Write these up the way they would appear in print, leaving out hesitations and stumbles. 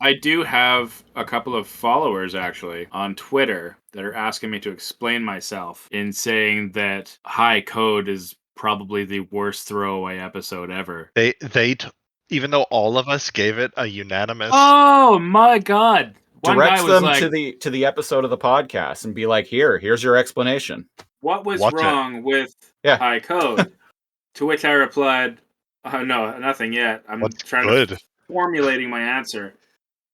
I do have a couple of followers actually on Twitter that are asking me to explain myself in saying that High Code is probably the worst throwaway episode ever. Even though all of us gave it a unanimous. Oh my god! One guy Direct was them like, to the episode of the podcast and be like, here's your explanation. "What was Watch it. wrong with Yeah. High Code?" To which I replied, "Oh no, nothing yet. I'm What's trying good? to formulating my answer."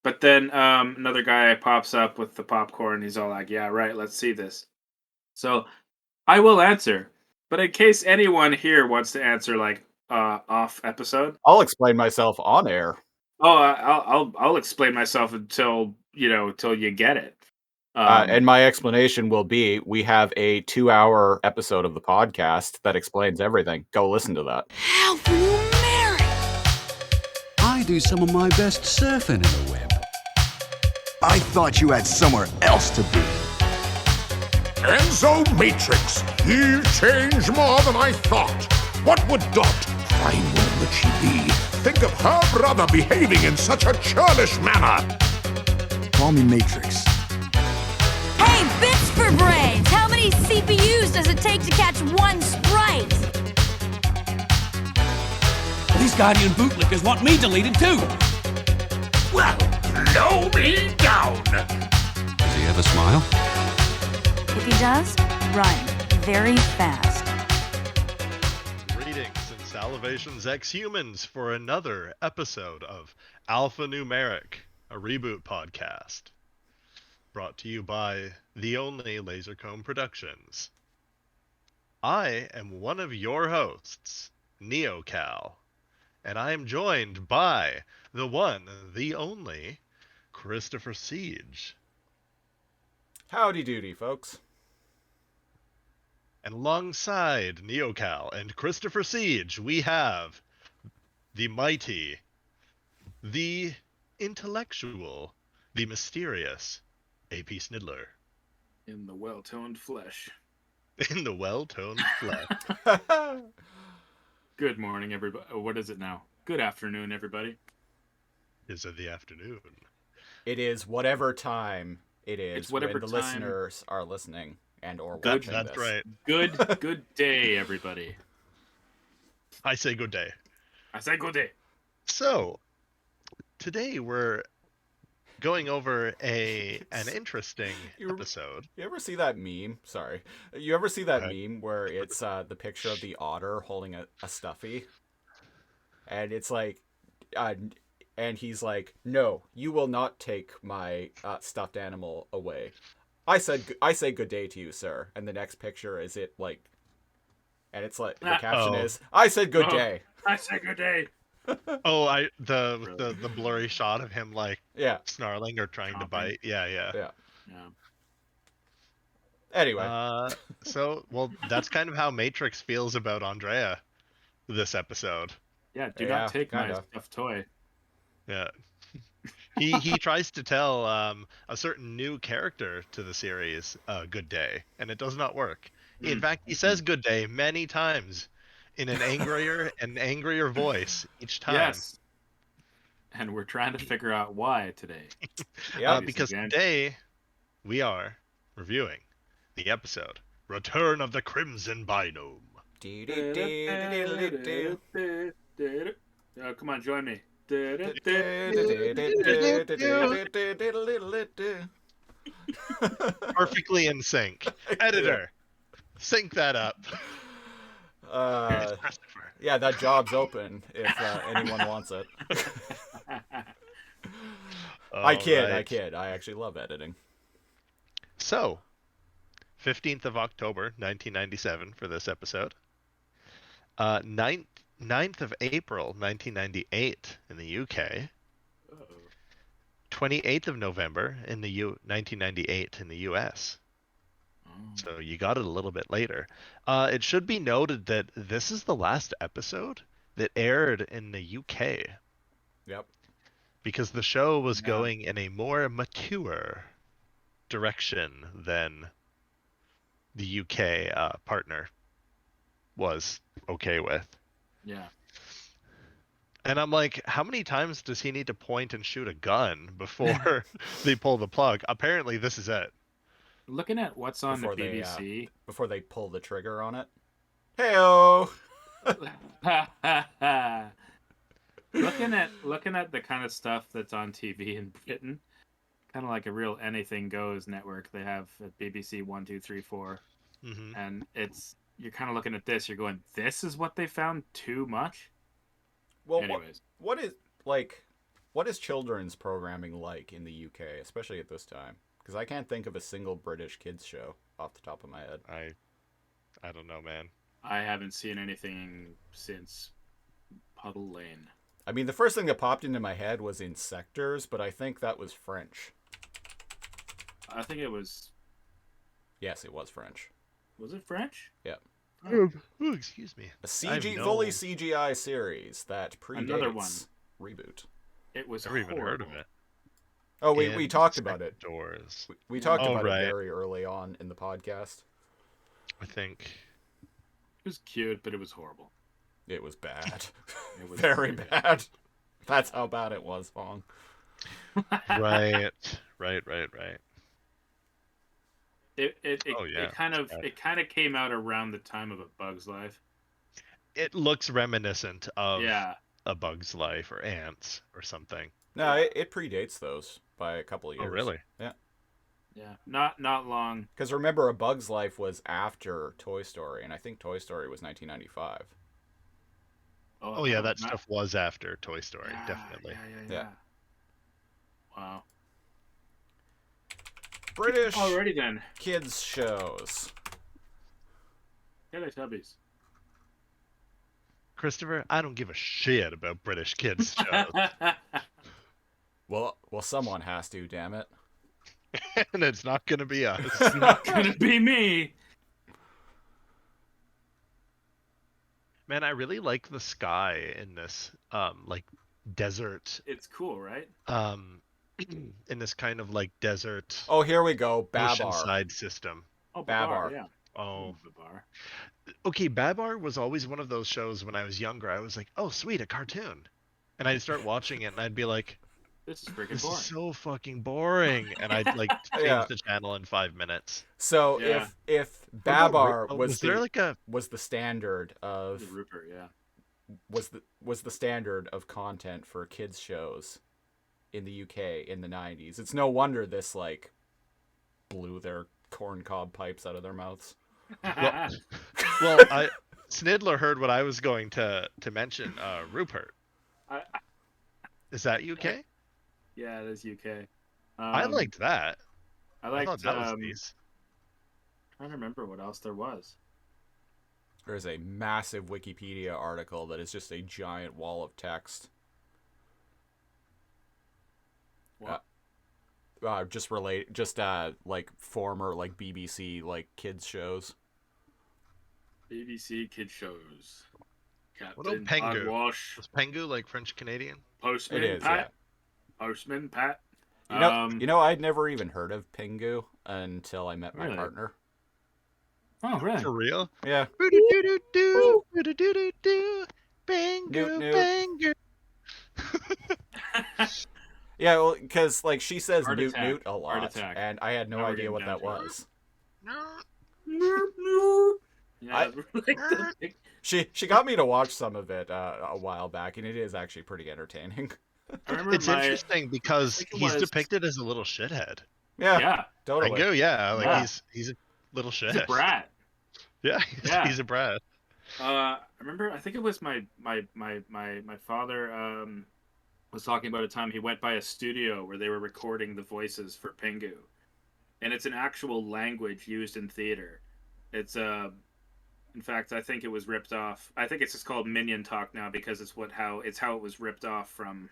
But then another guy pops up with the popcorn. He's all like, "Yeah, right. Let's see this." So I will answer, but in case anyone here wants to answer, like off episode, I'll explain myself on air. oh, I'll explain myself until till you get it. And my explanation will be, we have a 2-hour episode of the podcast that explains everything. Go listen to that. Alphanumeric! I do some of my best surfing in the web. I thought you had somewhere else to be. Enzo Matrix, you've changed more than I thought. What would Dot, fine woman that she be, think of her brother behaving in such a churlish manner? Call me Matrix. Hey, bits for brains! How many CPUs does it take to catch one sprite? These Guardian bootlickers want me deleted too. Well, blow me down. Does he ever smile? If he does, run very fast. Greetings and salivations, ex-humans, for another episode of Alphanumeric, a reboot podcast. Brought to you by the only Lasercomb Productions. I am one of your hosts, NeoCal, and I am joined by the one, the only, Christopher Siege. Howdy doody, folks. And alongside NeoCal and Christopher Siege, we have the mighty, the intellectual, the mysterious AP Sniddler. In the well-toned flesh. In the well-toned flesh. Good morning, everybody. What is it now? Good afternoon, everybody. Is it the afternoon? It is whatever time it It's is whatever when the time. listeners are listening and or Good, watching That's this. right. Good day, everybody. I say good day. I say good day. So, today we're going over an interesting episode. You ever see that meme? Sorry. You ever see that Okay. meme where it's the picture of the otter holding a stuffy? And it's like, and he's like, "No, you will not take my stuffed animal away." I say good day to you, sir. And the next picture is it like, and it's like the caption is, "I said good day." I say good day. Oh, the blurry shot of him like Yeah. snarling or trying to Chomping. bite. Yeah. Yeah. Anyway, Well, that's kind of how Matrix feels about Andrea this episode. Yeah, do Yeah, not take my kinda. stuffed toy. Yeah. He tries to tell a certain new character to the series good day, and it does not work. In fact, he says good day many times in an angrier voice each time. Yes. And we're trying to figure out why today. yeah. Because again. today we are reviewing the episode Return of the Crimson Binome. Come on, join me. Perfectly in sync. Editor, sync that up. Christopher. Yeah, that job's open if anyone wants it. I kid. I actually love editing. So, 15th of October, 1997 for this episode. 9th of April, 1998 in the UK. 28th of November in the 1998 in the US. So you got it a little bit later. It should be noted that this is the last episode that aired in the UK. Yep. Because the show was going in a more mature direction than the UK partner was okay with. Yeah. And I'm like, how many times does he need to point and shoot a gun before they pull the plug? Apparently, this is it. Looking at what's on the BBC. Before they pull the trigger on it. Heyo. looking at the kind of stuff that's on TV in Britain, kind of like a real anything goes network they have at BBC 1, 2, 3, 4, and you're kind of looking at this. You're going, this is what they found too much. Well, anyways, what is children's programming like in the UK, especially at this time? Because I can't think of a single British kids show off the top of my head. I don't know, man. I haven't seen anything since Puddle Lane. I mean, the first thing that popped into my head was Insectors, but I think that was French. I think it was. Yes, it was French. Was it French? Yeah. Ooh, excuse me. A fully CGI series that predates Another one. Reboot. It was. Never even heard of it. Oh, we talked about it. Doors. We talked about right. it very early on in the podcast. I think. It was cute, but it was horrible. It was bad. It was very bad. That's how bad it was, Fong. Right. It kind of came out around the time of A Bug's Life. It looks reminiscent of Yeah. A Bug's Life or Ants or something. No, it predates those by a couple of years. Oh, really? Yeah. Yeah. Not long. Because remember, A Bug's Life was after Toy Story, and I think Toy Story was 1995. Oh yeah, that stuff was after Toy Story, definitely. Yeah. Wow. British Alrighty then. kids shows. Teletubbies. Christopher, I don't give a shit about British kids shows. Well, someone has to, damn it. And it's not gonna be us. It's not gonna be me. Man, I really like the sky in this like desert It's cool, right? in this kind of like desert Oh, here we go. Babar. oceanside system. Oh, Babar. Yeah. Oh, Babar. okay. Babar was always one of those shows when I was younger. I was like, oh, sweet, a cartoon. And I'd start watching it and I'd be like, This is freaking this boring. is so fucking boring. And I'd like change Yeah. the channel in 5 minutes. So Yeah. if Babar was there like a was the standard of The Rupert, yeah. was the standard of content for kids shows in the UK in the 90s. It's no wonder this like blew their corncob pipes out of their mouths. well, Sniddler heard what I was going to mention. Rupert, is that UK? Yeah, it is UK. I liked that. I I liked. thought that was nice. Trying to remember what else there was. There's a massive Wikipedia article that is just a giant wall of text. What? Like former like BBC like kids shows. BBC kid shows. What about Captain Pengu? Hogwash. Was Pengu like French Canadian? Postman It is, Pat. Postman Pat. You know, I'd never even heard of Pingu until I met my Really? partner. Oh, really? For real? Yeah. Boo-doo-doo-doo-doo, boo-doo-doo-doo-doo, Pengu, Newt. Pengu. Yeah, well, because like she says Heart newt attack. newt a Heart lot, attack. and I had no Now we're idea getting what down that to it. was. Yeah, like the- She got me to watch some of it a while back, and it is actually pretty entertaining. I remember It's interesting because think it he's was- depicted as a little shithead. Yeah, Yeah, totally. Pengu, yeah, like Yeah. he's a little shit. he's a brat. Yeah, Yeah. he's a brat. I remember. I think it was my father was talking about a time he went by a studio where they were recording the voices for Pingu, and it's an actual language used in theater. It's in fact, I think it was ripped off. I think it's just called Minion Talk now because it's how it was ripped off from.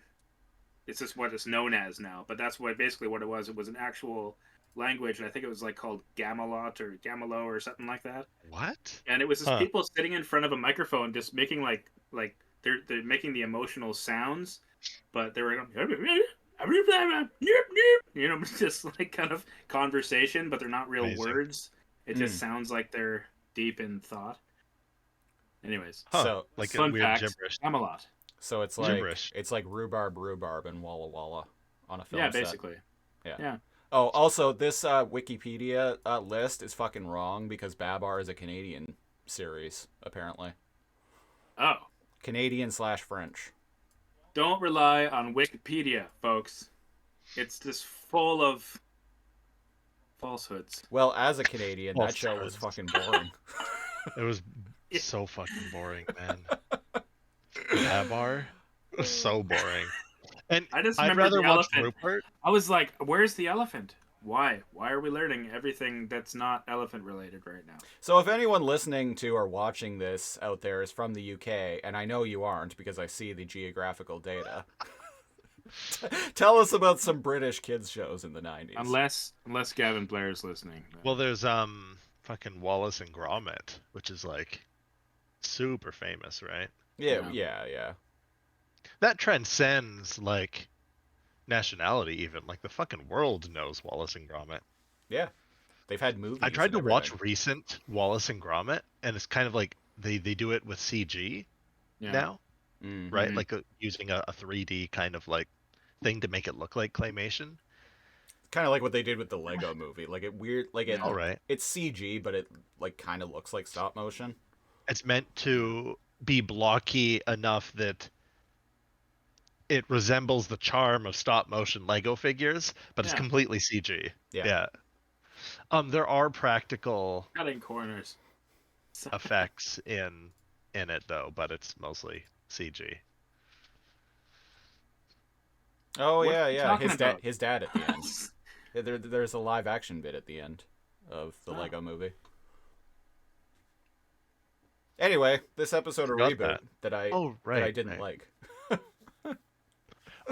It's just what it's known as now, but that's basically what it was. It was an actual language, and I think it was like called Gamelot or Gamelo or something like that. What? And it was just Huh. people sitting in front of a microphone, just making like they're making the emotional sounds, but they were going, you know, just like kind of conversation, but they're not real Amazing. words. It just sounds like they're deep in thought. Anyways, Huh. So like a fun weird fact: gibberish. Camelot. So it's Gibberish. like rhubarb and Walla Walla on a film Yeah, set. basically. Yeah. Yeah. Oh, also, this Wikipedia list is fucking wrong because Babar is a Canadian series, apparently. Oh. Canadian/French. Don't rely on Wikipedia, folks. It's just full of falsehoods. Well, as a Canadian, that show was Falsehoods. fucking boring. It was so fucking boring, man. Babar was so boring. And I just I'd remember rather the watch elephant. Rupert. I was like, where's the elephant? Why? Why are we learning everything that's not elephant related right now? So if anyone listening to or watching this out there is from the UK, and I know you aren't because I see the geographical data, tell us about some British kids shows in the 90s. Unless Gavin Blair is listening. Well, there's fucking Wallace and Gromit, which is like super famous, right? Yeah. That transcends like nationality even. Like the fucking world knows Wallace and Gromit. Yeah. They've had movies. I tried and to watch everything. recent Wallace and Gromit, and it's kind of like they do it with CG now, Mhm. right? Like using a 3D kind of like thing to make it look like claymation. Kind of like what they did with the Lego movie. Like All right. it's CG, but it like kind of looks like stop motion. It's meant to be blocky enough that it resembles the charm of stop motion Lego figures, but it's Yeah. completely CG. Yeah. There are practical Cutting corners. effects in it though, but it's mostly CG. Oh What yeah, are you yeah. talking His about? dad at the end. Yeah, there's a live action bit at the end of the Lego movie. Anyway, this episode of Forgot Reboot that I didn't like.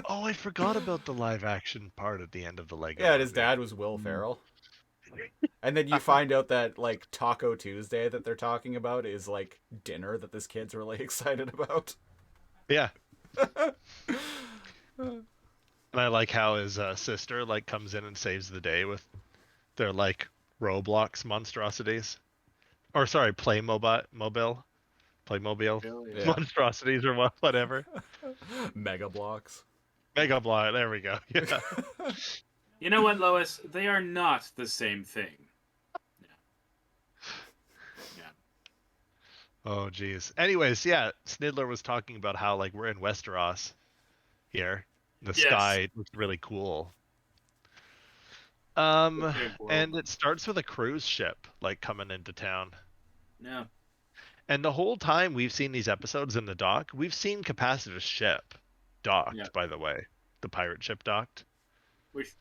Oh, I forgot about the live action part at the end of the Lego. Yeah, and his movie. dad was Will Ferrell. And then you find out that like Taco Tuesday that they're talking about is like dinner that this kid's really excited about. Yeah. And I like how his sister like comes in and saves the day with their like Roblox monstrosities, or sorry, Playmobil Yeah. monstrosities or whatever. Mega Blocks. Mega Block. There we go. Yeah. You know what, Lois? They are not the same thing. Yeah. Oh, geez. Anyways, yeah, Sniddler was talking about how like we're in Westeros here. The Yes. sky looks really cool. big world. And it starts with a cruise ship like coming into town. Yeah. And the whole time we've seen these episodes in the dock, we've seen Capacitor's ship docked, Yeah. by the way. The pirate ship docked. We should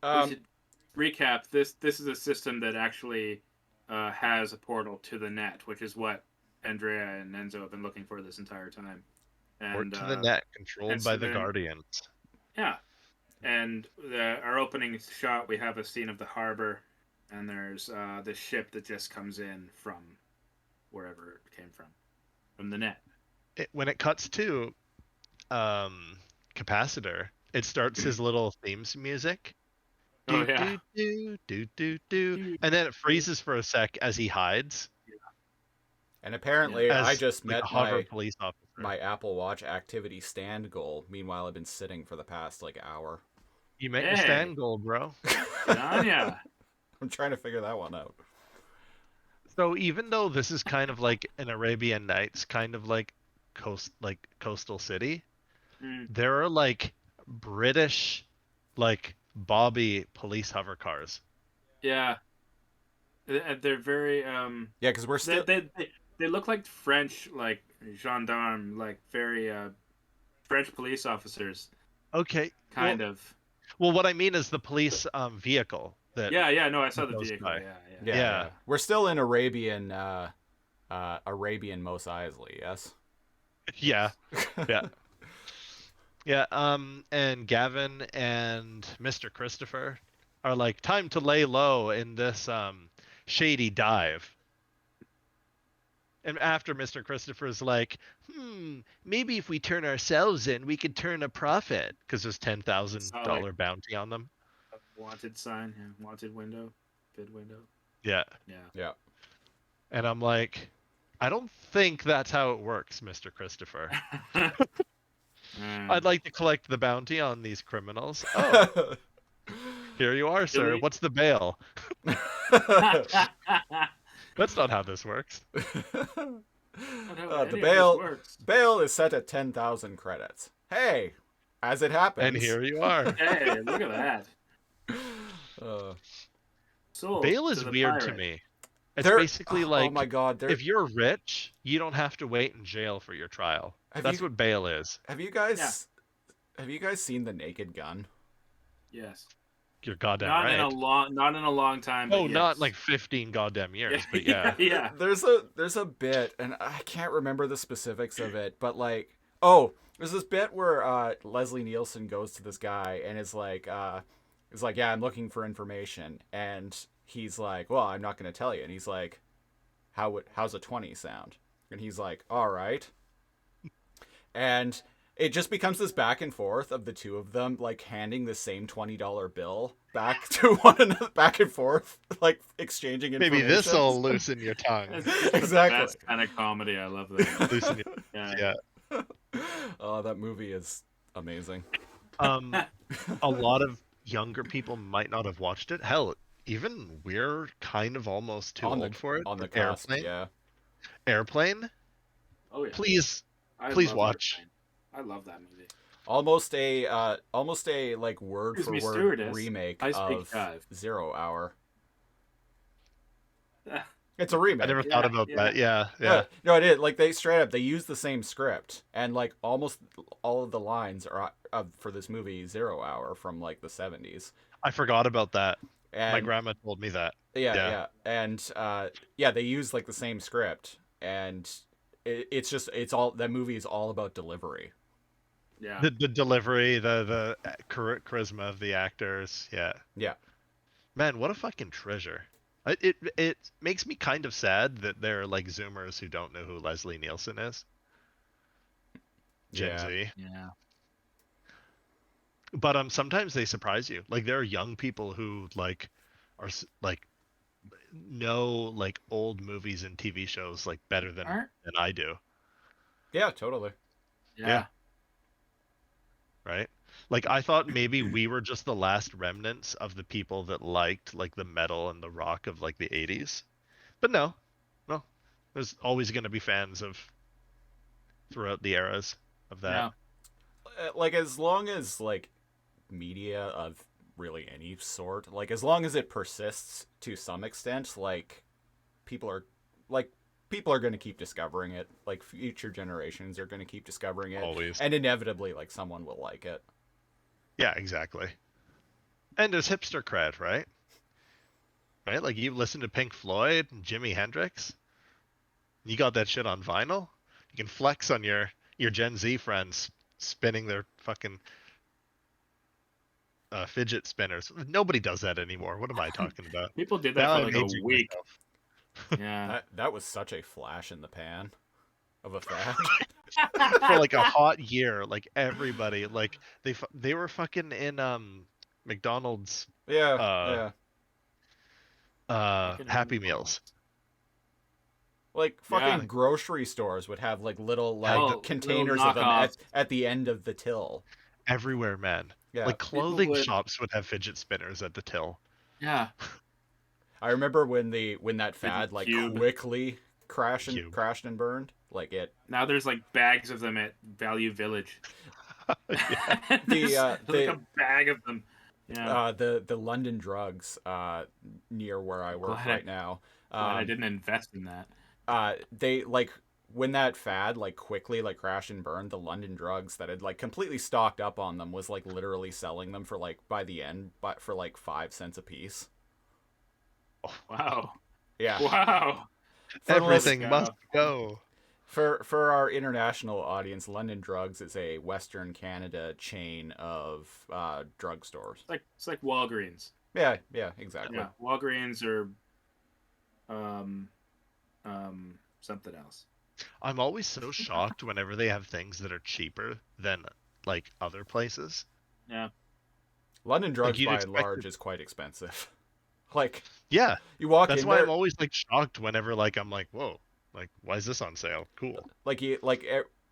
Um, recap. This is a system that actually has a portal to the net, which is what Andrea and Enzo have been looking for this entire time. Or And to the net, controlled and by so the then- Guardians. Yeah. And our opening shot, we have a scene of the harbor, and there's this ship that just comes in from wherever it came from the net. When it cuts to Capacitor, it starts his little themes music. Oh, yeah. Do, and then it freezes for a sec as he hides. and apparently As, I just like, met a hover police officer. my Apple Watch activity stand goal. Meanwhile, I've been sitting for the past like hour. You met your Hey. stand goal, bro. Good on ya. I'm trying to figure that one out. So even though this is kind of like an Arabian Nights kind of like coastal city, Mm. there are like British like Bobby police hover cars. Yeah. They're very Yeah, because we're still they look like French, like gendarme, like very French police officers, Okay. kind of. Well, what I mean is the police vehicle that Yeah, no, I saw the goes vehicle. by. Yeah. yeah. We're still in Arabian Mos Eisley, yes. Yeah. Yeah. Yeah, and Gavin and Mr. Christopher are like, time to lay low in this shady dive. And after Mr. Christopher's like, maybe if we turn ourselves in, we could turn a profit, because there's $10,000 bounty on them. Wanted sign, wanted window, bid window. Yeah. Yeah. Yeah. And I'm like, I don't think that's how it works, Mr. Christopher. I'd like to collect the bounty on these criminals. Oh, here you are, sir. Really? What's the bail? That's not how this works. The bail is set at 10,000 credits. Hey, as it happens. And here you are. Hey, look at that. Sold Bail is to the weird to pirate. me. It's basically like, oh my god, if you're rich, you don't have to wait in jail for your trial. That's what bail is. Have you guys seen The Naked Gun? Yes. You're goddamn Not right. not in a long time. Oh, But not yes. like 15 goddamn years, but yeah. yeah. There's a bit, and I can't remember the specifics of it, but like, oh, there's this bit where Leslie Nielsen goes to this guy and is like, yeah, I'm looking for information, and he's like, well, I'm not going to tell you, and he's like, how's a 20 sound? And he's like, all right, and it just becomes this back and forth of the two of them, like handing the same $20 bill back to one another, back and forth, like exchanging information. Maybe this'll loosen your tongue. Exactly. That's kind of comedy. I love that. Loosen your... Yeah. Oh, that movie is amazing. A lot of younger people might not have watched it. Hell, even we're kind of almost too old for it. On the Airplane. cusp, yeah. Airplane. Oh yeah. Please I love watch. I love that movie. Almost a like word Excuse for me, word stewardess. remake I speak of jive. 0 Hour. It's a remake. I never thought about that. Yeah. No, I did. Like they use the same script, and like almost all of the lines are for this movie 0 Hour from like the 70s. I forgot about that. And my grandma told me that. Yeah. And they use like the same script, and it's all, that movie is all about delivery. Yeah. The delivery, the charisma of the actors. Yeah. Yeah. Man, what a fucking treasure. It makes me kind of sad that there are like Zoomers who don't know who Leslie Nielsen is. Gen Z. Yeah. But sometimes they surprise you. Like there are young people who like are like know like old movies and TV shows like better than I do. Yeah, totally. Yeah. Right? Like I thought maybe we were just the last remnants of the people that liked like the metal and the rock of like the 80s. But no. There's always going to be fans of throughout the eras of that. Yeah. Like as long as like media of really any sort, like as long as it persists to some extent, like people are going to keep discovering it. Like future generations are going to keep discovering it. Always. And inevitably like someone will like it. Yeah, exactly. And there's hipster cred, right? Right? Like you listen to Pink Floyd and Jimi Hendrix. You got that shit on vinyl. You can flex on your Gen Z friends spinning their fucking fidget spinners. Nobody does that anymore. What am I talking about? People did that Now for I'm like a aging week. myself. Yeah. That was such a flash in the pan of a fad. For like a hot year, like everybody, like they were fucking in McDonald's Happy Meals. Like fucking Yeah. grocery stores would have like little like Hell, containers little of them knockoffs. at the end of the till. Everywhere, man. Yeah. Like clothing would- shops would have fidget spinners at the till. Yeah. I remember when that fad like Cube. quickly crashed Cube. and burned. Like it. Now there's like bags of them at Value Village. The, like a bag of them. Yeah. The London drugs near where I work right now. Glad I didn't invest in that. They like when that fad like quickly like crashed and burned, the London drugs that had like completely stocked up on them was like literally selling them for like by the end for like 5 cents a piece. Wow. Yeah. Wow. Everything must go. For our international audience, London Drugs is a Western Canada chain of drugstores. It's like Walgreens. Yeah, exactly. Yeah, Walgreens or something else. I'm always so shocked whenever they have things that are cheaper than like other places. Yeah. London Drugs you'd by expect and large is quite expensive. Like Yeah. you walk That's in why there. I'm always like shocked whenever like I'm like, whoa, Like, why is this on sale? Cool.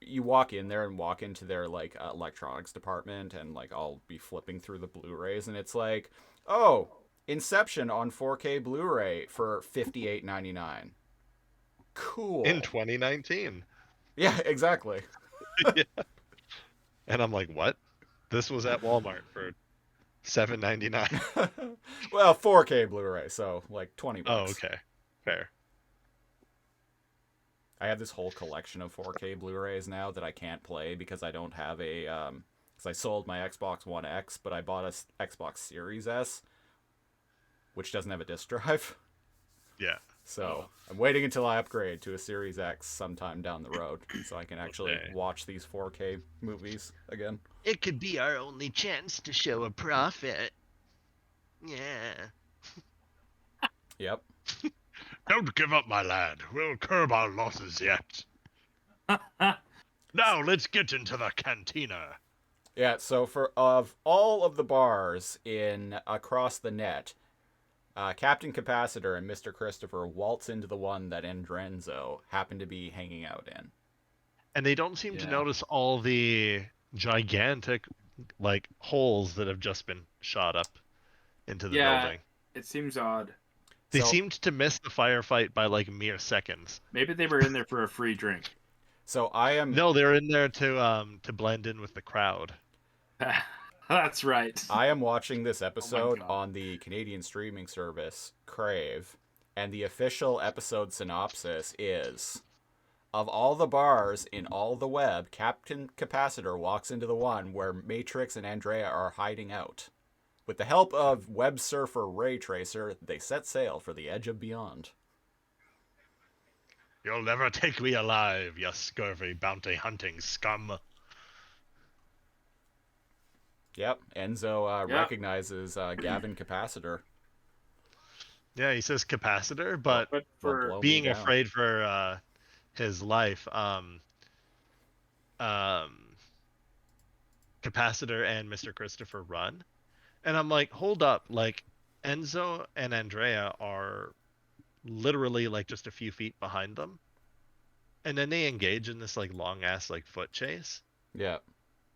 You walk in there and walk into their like electronics department, and like I'll be flipping through the Blu-rays, and it's like, oh, Inception on 4K Blu-ray for $58.99. Cool. In 2019. Yeah, exactly. Yeah. And I'm like, what? This was at Walmart for $7.99. Well, 4K Blu-ray, so like $20. Oh, okay. Fair. I have this whole collection of 4K Blu-rays now that I can't play because I don't have a because I sold my Xbox One X, but I bought a Xbox Series S, which doesn't have a disc drive. Yeah. So I'm waiting until I upgrade to a Series X sometime down the road, so I can actually watch these 4K movies again. It could be our only chance to show a profit. Yeah. Yep. Don't give up, my lad. We'll curb our losses yet. Now let's get into the cantina. Yeah, so for of all of the bars in across the net, Captain Capacitor and Mr. Christopher waltz into the one that Enzo happened to be hanging out in. And they don't seem to notice all the gigantic, like, holes that have just been shot up into the building. It seems odd. They seemed to miss the firefight by, like, mere seconds. Maybe they were in there for a free drink. So I am... No, they're in there to blend in with the crowd. That's right. I am watching this episode on the Canadian streaming service, Crave, and the official episode synopsis is, of all the bars in all the web, Captain Capacitor walks into the one where Matrix and Andrea are hiding out. With the help of web surfer Ray Tracer, they set sail for the edge of beyond. You'll never take me alive, you scurvy bounty-hunting scum. Yep, Enzo recognizes Gavin Capacitor. Yeah, he saes Capacitor, but for being afraid for his life, Capacitor and Mr. Christopher run. And I'm like, hold up, like, Enzo and Andrea are literally, like, just a few feet behind them. And then they engage in this, like, long-ass, like, foot chase. Yeah.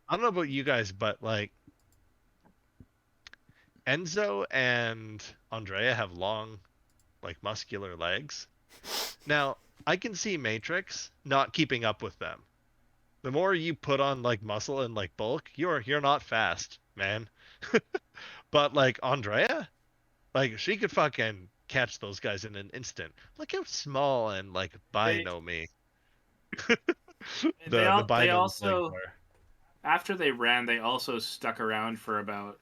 I don't know about you guys, but, like, Enzo and Andrea have long, like, muscular legs. Now, I can see Matrix not keeping up with them. The more you put on, like, muscle and, like, bulk, you're not fast, man. But, like, Andrea, like, she could fucking catch those guys in an instant. Look how small and, like, Binome. They also, after they ran, they also stuck around for about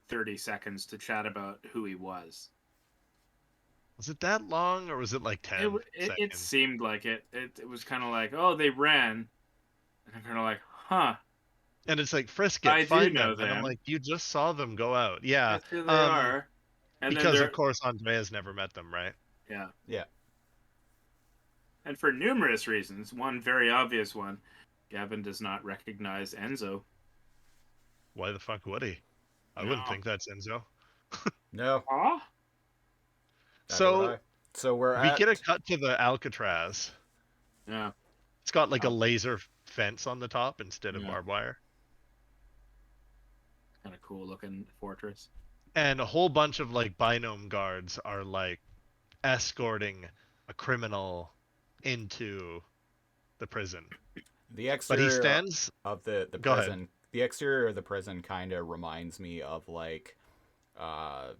30 seconds to chat about who he was. Was it that long, or was it like 10 seconds? It seemed like it. It was kind of like, oh, they ran. And I'm kind of like, huh. And it's like, frisk it, find them. And I'm like, you just saw them go out. Yeah. That's who they are. And because, of course, Andrea's never met them, right? Yeah. Yeah. And for numerous reasons, one very obvious one, Gavin does not recognize Enzo. Why the fuck would he? I wouldn't think that's Enzo. No. Huh? So we get a cut to the Alcatraz. Yeah. It's got like a laser fence on the top instead of barbed wire. Kind of cool looking fortress. And a whole bunch of like Binome guards are like escorting a criminal into the prison. The exterior but he stands of the Go prison. ahead. The exterior of the prison kind of reminds me of like a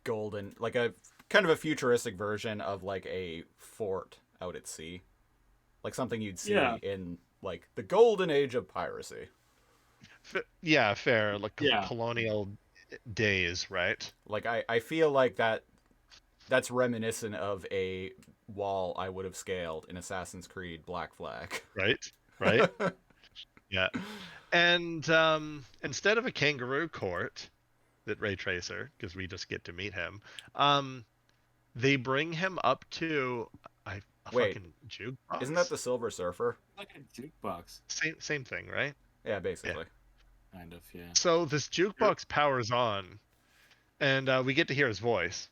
golden, like a kind of a futuristic version of like a fort out at sea, like something you'd see in like the golden age of piracy. Yeah, fair. Like colonial days, right? Like I feel like that's reminiscent of a wall I would have scaled in Assassin's Creed Black Flag. Right. Yeah. And instead of a kangaroo court that Ray Tracer, because we just get to meet him, they bring him up to a fucking jukebox. Isn't that the Silver Surfer? Like a jukebox. Same thing, right? Yeah, basically. Yeah. Kind of, yeah. So this jukebox powers on, and we get to hear his voice.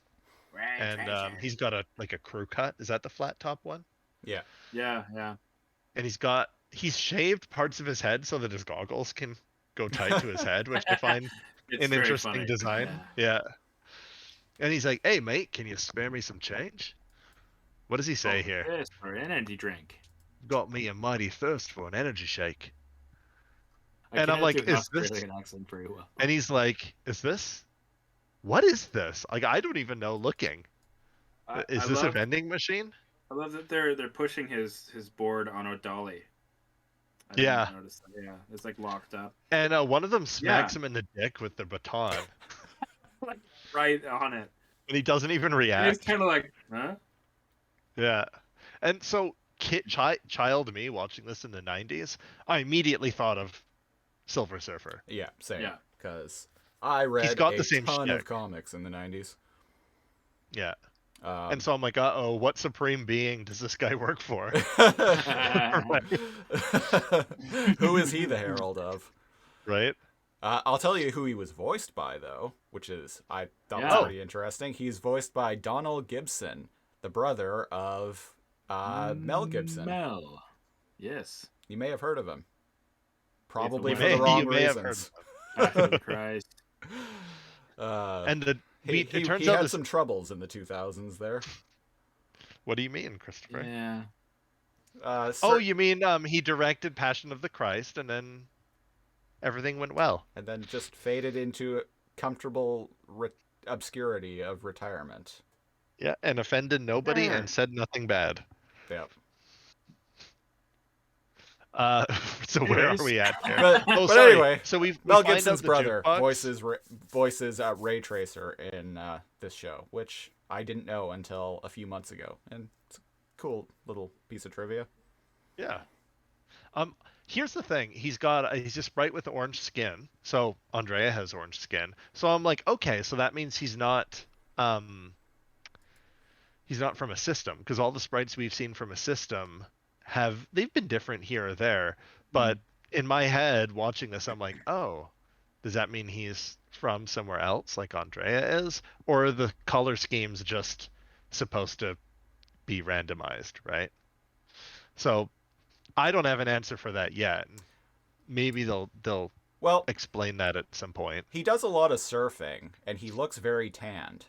and he's got a crew cut. Is that the flat top one? Yeah. Yeah. And he's shaved parts of his head so that his goggles can go tight to his head, which I find It's an very interesting funny. design. Yeah. And he's like, "Hey mate, can you spare me some change?" What does he say here? Yes, for an energy drink. Got me a mighty thirst for an energy shake. I And I'm can't like, do an is this? Australian accent very well. And he's like, "Is this? What is this? Like, I don't even know. Looking, is this a vending machine?" I love that they're pushing his board on a dolly. I Yeah. didn't notice that. Yeah, it's like locked up. And one of them smacks him in the dick with the baton, Like right on it. and he doesn't even And react. he's kind of like, huh? Yeah. And so, child me watching this in the 90s, I immediately thought of Silver Surfer. Yeah, same. Yeah. Because I read got a the same ton of shtick. comics in the 90s. Yeah. And so I'm like, uh-oh, what supreme being does this guy work for? Who is he the herald of? Right? I'll tell you who he was voiced by, though, which is, I thought was Yeah. pretty interesting. He's voiced by Donald Gibson, the brother of Mel Gibson. Mel. Yes. You may have heard of him. Probably You for the wrong you may have heard reasons. Fucking Christ. And He it turns he out had this, some troubles in the 2000s there. What do you mean, Christopher? Yeah. Oh, you mean he directed Passion of the Christ, and then everything went well. And then just faded into comfortable obscurity of retirement. Yeah, and offended nobody and said nothing bad. Yep. So where are Anyways. we at there? But, Oh, but sorry. anyway, So we Mel find out Gibson's the brother jukebox- voices Ray Tracer in this show, which I didn't know until a few months ago, and it's a cool little piece of trivia. Yeah. Here's the thing. He's a sprite with orange skin. So Andrea has orange skin. So I'm like, okay, so that means he's not from a system, because all the sprites we've seen from a system they've been different here or there. But in my head, watching this, I'm like, oh, does that mean he's from somewhere else, like Andrea is, or are the color schemes just supposed to be randomized, right? So I don't have an answer for that yet. Maybe they'll Well, explain that at some point. he does a lot of surfing, and he looks very tanned.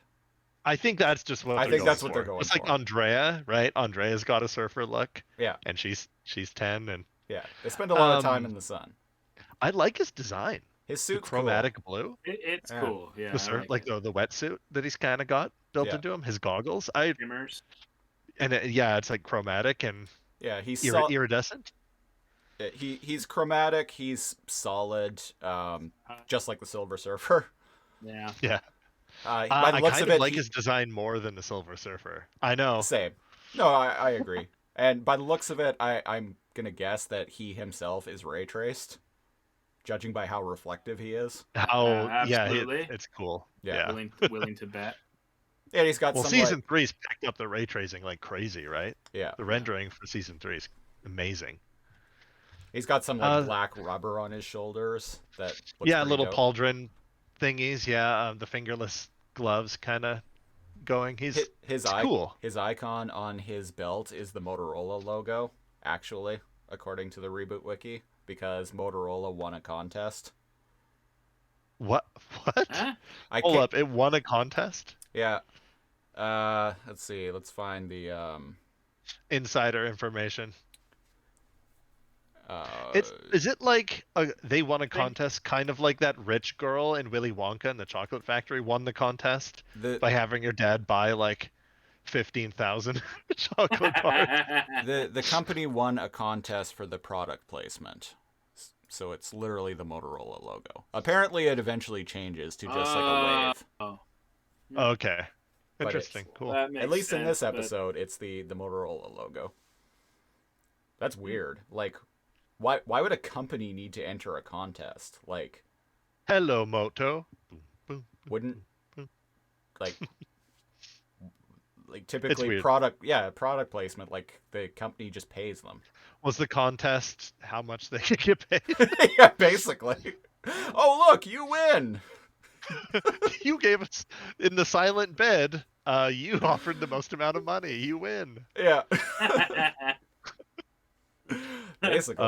I think that's just what I think that's what they're going It's like for. Andrea, right? Andrea's got a surfer look, Yeah, and she's 10, and yeah. They spend a lot of time in the sun. I like his design. His The suit's chromatic blue, It's Yeah. cool. Yeah. the surf, like the wetsuit that he's kind of got built Yeah. into him. His goggles, Shimmers. it's like chromatic and cool. Yeah, he's iridescent. he's chromatic. He's solid, just like the Silver Surfer. Yeah. Yeah. By the I looks kind of of it, like his design more than the Silver Surfer. I know. same. No, I agree. And by the looks of it, I'm gonna guess that he himself is ray traced, judging by how reflective he is. How? Yeah, absolutely. it's cool. Yeah. Yeah. Willing to bet. Yeah, he's got Well, some season 3's picked up the ray tracing like crazy, right? yeah, The rendering for season 3 is amazing. he's got some black rubber on his shoulders that looks Yeah, pretty little dope. pauldron thingies. Yeah, the fingerless gloves kind of going. He's cool. His icon on his belt is the Motorola logo, actually, according to the ReBoot wiki, because Motorola won a contest. What? Huh? Hold up! It won a contest. Yeah. Let's see. Let's find the Insider information. uh Is it like they won a contest, kind of like that rich girl in Willy Wonka and the Chocolate Factory won the contest by having her dad buy like 15,000 chocolate bars? the company won a contest for the product placement. So it's literally the Motorola logo. Apparently it eventually changes to just like a wave. Oh. Okay, But interesting, cool. That makes At least in this sense, but- episode, it's the Motorola logo. That's weird. Like, why would a company need to enter a contest? Like, Hello, Moto. wouldn't like typically weird. product placement, like the company just pays them. Was the contest how much they could get paid? Yeah, basically. Oh look, you win. You gave us in the silent bid You offered the most amount of money. You win. Yeah. Basically.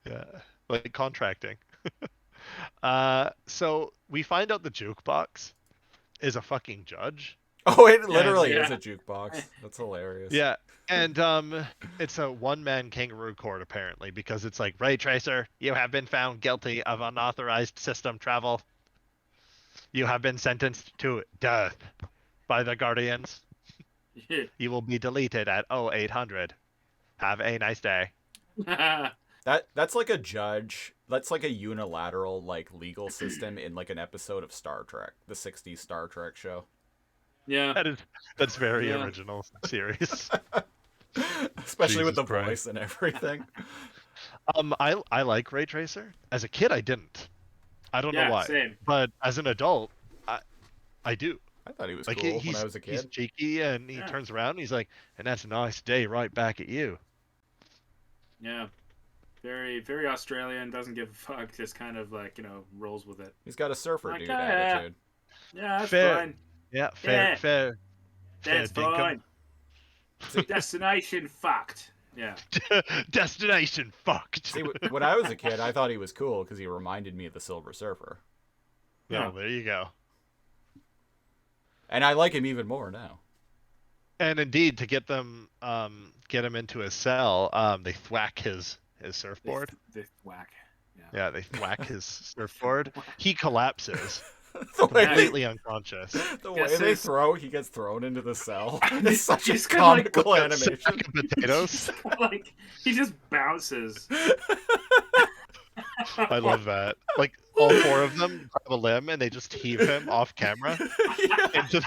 Yeah, like contracting. So we find out the jukebox is a fucking judge. Oh, it literally yeah. is a jukebox. That's hilarious. Yeah, and it's a one-man kangaroo court apparently because it's like Ray Tracer, you have been found guilty of unauthorized system travel. You have been sentenced to death by the Guardians. You will be deleted at 0800. Have a nice day. That's like a judge. That's like a unilateral like legal system in like an episode of Star Trek, the '60s Star Trek show. Yeah. That's very Yeah. original series. Especially with Jesus the Christ. voice and everything. I like Ray Tracer. As a kid, I didn't. I don't know Yeah, why. same. But as an adult, I do. I thought he was Like cool when I was a he's kid. cheeky and he Yeah. turns around and he's like, and that's a nice day right back at you. Yeah. Very, very Australian. Doesn't give a fuck. Just kind of like, rolls with it. He's got a surfer Like, dude yeah. attitude. Yeah, that's Fair. fine. Yeah, fair, Yeah. fair. That's fair dinkum. fine. Destination fucked. Yeah. Destination fucked. See, when I was a kid, I thought he was cool because he reminded me of the Silver Surfer, No, there you go. and I like him even more now. And indeed, to get him into his cell, they thwack his surfboard. They whack. Yeah, they thwack his surfboard. He collapses, The way completely unconscious. the way Guess they it's- he gets thrown into the cell. It's such a He's kinda like comical Sack animation. of potatoes. Like, he just bounces. I love that. Like all four of them grab a limb and they just heave him off camera into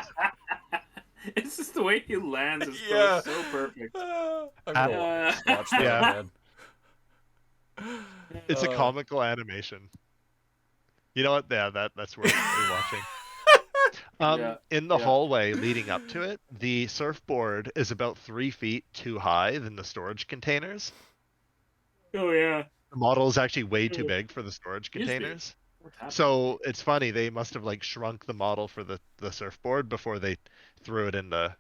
It's just the way he lands is Yeah. so perfect. I'm gonna Uh, watch that Yeah. again. It's a comical animation. You know what? Yeah, that's worth rewatching. Yeah, In the yeah. hallway leading up to it, the surfboard is about 3 feet too high than the storage containers. Oh yeah. The model is actually way too Mm. big for the storage Used to be. containers. What happened? So it's funny, they must have like shrunk the model for the surfboard before they threw it in the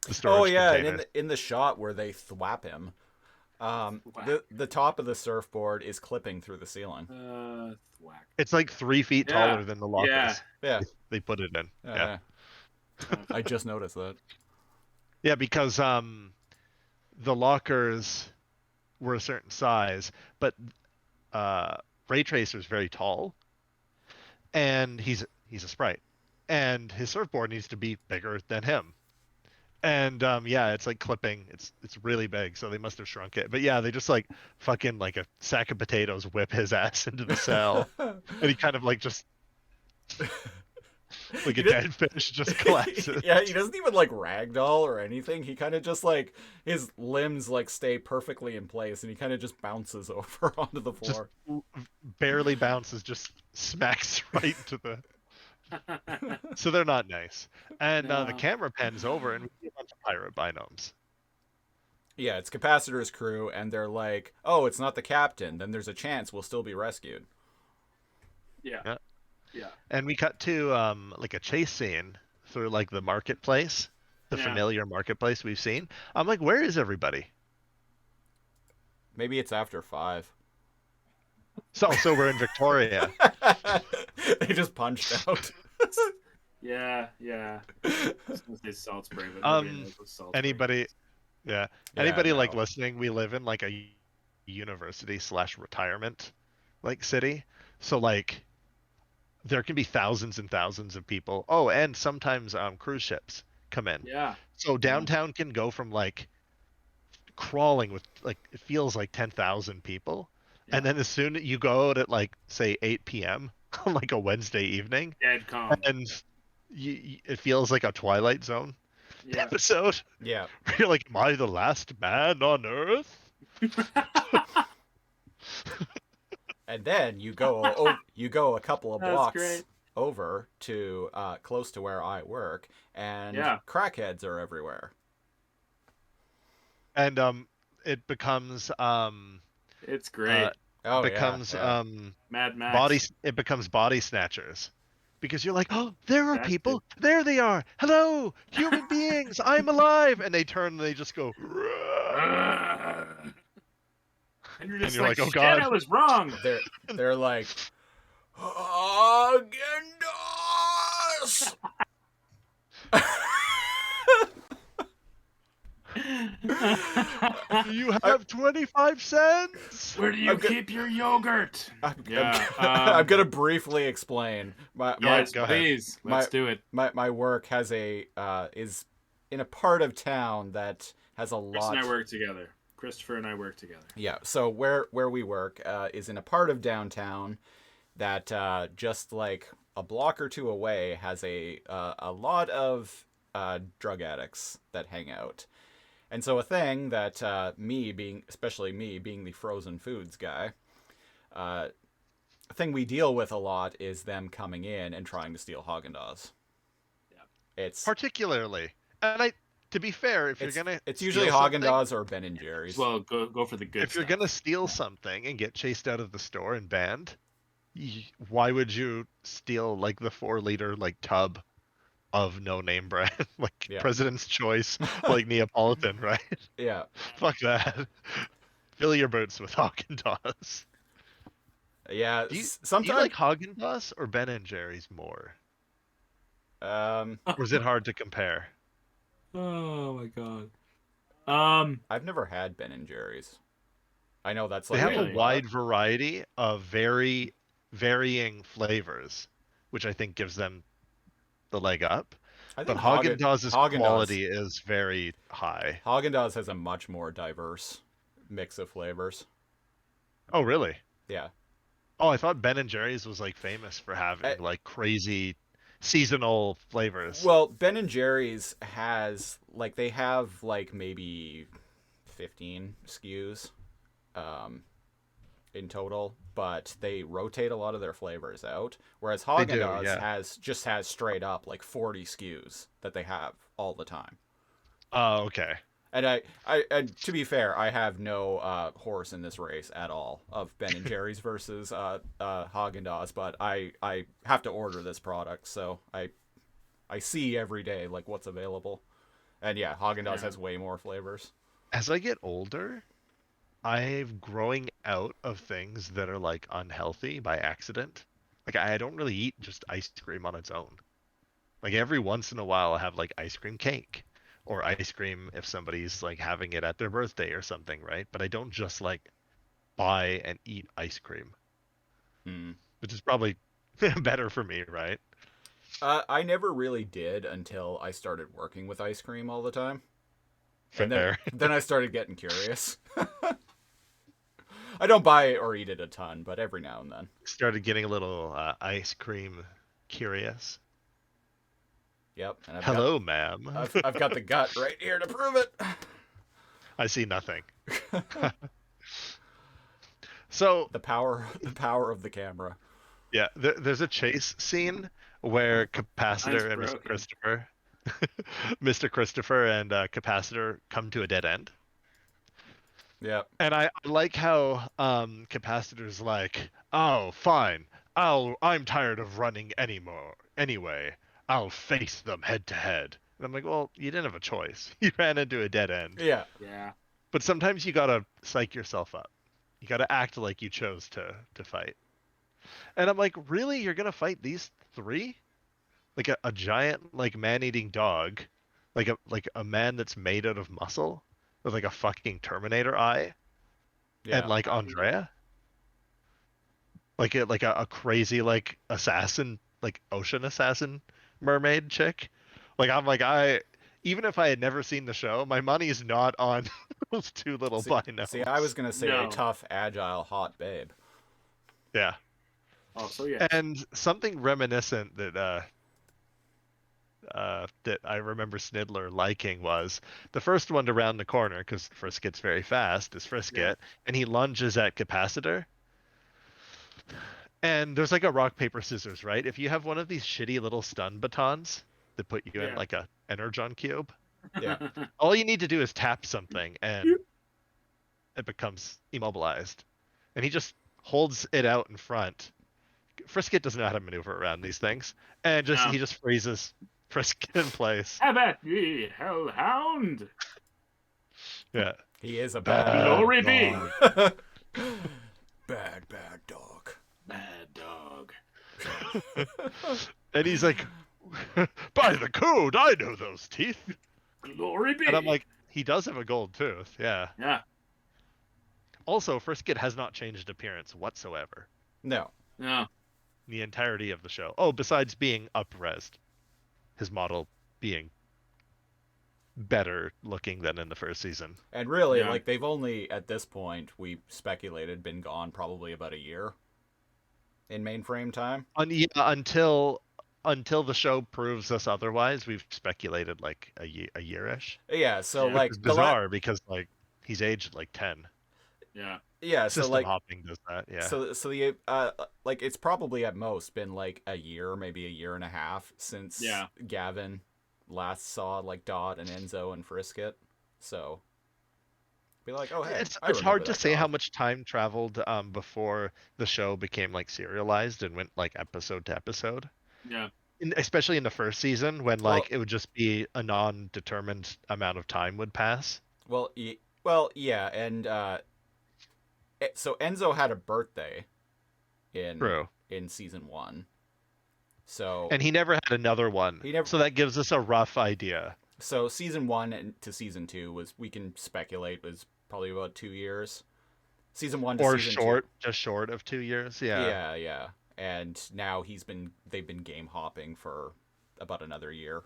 storage Oh yeah, container. and in the shot where they thwap him, the top of the surfboard is clipping through the ceiling. Whack. It's like 3 feet Yeah. taller than the lockers. Yeah. Yeah, They put it in. yeah. I just noticed that. Yeah, because the lockers were a certain size, but Ray Tracer's very tall, and he's a sprite, and his surfboard needs to be bigger than him. And yeah, it's like clipping. It's really big, so they must have shrunk it. But yeah, they just like fucking like a sack of potatoes whip his ass into the cell, and he kind of like just like a dead fish just collapses. Yeah, he doesn't even like ragdoll or anything. He kind of just like his limbs like stay perfectly in place, and he kind of just bounces over onto the floor. Barely bounces, just smacks right into the. So they're not nice. And the No. camera pans over, and we see a bunch of pirate binomes. Yeah, it's Capacitor's crew, and they're like, "Oh, it's not the captain. Then there's a chance we'll still be rescued." Yeah. Yeah. Yeah. And we cut to like a chase scene through like the marketplace, the Yeah. familiar marketplace we've seen. I'm like, where is everybody? Maybe it's after 5. So we're in Victoria. They just punched out. Yeah. Yeah. I was gonna say salt spray, but nobody knows what salt spray Anybody, is. yeah, Yeah, anybody like no. listening? We live in like a university/retirement like city, so like there can be thousands and thousands of people. Oh, and sometimes cruise ships come in. Yeah. So downtown can go from like crawling with like it feels like 10,000 people, and then as soon as you go out at like say 8 p.m. on like a Wednesday evening, Dead calm. and it feels like a Twilight Zone Yeah. episode. Yeah. You're like, am I the last man on Earth? And then you go a couple of That's blocks great. over to close to where I work, and Yeah. crackheads are everywhere. And it becomes It's great. Oh becomes yeah. Mad Max. body snatchers. because you're like, oh, there are That's people. There they are. Hello, human beings. I'm alive. And they turn and they just go. And you're And just you're like, like, oh shit, god. I was wrong. They're like, Haagen-Dazs! You have 25 cents. Where do you I'm go- keep your yogurt? Yeah. I'm gonna briefly explain. Yes, go ahead. please. Let's do it. My work has is in a part of town that has a Chris lot. and I work together. Christopher and I work together. Yeah. So where we work is in a part of downtown that just like a block or two away has a lot of drug addicts that hang out. And so a thing that especially me being the frozen foods guy, a thing we deal with a lot is them coming in and trying to steal Haagen-Dazs. Yeah. It's Particularly, and to be fair, if you're gonna, it's usually Haagen-Dazs or Ben and Jerry's. Well, go for the good if stuff. you're gonna steal something and get chased out of the store and banned, why would you steal like the 4-liter like tub of no name brand, like President's Choice, like Neapolitan, right? Yeah. Fuck that. Fill your boots with Haagen-Dazs. Yeah. Do you like Haagen-Dazs or Ben and Jerry's more? Or is it hard to compare? Oh my god. I've never had Ben and Jerry's. I know that's They like have a wide variety of very varying flavors, which I think gives them the leg up. I But think Haagen-Dazs' quality is very high. Haagen-Dazs has a much more diverse mix of flavors. Oh, really? Yeah. Oh, I thought Ben and Jerry's was like famous for having like crazy seasonal flavors. Well, Ben and Jerry's has like they have like maybe 15 SKUs in total, but they rotate a lot of their flavors out, whereas Haagen-Dazs has straight up like 40 SKUs that they have all the time. Oh, okay. And and to be fair, I have no horse in this race at all of Ben and Jerry's versus Haagen-Dazs, but I have to order this product, so I see every day like what's available, and yeah, Haagen-Dazs has way more flavors. As I get older, I'm growing out of things that are like unhealthy by accident. Like I don't really eat just ice cream on its own. Like every once in a while I have like ice cream cake or ice cream if somebody's like having it at their birthday or something, right? But I don't just like buy and eat ice cream. Which is probably better for me, right? I never really did until I started working with ice cream all the time. And then I started getting curious. I don't buy it or eat it a ton, but every now and then. Started getting a little ice cream curious. Yep. And Hello, ma'am. I've got the gut right here to prove it. I see nothing. So the power of the camera. Yeah, there's a chase scene where Capacitor and Mr. Christopher and Capacitor come to a dead end. Yeah. And I like how Capacitor's like, "Oh, fine. I'm tired of running anyway. I'll face them head to head." And I'm like, "Well, you didn't have a choice. You ran into a dead end." Yeah. Yeah. But sometimes you got to psych yourself up. You got to act like you chose to fight. And I'm like, "Really? You're going to fight these three? Like a giant like man-eating dog, like a man that's made out of muscle?" With like a fucking Terminator eye, and like Andrea, like a crazy like assassin, like ocean assassin, mermaid chick. Like I'm like even if I had never seen the show, my money's not on those two little binos. See, I was gonna say a tough, agile, hot babe. Yeah. Oh, so yeah. And something reminiscent that that I remember Sniddler liking was the first one to round the corner, because Frisket's very fast, is Frisket, and he lunges at Capacitor. And there's like a rock, paper, scissors, right? If you have one of these shitty little stun batons that put you in like a Energon cube, all you need to do is tap something and it becomes immobilized. And he just holds it out in front Frisket doesn't know how to maneuver around these things, and No. he just freezes Frisket in place. Have at me, hellhound! Yeah. He is a Bad bad Glory be! dog. bad dog. Bad dog. And he's like, by the code, I know those teeth. Glory be! And I'm like, he does have a gold tooth, yeah. Yeah. Also, Frisket has not changed appearance whatsoever. No. No. The entirety of the show. Oh, besides being up-resed. His model being better looking than in the first season. And really, Yeah. like, they've only, at this point, we speculated, been gone probably about a year in mainframe time. Until the show proves us otherwise, we've speculated like a year-ish. Yeah, so, Yeah. like... It's bizarre because, like, he's aged like 10. Yeah. Yeah, so, System like... hopping does that, yeah. So the like it's probably at most been like a year, maybe a year and a half since Gavin last saw like Dot and Enzo and Frisket. So be like, oh hey, It's I hard remember to that say how dog. much time traveled before the show became like serialized and went like episode to episode. Yeah. Especially in the first season when like Well- it would just be a non-determined amount of time would pass. Well, yeah, and so Enzo had a birthday True. in season 1. So And he never had another one. He never- So that gives us a rough idea. So season 1 to season 2 was, we can speculate, was probably about 2 years. Season 1 to Or season short, 2. just short of 2 years. two. Yeah. Yeah. And now they've been game hopping for about another year.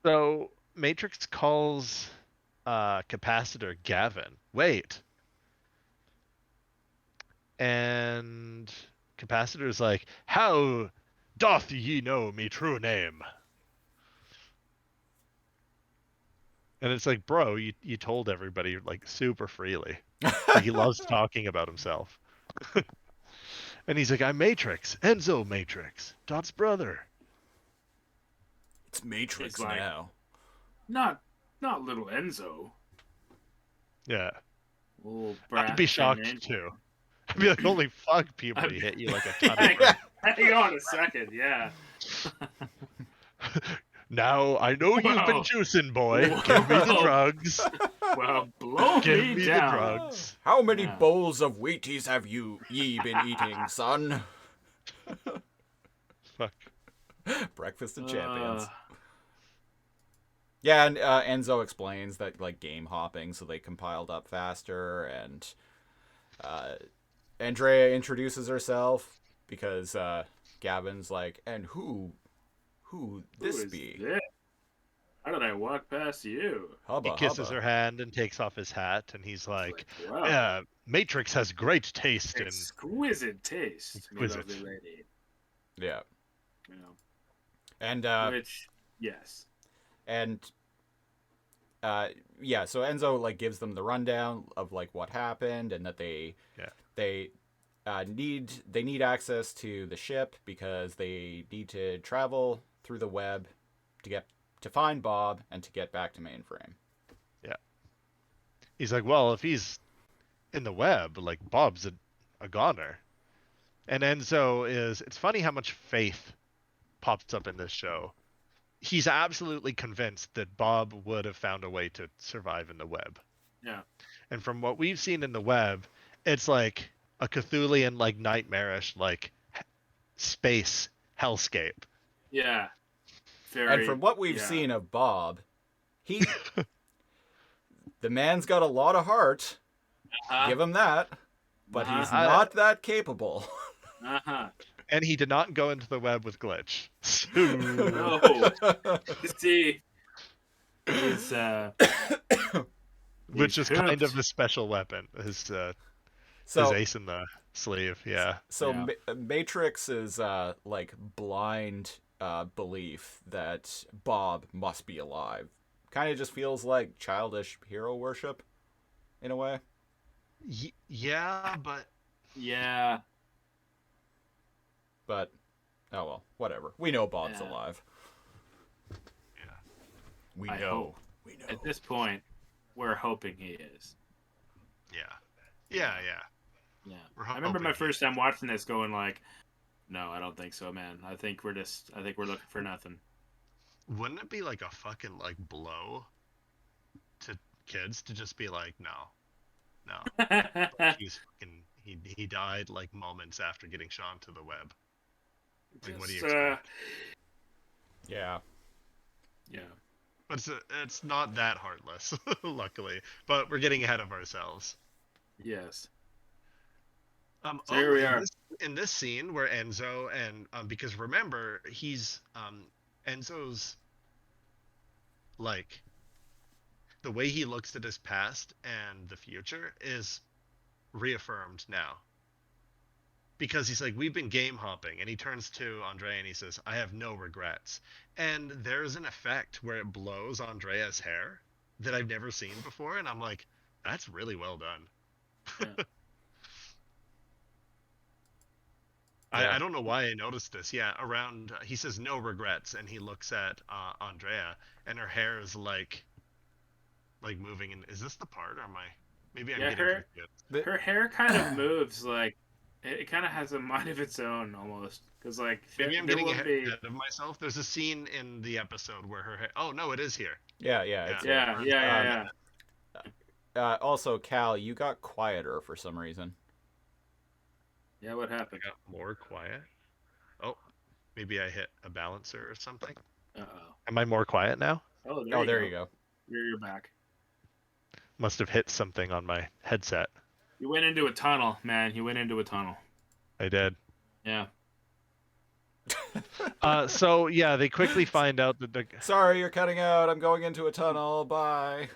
So Matrix calls capacitor Gavin. Wait. And capacitor's like, how doth ye know me true name? And it's like, bro, you told everybody like super freely. Like, he loves talking about himself. And he's like, I'm Matrix, Enzo Matrix, Dot's brother. It's Matrix It's like- now. Not little Enzo. Yeah. Little I'd brat be thing, shocked ain't too. I'd be like, holy fuck, puberty hit you like a ton of Hang, bricks. hang on a second, yeah. Now I know you've been Wow. juicing, boy. Give me the Wow. drugs. Well, blow Give me me down. the drugs. How many Yeah. bowls of Wheaties have ye been eating, son? Fuck. Breakfast of champions. Uh, Yeah, and Enzo explains that, like, game hopping, so they compiled up faster, and Andrea introduces herself because Gavin's like, and who this who is be? this? How did I walk past you? Hubba, He kisses hubba. her hand and takes off his hat, and he's like, Wow. Matrix has great taste in... Exquisite taste, Exquisite. my lovely lady. Yeah, You know, and which, yes. And yeah, so Enzo like gives them the rundown of like what happened, and that they need access to the ship because they need to travel through the web to find Bob and to get back to mainframe. Yeah. He's like, well, if he's in the web, like, Bob's a goner. And Enzo is... It's funny how much faith pops up in this show. He's absolutely convinced that Bob would have found a way to survive in the web. Yeah. And from what we've seen in the web, it's like a Cthulian, like, nightmarish, like, space hellscape. Yeah. Very, And from what we've seen of Bob, the man's got a lot of heart. Give him that. But he's not that capable. Uh-huh. And he did not go into the web with Glitch. No. See, he's, Which is kind hooked. of his special weapon. His ace in the sleeve, yeah. So Yeah. Matrix is like blind belief that Bob must be alive. Kind of just feels like childish hero worship, in a way. Yeah, but... yeah. But, oh well, whatever. We know Bob's Yeah. alive. Yeah. We I know. hope. We know. At this point, we're hoping he is. Yeah. Yeah, yeah. Yeah. We're I remember hoping my he first is. time watching this going like, no, I don't think so, man. I think we're looking for nothing. Wouldn't it be like a fucking like blow to kids to just be like, no, he's fucking he died like moments after getting shot to the web. Like, what do you Just, expect? Yeah. yeah. But it's not that heartless, luckily. But we're getting ahead of ourselves. Yes. So here Oh, we are. in this scene where Enzo and because remember he's Enzo's like the way he looks at his past and the future is reaffirmed now. Because he's like, we've been game hopping, and he turns to Andrea and he says, I have no regrets. And there's an effect where it blows Andrea's hair that I've never seen before, and I'm like, that's really well done. Yeah. Yeah. I don't know why I noticed this. Yeah, around he says no regrets, and he looks at Andrea, and her hair is like moving. And is this the part, or am I? Maybe I'm Yeah, getting confused. her hair kind of moves like it kind of has a mind of its own almost. Because like Maybe I'm there getting will ahead be. of myself. There's a scene in the episode where her hair. Oh no, it is here. Yeah. Yeah. It's Yeah. Also, Cal, you got quieter for some reason. Yeah, what I happened? got more quiet. Oh, maybe I hit a balancer or something. Uh-oh. Am I more quiet now? Oh, There you go. You're back. Must have hit something on my headset. You went into a tunnel, man. You went into a tunnel. I did. Yeah. So yeah, they quickly find out that the Sorry, you're cutting out. I'm going into a tunnel. Bye.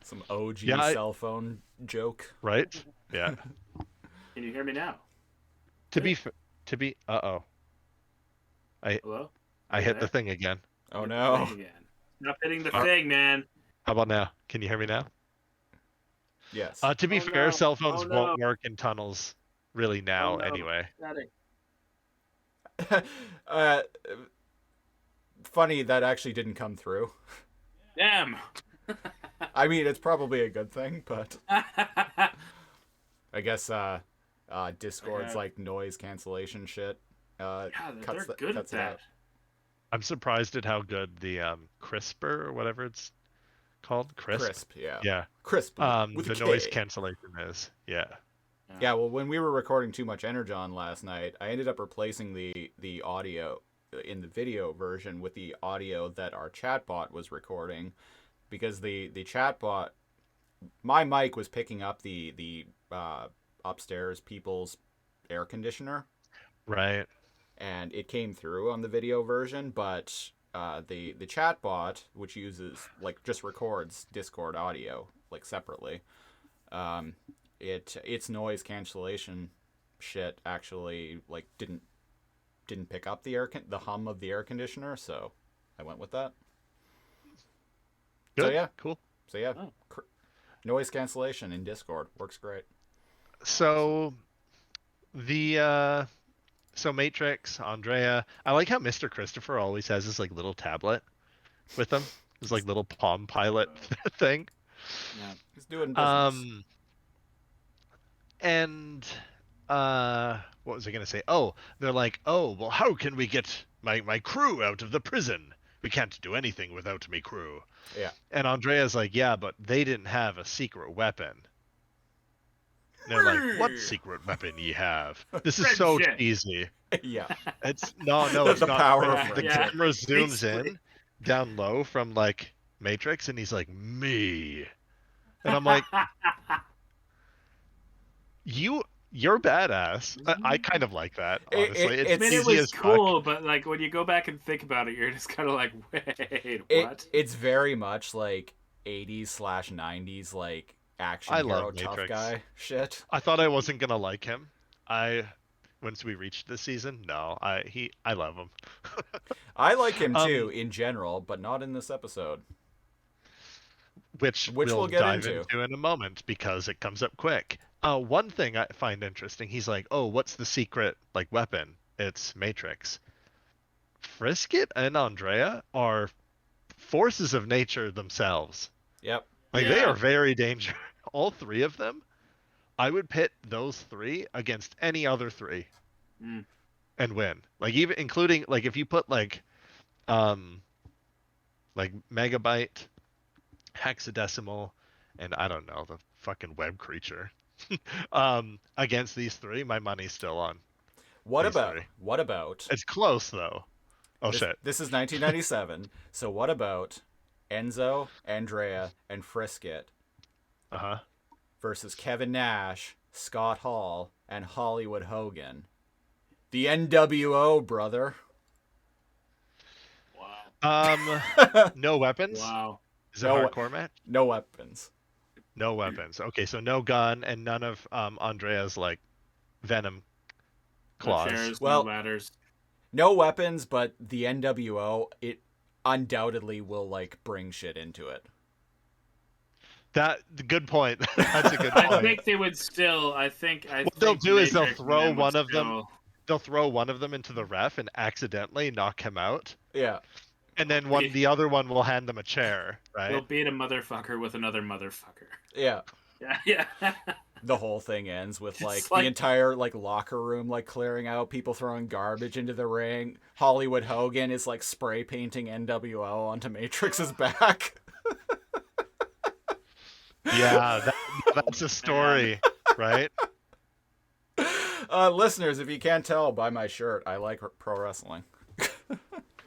Some OG cell phone joke. right? Yeah. Can you hear me now? To be uh-oh. Hello? I hit the thing again. Oh Hit the no. thing again. Stop hitting the thing, man. How about now? Can you hear me now? Yes. To be Oh, fair, no. cell phones Oh, no. won't work in tunnels really now Oh, no. anyway. Static. Funny that actually didn't come through. Damn. I mean, it's probably a good thing, but I guess Discord's like noise cancellation shit. God, Cuts they're good at cuts it out. that. I'm surprised at how good the CRISPR or whatever it's called. Crisp, yeah. Yeah. Crisp. With The a noise K. cancellation is. Yeah. Yeah, well, when we were recording Too Much Energon last night, I ended up replacing the audio in the video version with the audio that our chatbot was recording, because the chatbot, my mic was picking up the upstairs people's air conditioner, Right. and it came through on the video version, but the chatbot, which uses like just records Discord audio like separately, its noise cancellation shit actually like didn't pick up the hum of the air conditioner, so I went with that. Good. So yeah, Cool. so yeah, noise cancellation in Discord works great. So so Matrix, Andrea. I like how Mr. Christopher always has this like little tablet with him. His like little Palm Pilot thing. Yeah, he's doing business. And what was I gonna say? Oh, they're like, oh, well, how can we get my crew out of the prison? We can't do anything without me crew. Yeah. And Andrea's like, yeah, but they didn't have a secret weapon. And they're like, what secret weapon ye have? This is so Friendship. cheesy. Yeah. It's no, it's The not. power Like, of the Yeah. camera zooms Basically. in down low from like Matrix, and he's like, me. And I'm like, you're badass. I kind of like that, honestly. It I mean, it cheesy was as fuck. cool, but like when you go back and think about it, you're just kind of like, wait, what? It's very much like 80s/90s like action I hero love tough Matrix. guy shit. I thought I wasn't gonna like him. Once we reached this season, no, I love him. I like him too in general, but not in this episode. Which we'll get dive into in a moment because it comes up quick. One thing I find interesting, he's like, oh, what's the secret like weapon? It's Matrix. Frisket and Andrea are forces of nature themselves. Yep. Like they Yeah. are very dangerous. All three of them. I would pit those three against any other three Mm. and win. Like even including like if you put like megabyte, hexadecimal, and I don't know, the fucking web creature. Against these three, my money's still on What these about three. what about It's close though. Oh shit. this is 1997. So what about Enzo, Andrea, and Frisket Uh-huh. versus Kevin Nash, Scott Hall, and Hollywood Hogan? The NWO, brother. Wow. No weapons. Wow. Is it No hardcore match? No weapons. No weapons. Okay, so no gun and none of Andrea's like venom No claws. chairs, Well- no ladders. No weapons, but the NWO, it undoubtedly will like bring shit into it. Good point. That's a good I point. think they would still. What they'll do is they'll throw Man would one of them. still- They'll throw one of them into the ref and accidentally knock him out, Yeah. and then Be- the other one will hand them a chair, They'll right? beat a motherfucker with another motherfucker. Yeah. Yeah. The whole thing ends with like like- the entire like locker room like clearing out, people throwing garbage into the ring. Hollywood Hogan is like spray painting NWO onto Matrix's back. Yeah, that's a story, right? Listeners, if you can't tell by my shirt, I like pro wrestling.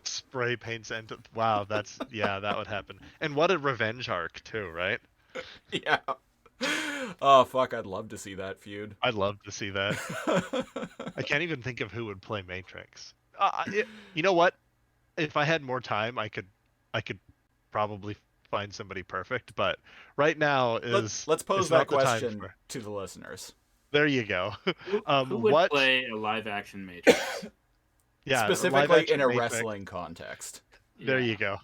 Spray paints into. Wow, that would happen. And what a revenge arc too, right? Yeah. Oh fuck, I'd love to see that feud. I'd love to see that. I can't even think of who would play Matrix. You know what? If I had more time, I could probably find somebody perfect. But right now Let's pose is that not the time question for- to the listeners. There you go. Who would play a live action Matrix? Yeah, Specifically live-action in a Matrix. wrestling context. There Yeah. you go.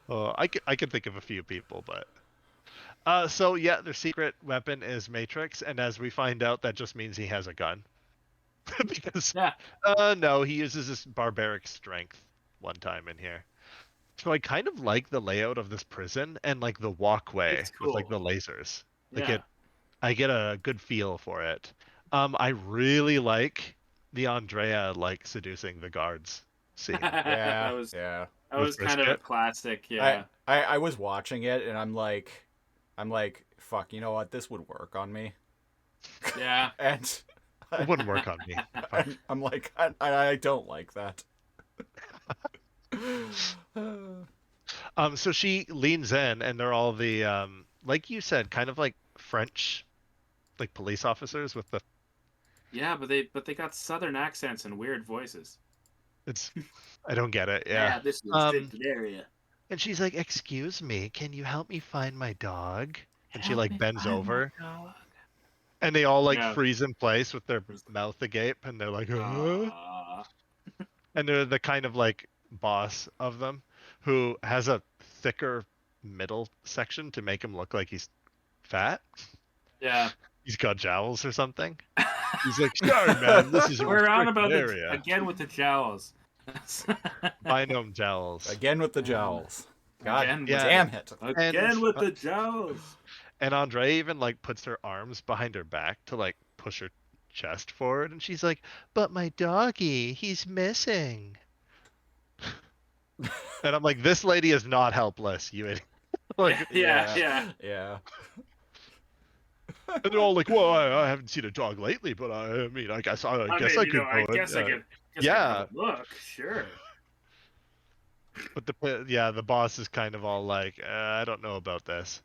Oh, I could think of a few people, but so yeah, their secret weapon is Matrix, and as we find out, that just means he has a gun. Because Yeah. no, he uses his barbaric strength one time in here. So I kind of like the layout of this prison and like the walkway It's with like the cool. lasers. Like Yeah. I get a good feel for it. I really like the Andrea like seducing the guards scene. Yeah. that was yeah. kind of a Brisket. classic. Yeah. I was watching it and I'm like, fuck, you know what? This would work on me. Yeah. And It wouldn't work on me. I'm like, I don't like that. So she leans in, and they're all the like you said, kind of like French, like police officers with the. Yeah, but they got southern accents and weird voices. It's, I don't get it. Yeah. this is Um, the area. And she's like, "Excuse me, can you help me find my dog?" And she like bends over, and they all like Yeah. freeze in place with their mouth agape, and they're like, "Huh?" And they're the kind of like boss of them who has a thicker middle section to make him look like he's fat. Yeah. He's got jowls or something. He's like, "Sorry, man, this is a We're on restricted about area." again with the jowls. Binome jowls. Again with the jowls. God Again with- damn it. Again with the jowls. And Andre even like puts her arms behind her back to like push her chest forward, and she's like, "But my doggy, he's missing." And I'm like, "This lady is not helpless, you idiot." Like, Yeah. Yeah. and they're all like, "Well, I haven't seen a dog lately, but I mean, I guess I mean, could you go know, I in." guess I Yeah. could. Yeah. Look, sure. But the boss is kind of all like, "I don't know about this,"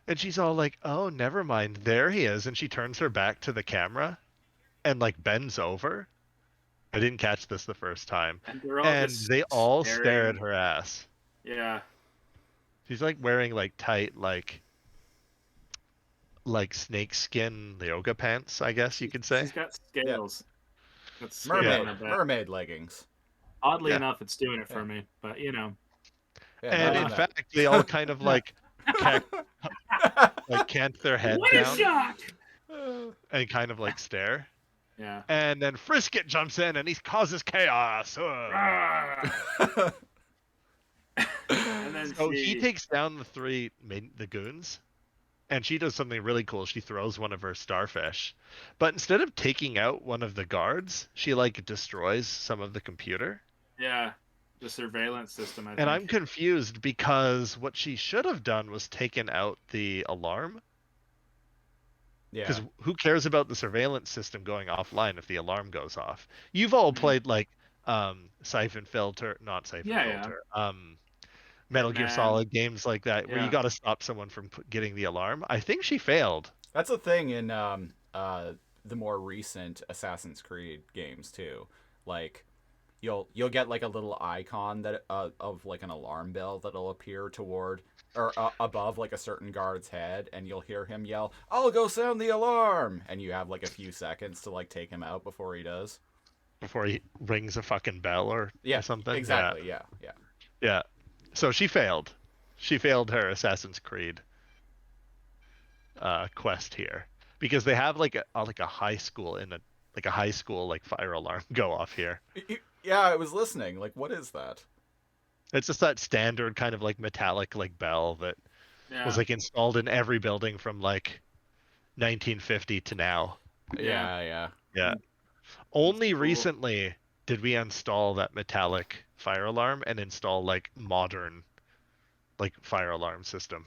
and she's all like, "Oh, never mind. There he is," and she turns her back to the camera, and like bends over. I didn't catch this the first time, And they're all and just they all staring. stare at her ass. Yeah. She's like wearing like tight like snake skin yoga pants, I guess you could say. She's got scales. That's scales Mermaid on her back. mermaid leggings. Oddly Yeah. enough, it's doing it for me. But you know. Yeah, And not in on that. fact, they all kind of like cant their head What a down shock! and kind of like stare. Yeah. And then Frisket jumps in and he causes chaos. Ah. then So he takes down the goons, and she does something really cool. She throws one of her starfish, but instead of taking out one of the guards, she like destroys some of the computer. Yeah, the surveillance system. I think. And I'm confused because what she should have done was taken out the alarm. Yeah. Because who cares about the surveillance system going offline if the alarm goes off? You've all played like Siphon Filter, not Siphon Filter, Metal Gear Hitman. Solid games like that, where you Yeah. got to stop someone from getting the alarm. I think she failed. That's a thing in the more recent Assassin's Creed games too. Like you'll get like a little icon that of like an alarm bell that'll appear toward or above like a certain guard's head, and you'll hear him yell, "I'll go sound the alarm," and you have like a few seconds to like take him out before he does. Before he rings a fucking bell or something. Exactly. Yeah. So she failed. She failed her Assassin's Creed quest here because they have like a high school like fire alarm go off here. Yeah, I was listening. Like, what is that? It's just that standard kind of like metallic like bell that was like installed in every building from like 1950 to now. Yeah. Only recently did we install that metallic fire alarm and install like modern like fire alarm system.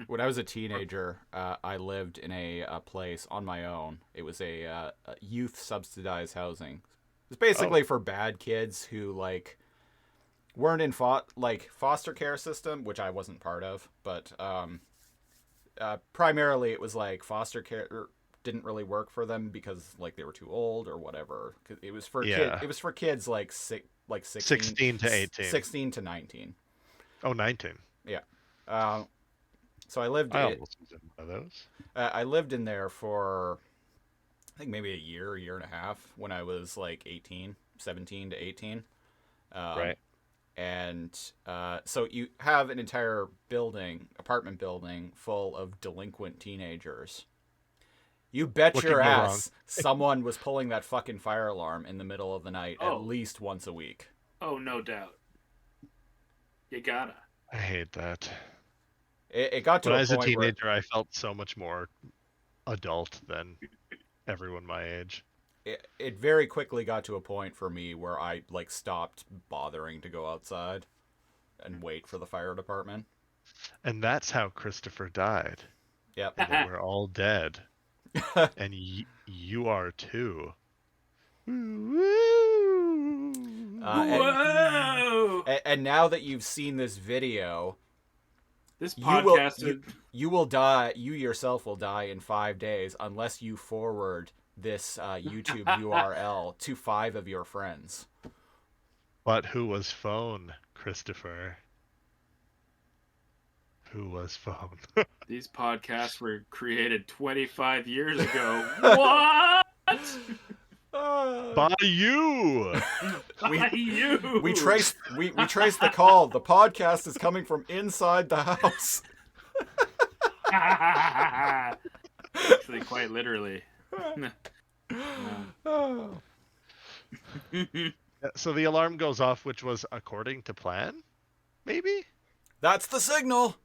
When I was a teenager, I lived in a place on my own. It was a youth subsidized housing. It's basically for bad kids who like weren't in foster care system, which I wasn't part of, but primarily it was like foster care didn't really work for them because like they were too old or whatever. It was for it was for kids like 16 to 18. 16 to 19. Oh, 19. Yeah. So I lived. I almost was in one of those. I lived in there for, I think maybe a year and a half when I was like 17 to 18. Right. And so you have an entire apartment building full of delinquent teenagers. You bet What your could go wrong? ass someone was pulling that fucking fire alarm in the middle of the night at least once a week. Oh, no doubt. You gotta. I hate that. It got to when a I was a point teenager, I felt so much more adult than everyone my age. It very quickly got to a point for me where I like stopped bothering to go outside and wait for the fire department. And that's how Christopher died. Yep. And we're all dead. And you are too. Whoa! And now that you've seen this video, This podcast you will die. You yourself will die in 5 days unless you forward this YouTube URL to 5 of your friends. But who was phone, Christopher? Who was phone? These podcasts were created 25 years ago. What? By you. By you. We traced the call. The podcast is coming from inside the house. Actually, quite literally. So the alarm goes off, which was according to plan, maybe? That's the signal.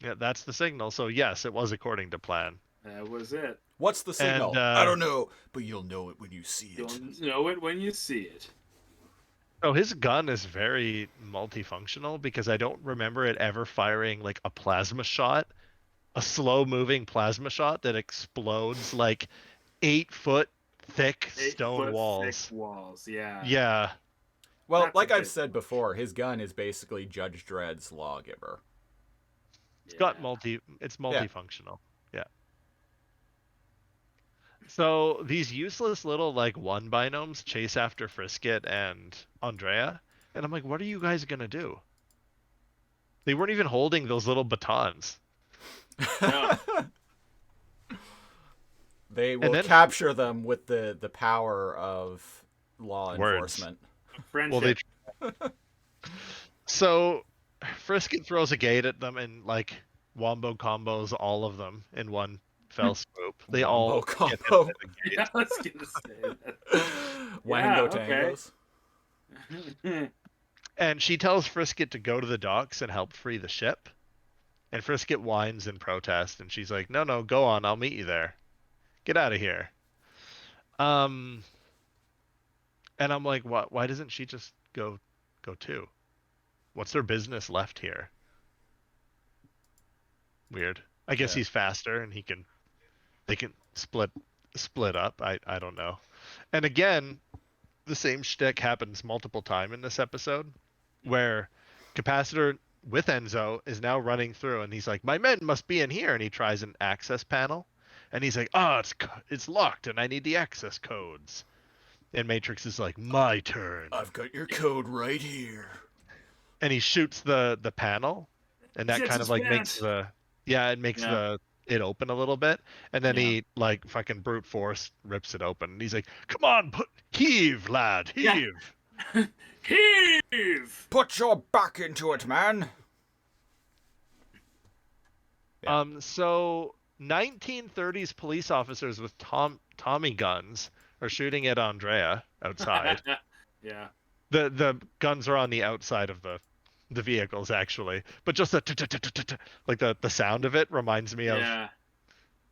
Yeah, that's the signal. So yes, it was according to plan. That was it. What's the signal? And, I don't know, but you'll know it when you see it. You'll know it when you see it. So his gun is very multifunctional because I don't remember it ever firing like a plasma shot, a slow-moving plasma shot that explodes like 8-foot thick stone walls. Thick walls, yeah. Yeah. Well, That's like a I've bit- said before, his gun is basically Judge Dredd's lawgiver. It's got it's multifunctional. Yeah. So these useless little like one binomes chase after Frisket and Andrea, and I'm like, what are you guys gonna do? They weren't even holding those little batons. No. They will then- capture them with the power of law Words. enforcement. Friendship. Well, So Frisket throws a gate at them and like wombo combos all of them in one fell swoop. They all Wombo get hit combo. by the gate. Yeah, let's get to say that. Wango okay. tangos. And she tells Frisket to go to the docks and help free the ship. And Frisket whines in protest, and she's like, "No, go on. I'll meet you there. Get out of here." Um, and I'm like, "What? Why doesn't she just go too? What's their business left here?" Weird. I guess Yeah. he's faster, and they can split up. I don't know. And again, the same shtick happens multiple times in this episode, where Capacitor with Enzo is now running through, and he's like, "My men must be in here," and he tries an access panel, and he's like, "Oh, it's locked, and I need the access codes." And Matrix is like, "My turn," I've got your code right here. and he shoots the panel, and that Shits kind his of like makes pants. it makes it open a little bit, and then Yeah. he like fucking brute force rips it open, and he's like, "Come on, heave, lad, Yeah. heave." Heave! Put your back into it, man. Yeah. So 1930s police officers with Tommy guns are shooting at Andrea outside. Yeah. The guns are on the outside of the vehicles actually, but just like the sound of it reminds me of Yeah.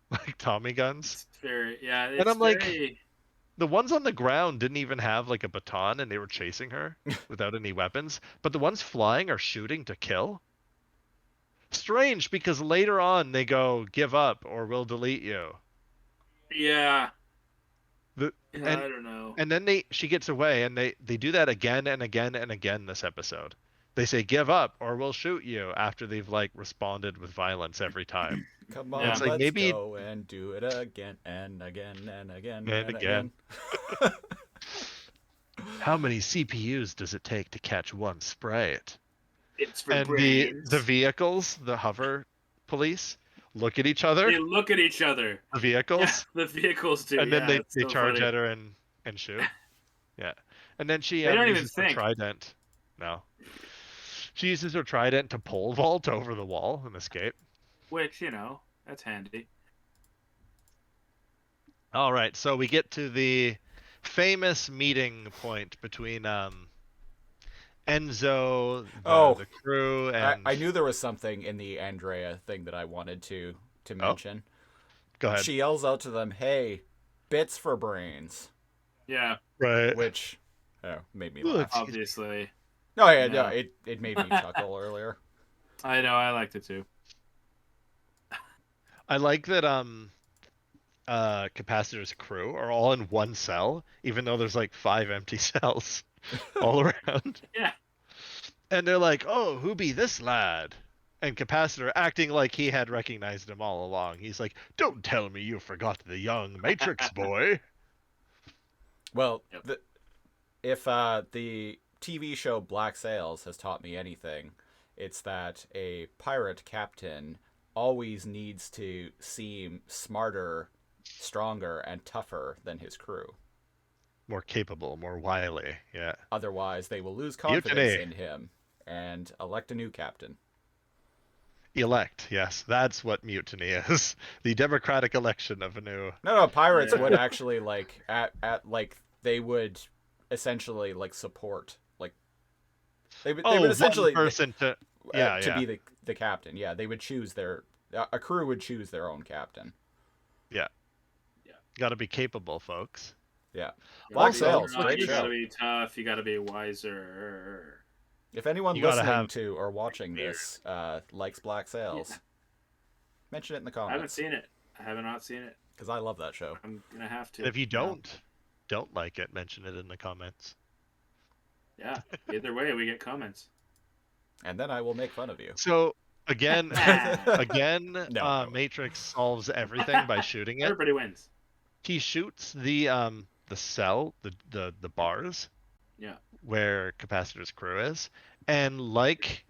like Tommy guns. It's very, yeah. It's And I'm like, very... the ones on the ground didn't even have like a baton, and they were chasing her without any weapons, but the ones flying are shooting to kill. Strange, because later on they go, "Give up or we'll delete you." Yeah. The, Yeah, and I don't know. and then she gets away, and they do that again and again and again this episode. They say, "Give up or we'll shoot you," after they've like responded with violence every time. Come on, Yeah. It's like, let's maybe- go and do it again and again and again And again. How many CPUs does it take to catch one sprite? It's for And brains. the vehicles, the hover police, look at each other. They look at each other. The vehicles. Yeah, the vehicles do. And then yeah, they so charge funny. at her and shoot. Yeah. And then she They don't even uses her think. trident. No. She uses her trident to pole vault over the wall and escape. Which, that's handy. All right, so we get to the famous meeting point between Enzo, the crew, and I knew there was something in the Andrea thing that I wanted to mention. Go ahead. She yells out to them, "Hey, bits for brains," Yeah, Right. which made me Ooh, laugh. obviously. No, yeah, Yeah. no, it made me chuckle earlier. I know, I liked it too. I like that Capacitor's crew are all in one cell, even though there's like 5 empty cells all around. Yeah. And they're like, "Oh, who be this lad?" And Capacitor, acting like he had recognized him all along, he's like, "Don't tell me you forgot the young Matrix boy." Well, Yep. if the TV show Black Sails has taught me anything, it's that a pirate captain always needs to seem smarter, stronger, and tougher than his crew. More capable, more wily, yeah. Otherwise, they will lose confidence Mutiny. in him and elect a new captain. Elect, yes, that's what mutiny is. The democratic election of a new... No, pirates Yeah. would actually they would essentially support they would one essentially person to... Yeah, to yeah. be the captain. Yeah, they would choose a crew would choose their own captain. Gotta be capable, folks. Yeah. You Black gotta be Sails, tough, great You show. gotta be tough. You gotta be wiser. If anyone You gotta listening have- to or watching this likes Black Sails, mention it in the I haven't comments seen it. I have not seen it. because I love that show. I'm gonna have to. And if you don't like it, mention it in the comments. Yeah. Either way, we get comments. And then I will make fun of you. So again, No. Matrix solves everything by shooting it. Everybody wins. He shoots the cell, the bars Yeah. where Capacitor's crew is, and like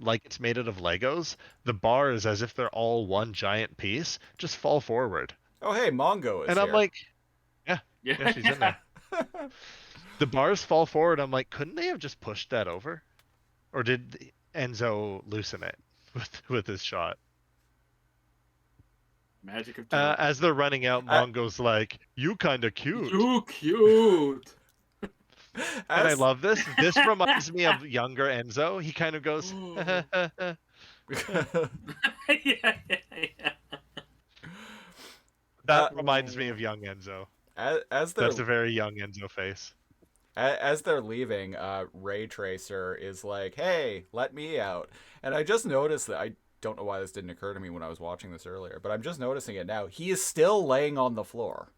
it's made out of Legos, the bars, as if they're all one giant piece, just fall forward. Oh, hey, Mongo is And here. I'm like, Yeah. yeah, she's in there. The bars fall forward. I'm like, couldn't they have just pushed that over, or did Enzo loosen it with his shot? Magic of time. As they're running out, Mongo's like, "You kind of cute." Too cute. And I As- love this. This reminds me of younger Enzo. He kind of goes, yeah, yeah, yeah. that reminds me of young Enzo. as That's they're a very young Enzo face. as they're leaving, Ray Tracer is like, "Hey, let me out." And I just noticed that I don't know why this didn't occur to me when I was watching this earlier, but I'm just noticing it now. He is still laying on the floor.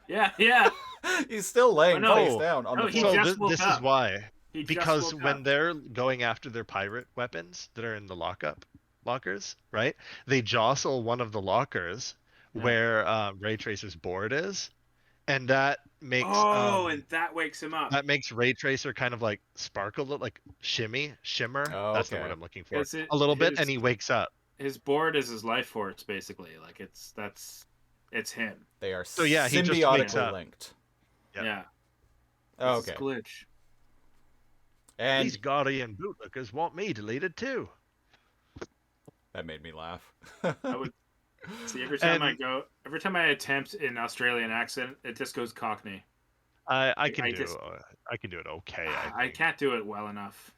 Yeah, yeah. He's still laying no. face down on No, the he floor. So just woke this is up. why. He just Because woke when up. they're going after their pirate weapons that are in the lockers, right? They jostle one of the lockers Yeah. where Ray Tracer's board is, and that makes and that wakes him up. Ray Tracer kind of like sparkle, like shimmer. Oh, That's the okay. word I'm looking for. Is it A little bit, his- and he wakes up. His board is his life force, basically. Like it's him. They are So, yeah, he just wakes symbiotically up. linked. Yep. Yeah. Oh, It's okay. glitch. And These guardian bootlickers want me deleted too. that made me laugh. I would see every time And- every time I attempt an Australian accent, it just goes Cockney. I can I do just- I can do it okay. I think. can't do it well enough.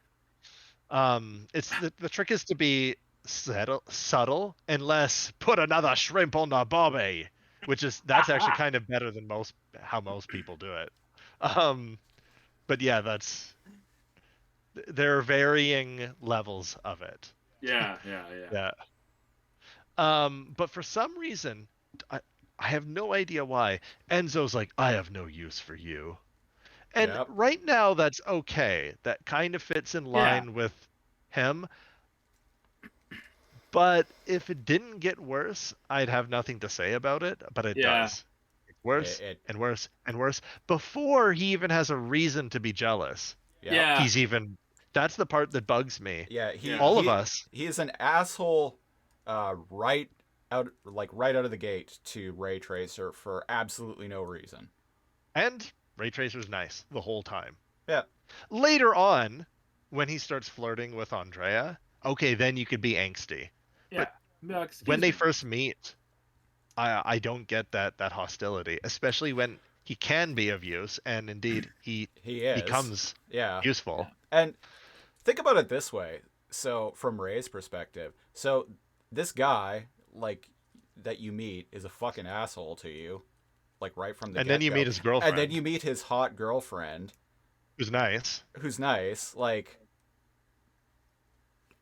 It's the trick is to be subtle, unless put another shrimp on the bobby, that's actually kind of better than how most people do it. But yeah, there are varying levels of it. Yeah. Yeah. But for some reason, I have no idea why. Enzo's like, I have no use for you. And Yep. right now, that's okay. That kind of fits in line with him. But if it didn't get worse, I'd have nothing to say about it. But it Yeah. does. It's worse It- and worse and worse before he even has a reason to be jealous. Yeah. That's the part that bugs me. Yeah, All of us. He is an asshole, right out of the gate to Ray Tracer for absolutely no reason. And Ray Tracer's nice the whole time. Yeah. Later on, when he starts flirting with Andrea, okay, then you could be angsty. Yeah. When they first meet, I don't get that hostility, especially when he can be of use, and indeed he is. becomes Yeah. useful. And think about it this way. So from Ray's perspective, so this guy, like, that you meet is a fucking asshole to you, like right from the And then you get-go. meet his girlfriend. And then you meet his hot girlfriend, Who's nice. who's nice. Like,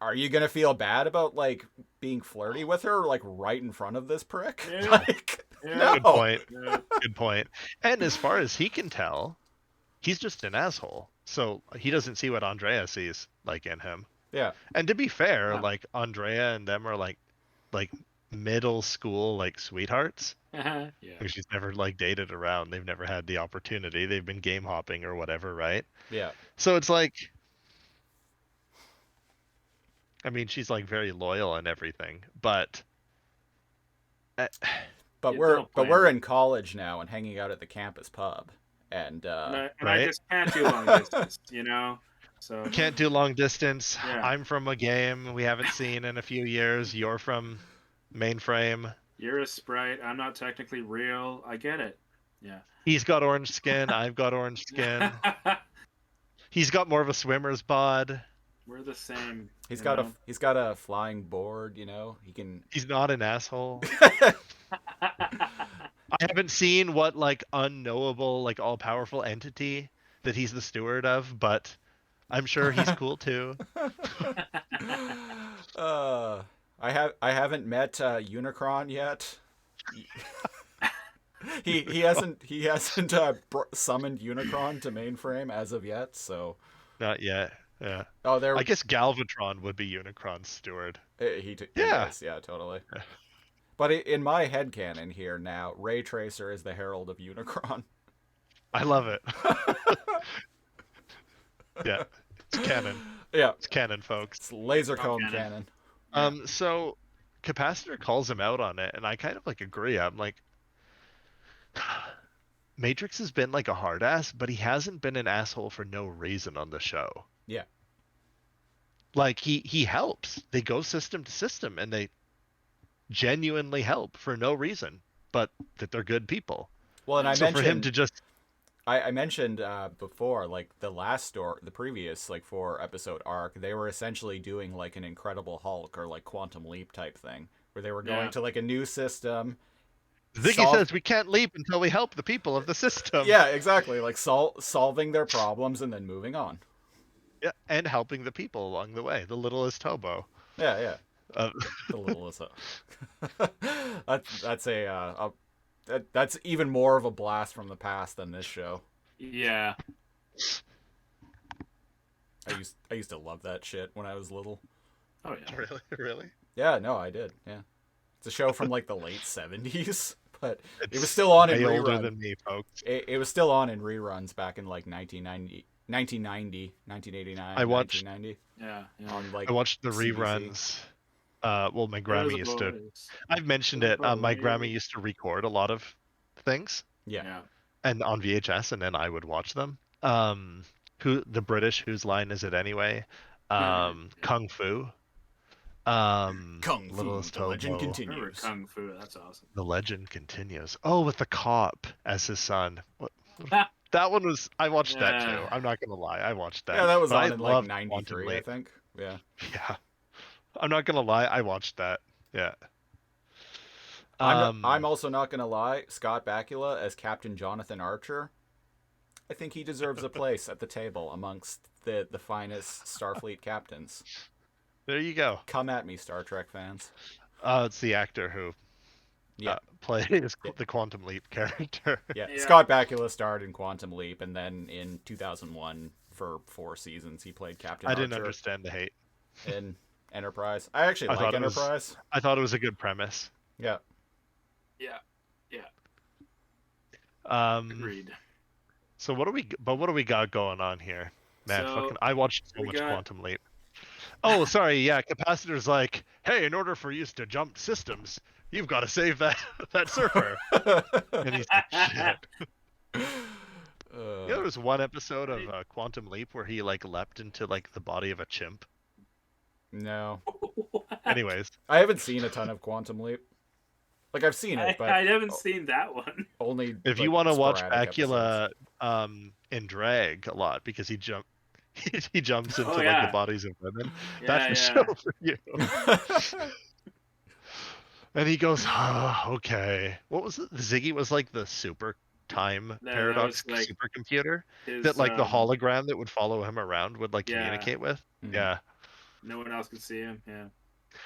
are you gonna feel bad about like being flirty with her, like right in front of this prick? Yeah. Like, Yeah. no. Good point. Yeah. Good point. And as far as he can tell, he's just an asshole. So he doesn't see what Andrea sees like in him. Yeah. And to be fair, Yeah. like Andrea and them are like middle school like sweethearts. Yeah. Like, she's never like dated around. They've never had the opportunity. They've been game hopping or whatever, right? Yeah. So it's like, I mean, she's like very loyal and everything, but But Yeah, we're don't but blame we're her. in college now and hanging out at the campus pub. And I Right? just can't do long distance, you know? So can't do long distance. Yeah. I'm from a game we haven't seen in a few years. You're from mainframe. you're a sprite. I'm not technically real. I get it. Yeah. He's got orange skin. I've got orange skin. He's got more of a swimmer's bod. We're the same. he's you got know? he's got a flying board, you know. He can He's not an asshole. I haven't seen what like unknowable, like all powerful entity that he's the steward of, but I'm sure he's cool too. I haven't met Unicron yet. he hasn't summoned Unicron to mainframe as of yet, so Not yet. Yeah. oh there I guess Galvatron would be Unicron's steward. he Yeah. is, yeah, totally. But in my headcanon here now, Ray Tracer is the herald of Unicron. I love it. Yeah. It's canon. Yeah, It's canon, folks. it's laser Oh, cone canon. cannon. So Capacitor calls him out on it, and I kind of like agree. I'm like, Matrix has been like a hard ass, but he hasn't been an asshole for no reason on the show. Yeah. Like he helps. They go system to system, and they genuinely help for no reason, but that they're good people. Well, and I So for him mentioned to just I mentioned before, like the previous like 4-episode arc, they were essentially doing like an Incredible Hulk or like Quantum Leap type thing, where they were going to like a new system. Ziggy says we can't leap until we help the people of the system. Yeah, exactly. Like solving their problems and then moving on. Yeah, and helping the people along the way. The littlest hobo. Yeah. The littlest. That's even more of a blast from the past than this show. Yeah. I used to love that shit when I was little. Oh yeah. Really? Yeah, no, I did. Yeah. It's a show from like the late 70s, but it was still on in reruns. Older than me, folks. It was still on in reruns back in like 1989, 1990. Yeah. On, like, I watched the CBC. reruns. Well, my Grammy used to. I've mentioned it. My Grammy used to record a lot of things. Yeah. And on VHS, and then I would watch them. The British, whose line is it anyway? Kung Fu. Kung Fu, Littlest the legend Hobo. continues. Remember Kung Fu? That's awesome. The legend continues. Oh, with the cop as his son. What? That one was. I watched that too. I'm not gonna lie. I watched that. Yeah, that was But on I in like loved '93, Quantum I Leap. think. Yeah. Yeah. I'm not gonna lie. I watched that. Yeah. I'm also not gonna lie. Scott Bakula as Captain Jonathan Archer. I think he deserves a place at the table amongst the finest Starfleet captains. There you go. Come at me, Star Trek fans. It's the actor who plays the Quantum Leap character. Yeah. Scott Bakula starred in Quantum Leap, and then in 2001 for 4 seasons he played Captain Archer. I didn't understand the hate in Enterprise. I actually like Enterprise. I thought it was a good premise. Yeah. Agreed. So what do we got going on here? Man, I watched so much Quantum Leap. Oh, sorry, yeah, Capacitor's like, hey, in order for you to jump systems, you've got to save that surfer. And he's like, shit. There was one episode of Quantum Leap where he like leapt into like the body of a chimp. No. Anyways, I haven't seen a ton of Quantum Leap. Like I've seen it, but I haven't seen that one. Only if like, you want to watch Bakula in drag a lot because he jumps into like the bodies of women. That's the show for you. And he goes, oh, okay. What was it? Ziggy was like the super time paradox like supercomputer that like the hologram that would follow him around would like communicate with. Mm-hmm. Yeah. No one else could see him. Yeah.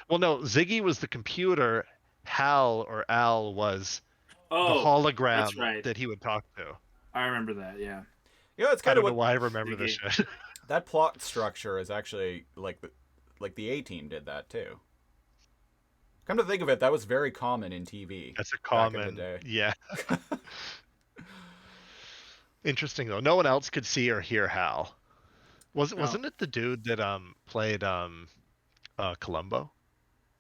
Well, no, Ziggy was the computer. Hal or Al was the hologram that he would talk to. I remember that. Yeah. You know, it's kind of why I remember this shit. That plot structure is actually like the A-Team did that too. Come to think of it, that was very common in TV. That's a common. Back in the day. Yeah. Interesting though. No one else could see or hear Hal. Wasn't it the dude that played Columbo?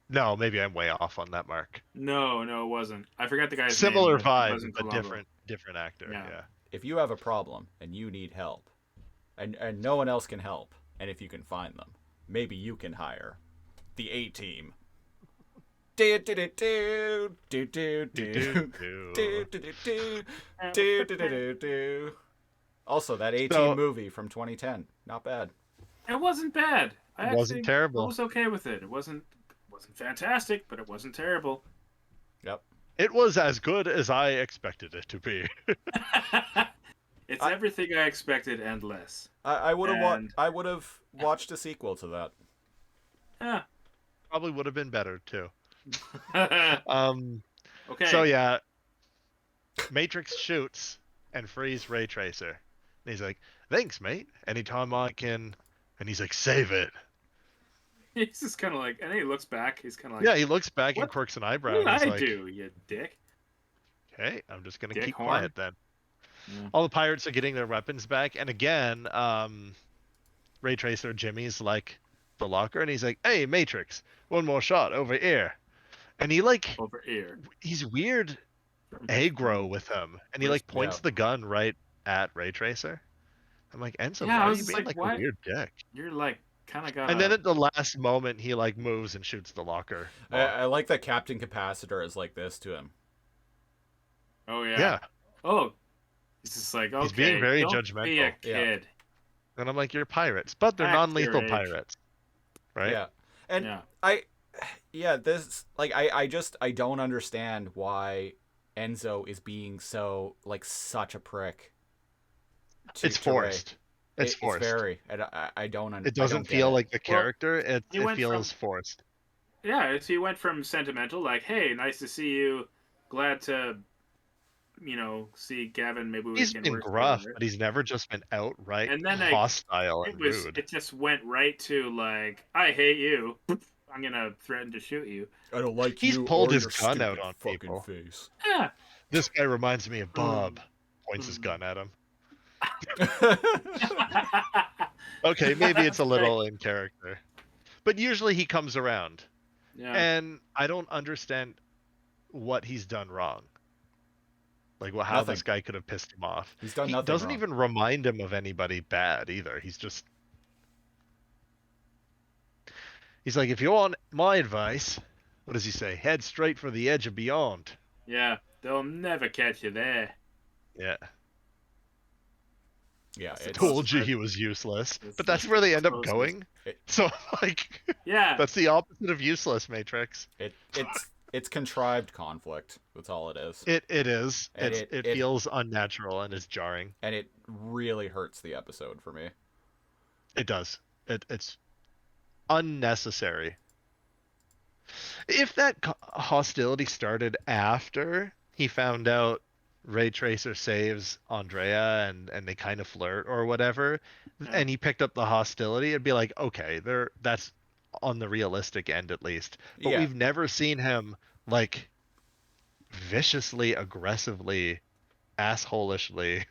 No, maybe I'm way off on that mark. No, it wasn't. I forgot the guy's Similar name. Similar vibe, but different actor. Yeah. If you have a problem and you need help, and no one else can help, and if you can find them, maybe you can hire the A-Team. Also, that A-Team movie from 2010, not bad. It wasn't bad. It wasn't terrible. I was okay with it. It wasn't fantastic, but it wasn't terrible. Yep. It was as good as I expected it to be. It's everything I expected and less. I would have watched a sequel to that. Yeah. Probably would have been better too. Okay. So yeah, Matrix shoots and frees Ray Tracer. And he's like, "Thanks, mate. Anytime I can." And he's like, "Save it." He's just kind of like, and then he looks back. He's kind of like, yeah, he looks back and quirks an eyebrow. What did I like, do, you dick? Okay, I'm just gonna keep horn. quiet then. Yeah. All the pirates are getting their weapons back, and again, Ray Tracer Jimmy's like the locker, and he's like, "Hey, Matrix, one more shot over here." And he like over here. He's weird, aggro with him, and he like points the gun right at Ray Tracer. I'm like, Enzo, why are you being like a weird dick? You're like kind of got. And then at the last moment, he like moves and shoots the locker. I like that Captain Capacitor is like this to him. Oh yeah. Yeah. Oh, It's just like, He's being okay, very don't judgmental. be a Yeah. kid. And I'm like, you're pirates, but they're Act non-lethal your age. pirates, right? Yeah. And Yeah. this, like, I don't understand why Enzo is being so, like, such a prick. It's forced. It's forced. It's very. I don't. It doesn't feel like the Well, character. It he went feels from- forced. Yeah, so he went from sentimental, like, hey, nice to see you, glad to, see Gavin. Maybe we He's can been work gruff, together. but he's never just been outright And then hostile and rude. It just went right to like, I hate you. I'm gonna threaten to shoot you. I don't like He's you pulled or his your gun out stupid on fucking people. face. Yeah. This guy reminds me of Bob. Points his gun at him. Okay, maybe it's a little in character. But usually he comes around. Yeah. And I don't understand what he's done wrong. Like how Nothing. this guy could have pissed him off. He's done He nothing doesn't wrong. even remind him of anybody bad either. He's like, if you want my advice, what does he say? Head straight for the edge of beyond. Yeah. They'll never catch you there. Yeah. Yeah, That's it's, Told you he was useless. It's But that's the where they end up closest. going. So like Yeah. that's the opposite of useless, Matrix. it's contrived conflict. That's all it is. It is. And It feels unnatural and is jarring. And it really hurts the episode for me. It does. It's unnecessary. If that hostility started after he found out Ray Tracer saves Andrea and they kind of flirt or whatever, and he picked up the hostility, it'd be like, okay, that's on the realistic end at least. But Yeah. we've never seen him like viciously, aggressively, assholishly,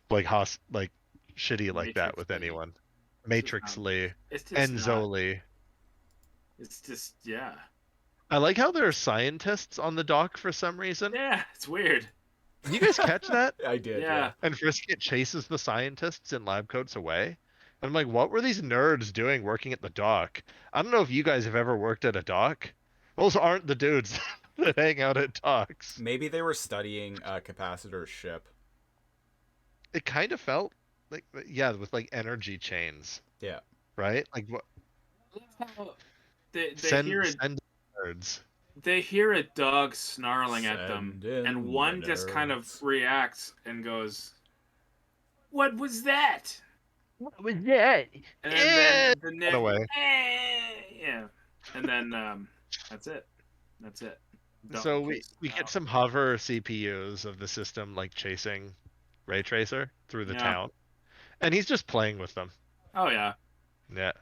like shitty like that with Matrix-ly. anyone. Matrixly, It's just not. Enzo-ly. It's just yeah. I like how there are scientists on the dock for some reason. Yeah. It's weird. You guys catch that? I did. Yeah. And Frisket chases the scientists in lab coats away. And I'm like, what were these nerds doing working at the dock? I don't know if you guys have ever worked at a dock. Those aren't the dudes that hang out at docks. Maybe they were studying Capacitor's ship. It kind of felt like, yeah, with like energy chains, Yeah. right? Like what? They Send hear nerds. they hear a dog snarling at them, Send in and one the just kind of nerds. reacts and goes, "What was that?" What was that? And then the Run next, away. yeah, and then that's it. That's it. So Dog we goes get out. some hover CPUs of the system like chasing Ray Tracer through the Yeah. town, and he's just playing with them. Oh yeah. Yeah,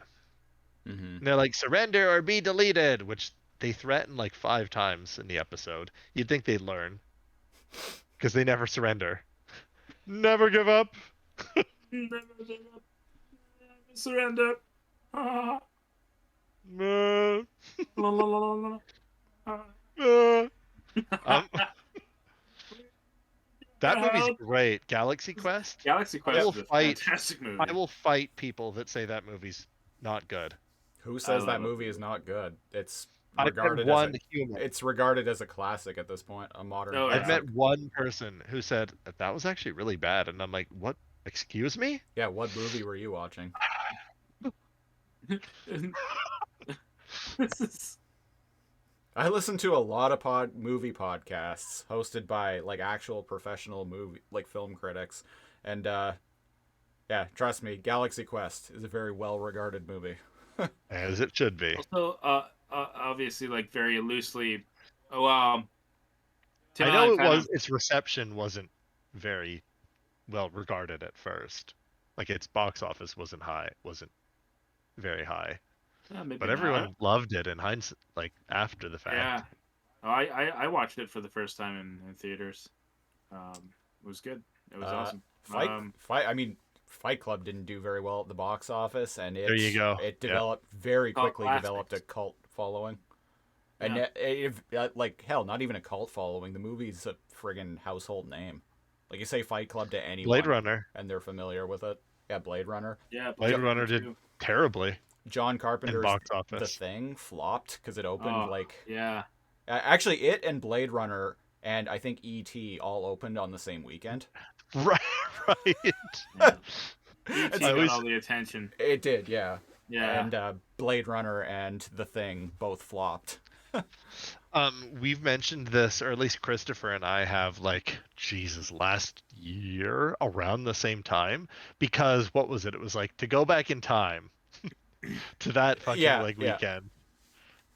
Mm-hmm. and they're like surrender or be deleted, which they threaten like 5 times in the episode. You'd think they'd learn, because they never surrender. Never give up. Never give up. Never surrender. Ah, Uh, la, la, la, la, la. Ah. um, that movie's Help. great. Galaxy Quest. Galaxy I Quest will is a fight- fantastic movie. I will fight people that say that movie's not good. Who says love that it. movie is not good? It's I've regarded met one as human. it's regarded as a classic at this point, a modern Oh, I've classic. met one person who said that was actually really bad, and I'm like, what? Excuse me? Yeah, what movie were you watching? This is I listen to a lot of movie podcasts hosted by like actual professional film critics, and yeah, trust me, Galaxy Quest is a very well regarded movie. As it should be. also obviously like very loosely. Oh, I know its reception wasn't very well regarded at first. Like its box office wasn't very high. But everyone loved it in hindsight, like after the fact. Yeah. Oh, I watched it for the first time in theaters. It was good. It was awesome. Fight Club didn't do very well at the box office, and There you go. It developed very Cult quickly classics. developed a cult following, and Yeah. like hell, not even a cult following. The movie's a friggin' household name. Like you say Fight Club to anyone, Blade Runner. and they're familiar with it. Yeah, Blade Runner. Yeah, Blade Runner did too. terribly John in Carpenter's box The office. Thing flopped because it opened Oh, like yeah. actually it and Blade Runner and I think E.T. all opened on the same weekend. Right, right. Yeah. E.T. I got always- all the attention. It did, yeah. Yeah. And Blade Runner and The Thing both flopped. We've mentioned this, or at least Christopher and I have, like, Jesus, last year around the same time, because what was it? It was like to go back in time to that fucking Yeah, like yeah. weekend.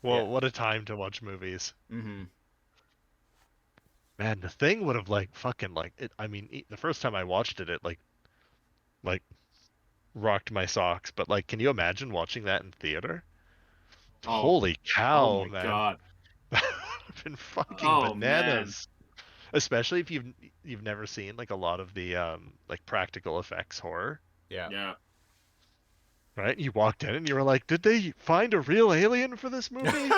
Well, Yeah. what a time to watch movies. Mm-hmm. Man, the thing would have like fucking like it. I mean, the first time I watched it, it like rocked my socks. But like, can you imagine watching that in theater? Oh. Holy cow, Oh my man! god. That would have been fucking Oh, bananas. Especially if you've never seen like a lot of the like practical effects horror, Yeah. Yeah. right? You walked in and you were like, did they find a real alien for this movie?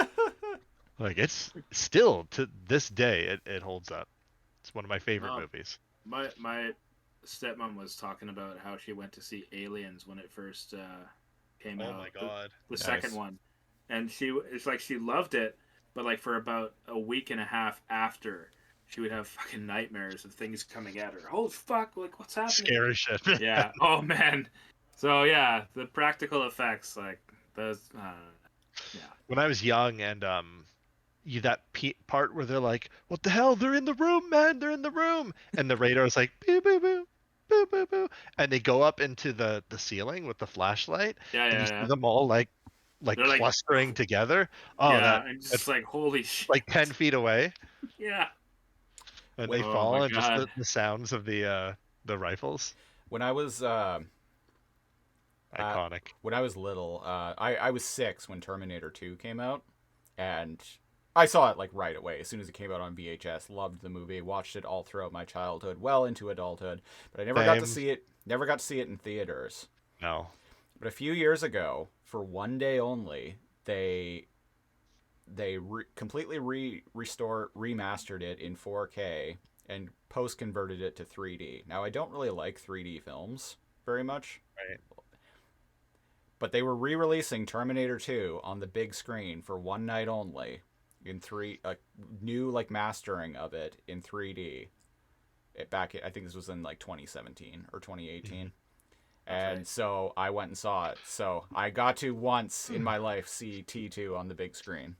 Like, it's still to this day it holds up. It's one of my favorite Oh. movies. My stepmom was talking about how she went to see Aliens when it first came out. Oh my god. The Nice. second one, and it's like she loved it, but like for about a week and a half after, she would have fucking nightmares of things coming at her. Oh fuck! Like what's happening? Scary shit. Yeah. Oh man. So yeah, the practical effects, like those. Yeah. When I was young and that part where they're like, what the hell? They're in the room, man. They're in the room. And the radar's like, boo, boo, boo, boo, boo, boo. And they go up into the ceiling with the flashlight. Yeah. And Yeah. you Yeah. see them all like They're like- clustering together. Oh, yeah. And it's just like holy shit. like 10 feet away. Yeah. And Wait. they Oh fall, my and just God. the sounds of the rifles. When I was Iconic. when I was little, I was 6 when Terminator 2 came out, and I saw it like right away as soon as it came out on VHS. Loved the movie, watched it all throughout my childhood, well into adulthood, but I never got to Same. see it. Never got to see it in theaters. No. But a few years ago, for one day only, they completely remastered it in 4K and post converted it to 3D. Now I don't really like 3D films very much. Right. But they were re-releasing Terminator 2 on the big screen for one night only in a new like mastering of it in 3D. I think this was in like 2017 or 2018. And so I went and saw it. So I got to once in my life see T2 on the big screen.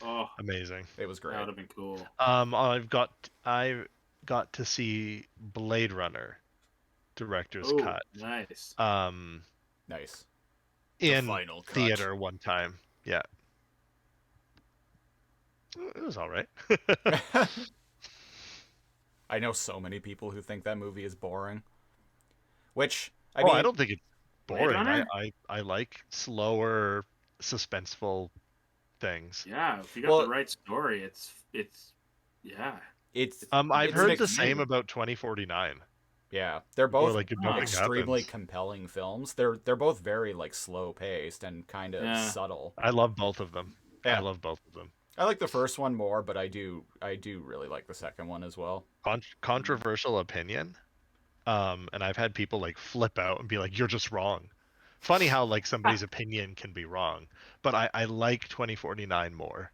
Oh, Amazing. It was great. that would have been cool. I got to see Blade Runner director's Oh, cut. nice. Nice. In final cut. theater one time. Yeah. It was all right. I know so many people who think that movie is boring. Which I don't think it's Blade boring. Runner? I like slower, suspenseful things. Yeah, if you got Well- the right story, it's yeah. it's I've it's heard an the ex- same about 2049. Yeah, they're both like, nothing extremely happens. compelling films. They're both very like slow paced and kind of Yeah. subtle. I love both of them. Yeah. I love both of them. I like the first one more, but I do really like the second one as well. Controversial opinion. And I've had people like flip out and be like, "You're just wrong." Funny how like somebody's opinion can be wrong, but I like 2049 more.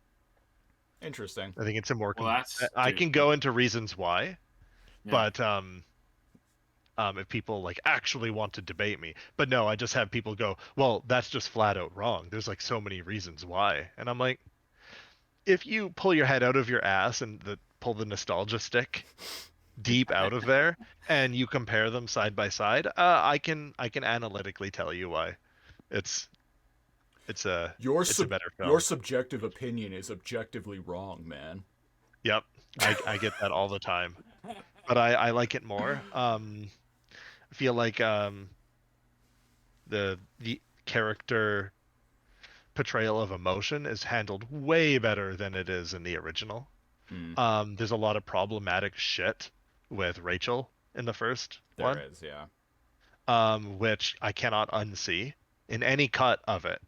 Interesting. I think it's a more. Well, that's I dude. can go into reasons why, Yeah. but if people like actually want to debate me, but no, I just have people go, "Well, that's just flat out wrong." There's like so many reasons why, and I'm like, if you pull your head out of your ass and pull the nostalgia stick deep out of there, and you compare them side by side, I can analytically tell you why. It's a better film. Your subjective opinion is objectively wrong, man. Yep, I get that all the time, but I like it more. I feel like the character portrayal of emotion is handled way better than it is in the original. There's a lot of problematic shit with Rachel in the first one. There is, yeah. Which I cannot unsee in any cut of it.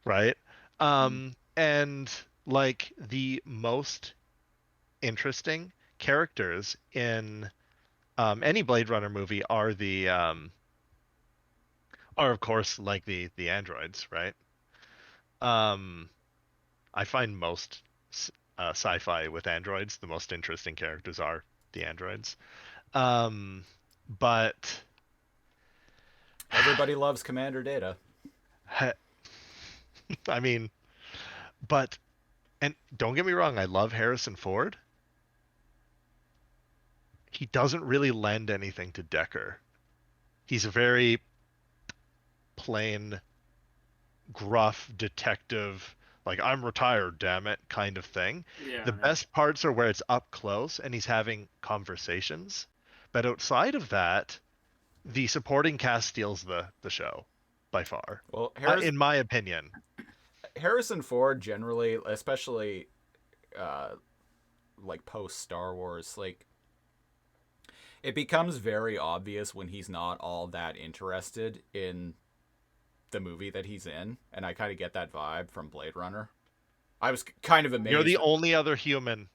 Right? And like the most interesting characters in any Blade Runner movie are of course like the androids, right? I find most sci-fi with androids, the most interesting characters are the androids. But Everybody loves Commander Data. I mean, and don't get me wrong, I love Harrison Ford. He doesn't really lend anything to Deckard. He's a very plain, gruff detective, like I'm retired, damn it, kind of thing. Yeah. The best parts are where it's up close and he's having conversations. But outside of that, the supporting cast steals the show by far. Well, In my opinion. Harrison Ford generally, especially like post Star Wars, like it becomes very obvious when he's not all that interested in the movie that he's in, and I kind of get that vibe from Blade Runner. I was kind of amazed. You're the only other human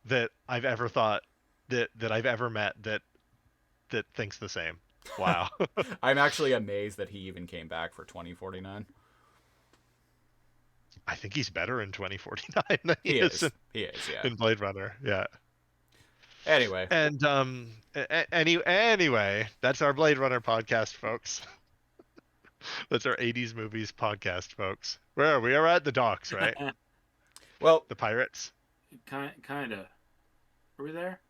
that I've ever thought that I've ever met that thinks the same. Wow. I'm actually amazed that he even came back for 2049. I think he's better in 2049 than he is yeah. in Blade Runner. Yeah. Anyway. And anyway, that's our Blade Runner podcast, folks. That's our 80s movies podcast, folks. Where are we? Are at the docks, right? Well, the pirates. Kind of. Are we there?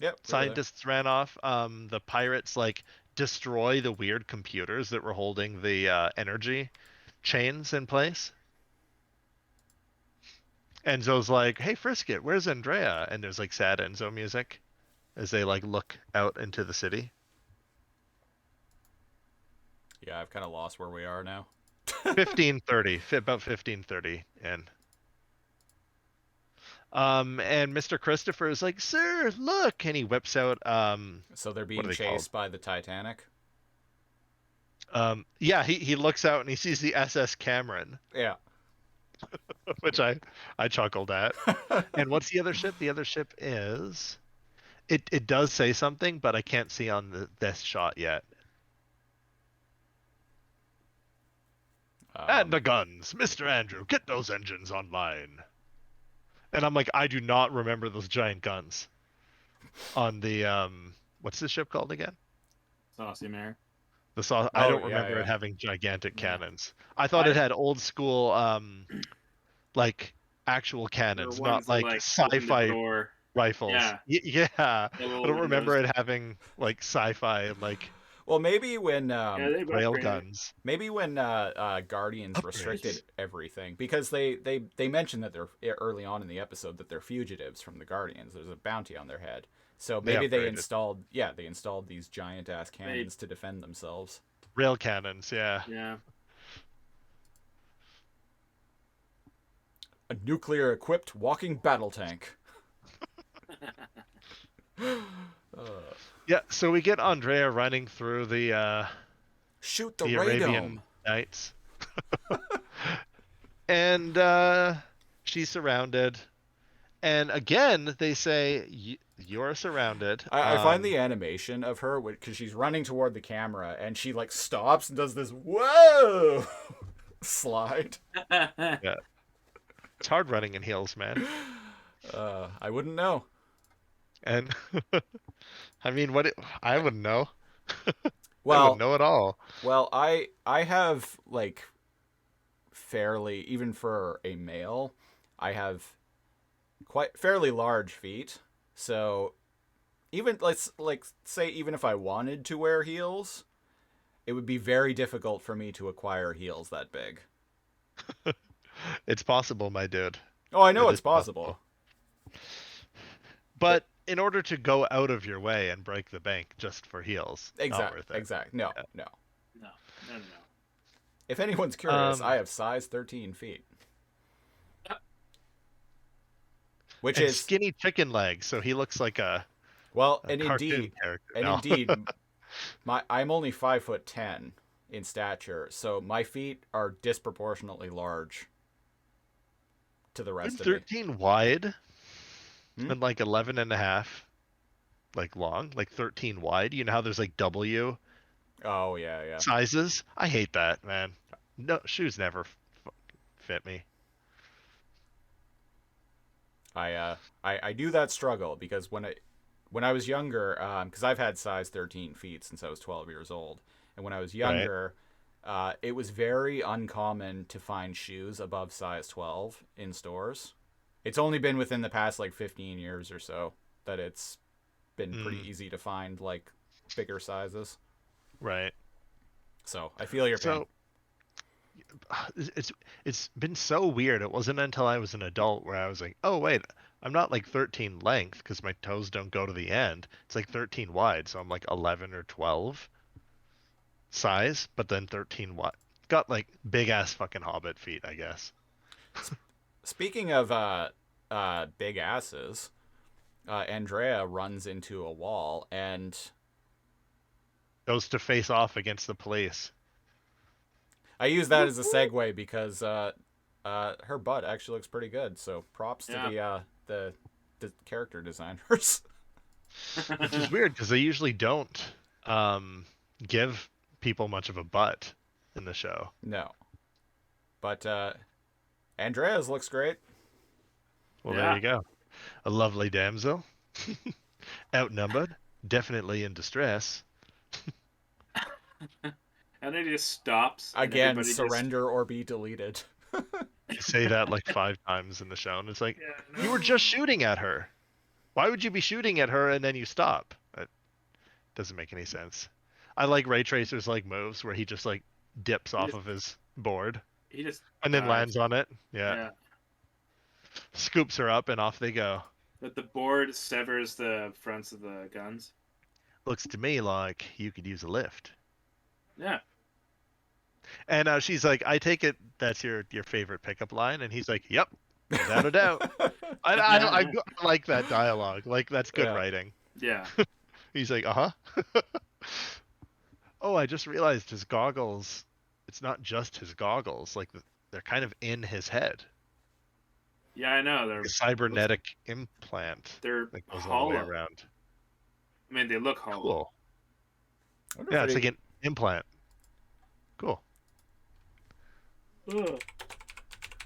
Yep. Scientists ran off. The pirates like destroy the weird computers that were holding the energy chains in place. Enzo's like, "Hey, Frisket, where's Andrea?" And there's like sad Enzo music as they like look out into the city. Yeah, I've kind of lost where we are now. 15:30, about 15:30 in. And Mr. Christopher is like, "Sir, look," and he whips out. So they're being chased by the Titanic. Yeah, he looks out and he sees the SS Cameron. Yeah. Which I chuckled at. And what's the other ship? The other ship is. It does say something, but I can't see on this shot yet. And the guns, Mr. Andrew, get those engines online. And I'm like, I do not remember those giant guns on the what's the ship called again? Saucy Mare. I don't remember it having gigantic cannons. I thought it had old school like actual cannons, not like sci-fi rifles. Yeah. I don't remember it having like sci-fi and like. Well, maybe when rail guns. Maybe when Guardians restricted everything, because they mentioned that they're early on in the episode that they're fugitives from the Guardians. There's a bounty on their head, so maybe they installed these giant ass cannons to defend themselves. Rail cannons, yeah. Yeah. A nuclear equipped walking battle tank. Yeah, so we get Andrea running through the shoot the Arabian Nights. And she's surrounded. And again, they say, you're surrounded. I find the animation of her, because she's running toward the camera, and she like stops and does this, whoa, slide. Yeah. It's hard running in heels, man. I wouldn't know. And I mean, I wouldn't know. Well, I wouldn't know at all. Well, I have like fairly, even for a male, I have quite fairly large feet. So even let's say even if I wanted to wear heels, it would be very difficult for me to acquire heels that big. It's possible, my dude. Oh, I know it's possible. But in order to go out of your way and break the bank just for heels, not worth it. Exactly. No. No. If anyone's curious, I have size 13 feet. Which is skinny chicken legs, so he looks like a indeed, character. And indeed, I'm only 5'10" in stature, so my feet are disproportionately large to the rest of me. 13 wide and like 11 and a half like long, like 13 wide. You know how there's like W sizes? I hate that, man. No, shoes never fit me. I do that struggle because when when I was younger, because I've had size 13 feet since I was 12 years old, and when I was younger, it was very uncommon to find shoes above size 12 in stores. It's only been within the past like 15 years or so that it's been pretty easy to find like bigger sizes. Right. So I feel your pain. It's been so weird. It wasn't until I was an adult where I was like, oh wait, I'm not like 13 length because my toes don't go to the end. It's like 13 wide, so I'm like 11 or 12 size, but then 13 wide. Got like big ass fucking hobbit feet, I guess. Speaking of big asses, Andrea runs into a wall and Goes to face off against the police. I use that as a segue because her butt actually looks pretty good. So props to the character designers. Which is weird because they usually don't give people much of a butt in the show. No, but Andrea's looks great. Well, there you go. A lovely damsel, outnumbered, definitely in distress. And then he just stops. Again, surrender or be deleted. You say that like 5 times in the show, and it's like, you were just shooting at her. Why would you be shooting at her and then you stop? It doesn't make any sense. I like Ray Tracer's like moves where he just like dips off of his board. He just and then lands on it. Yeah. Scoops her up and off they go. But the board severs the fronts of the guns. Looks to me like you could use a lift. Yeah. And she's like, I take it that's your favorite pickup line, and he's like, yep, without a doubt. I like that dialogue. Like that's good writing. Yeah. He's like, uh-huh. Oh, I just realized his goggles. It's not just his goggles. Like they're kind of in his head. Yeah, I know. They're like a cybernetic implant. They're that goes hollow. all the way around. I mean, they look hollow. Cool. Yeah, it's like an implant. Cool. Ugh.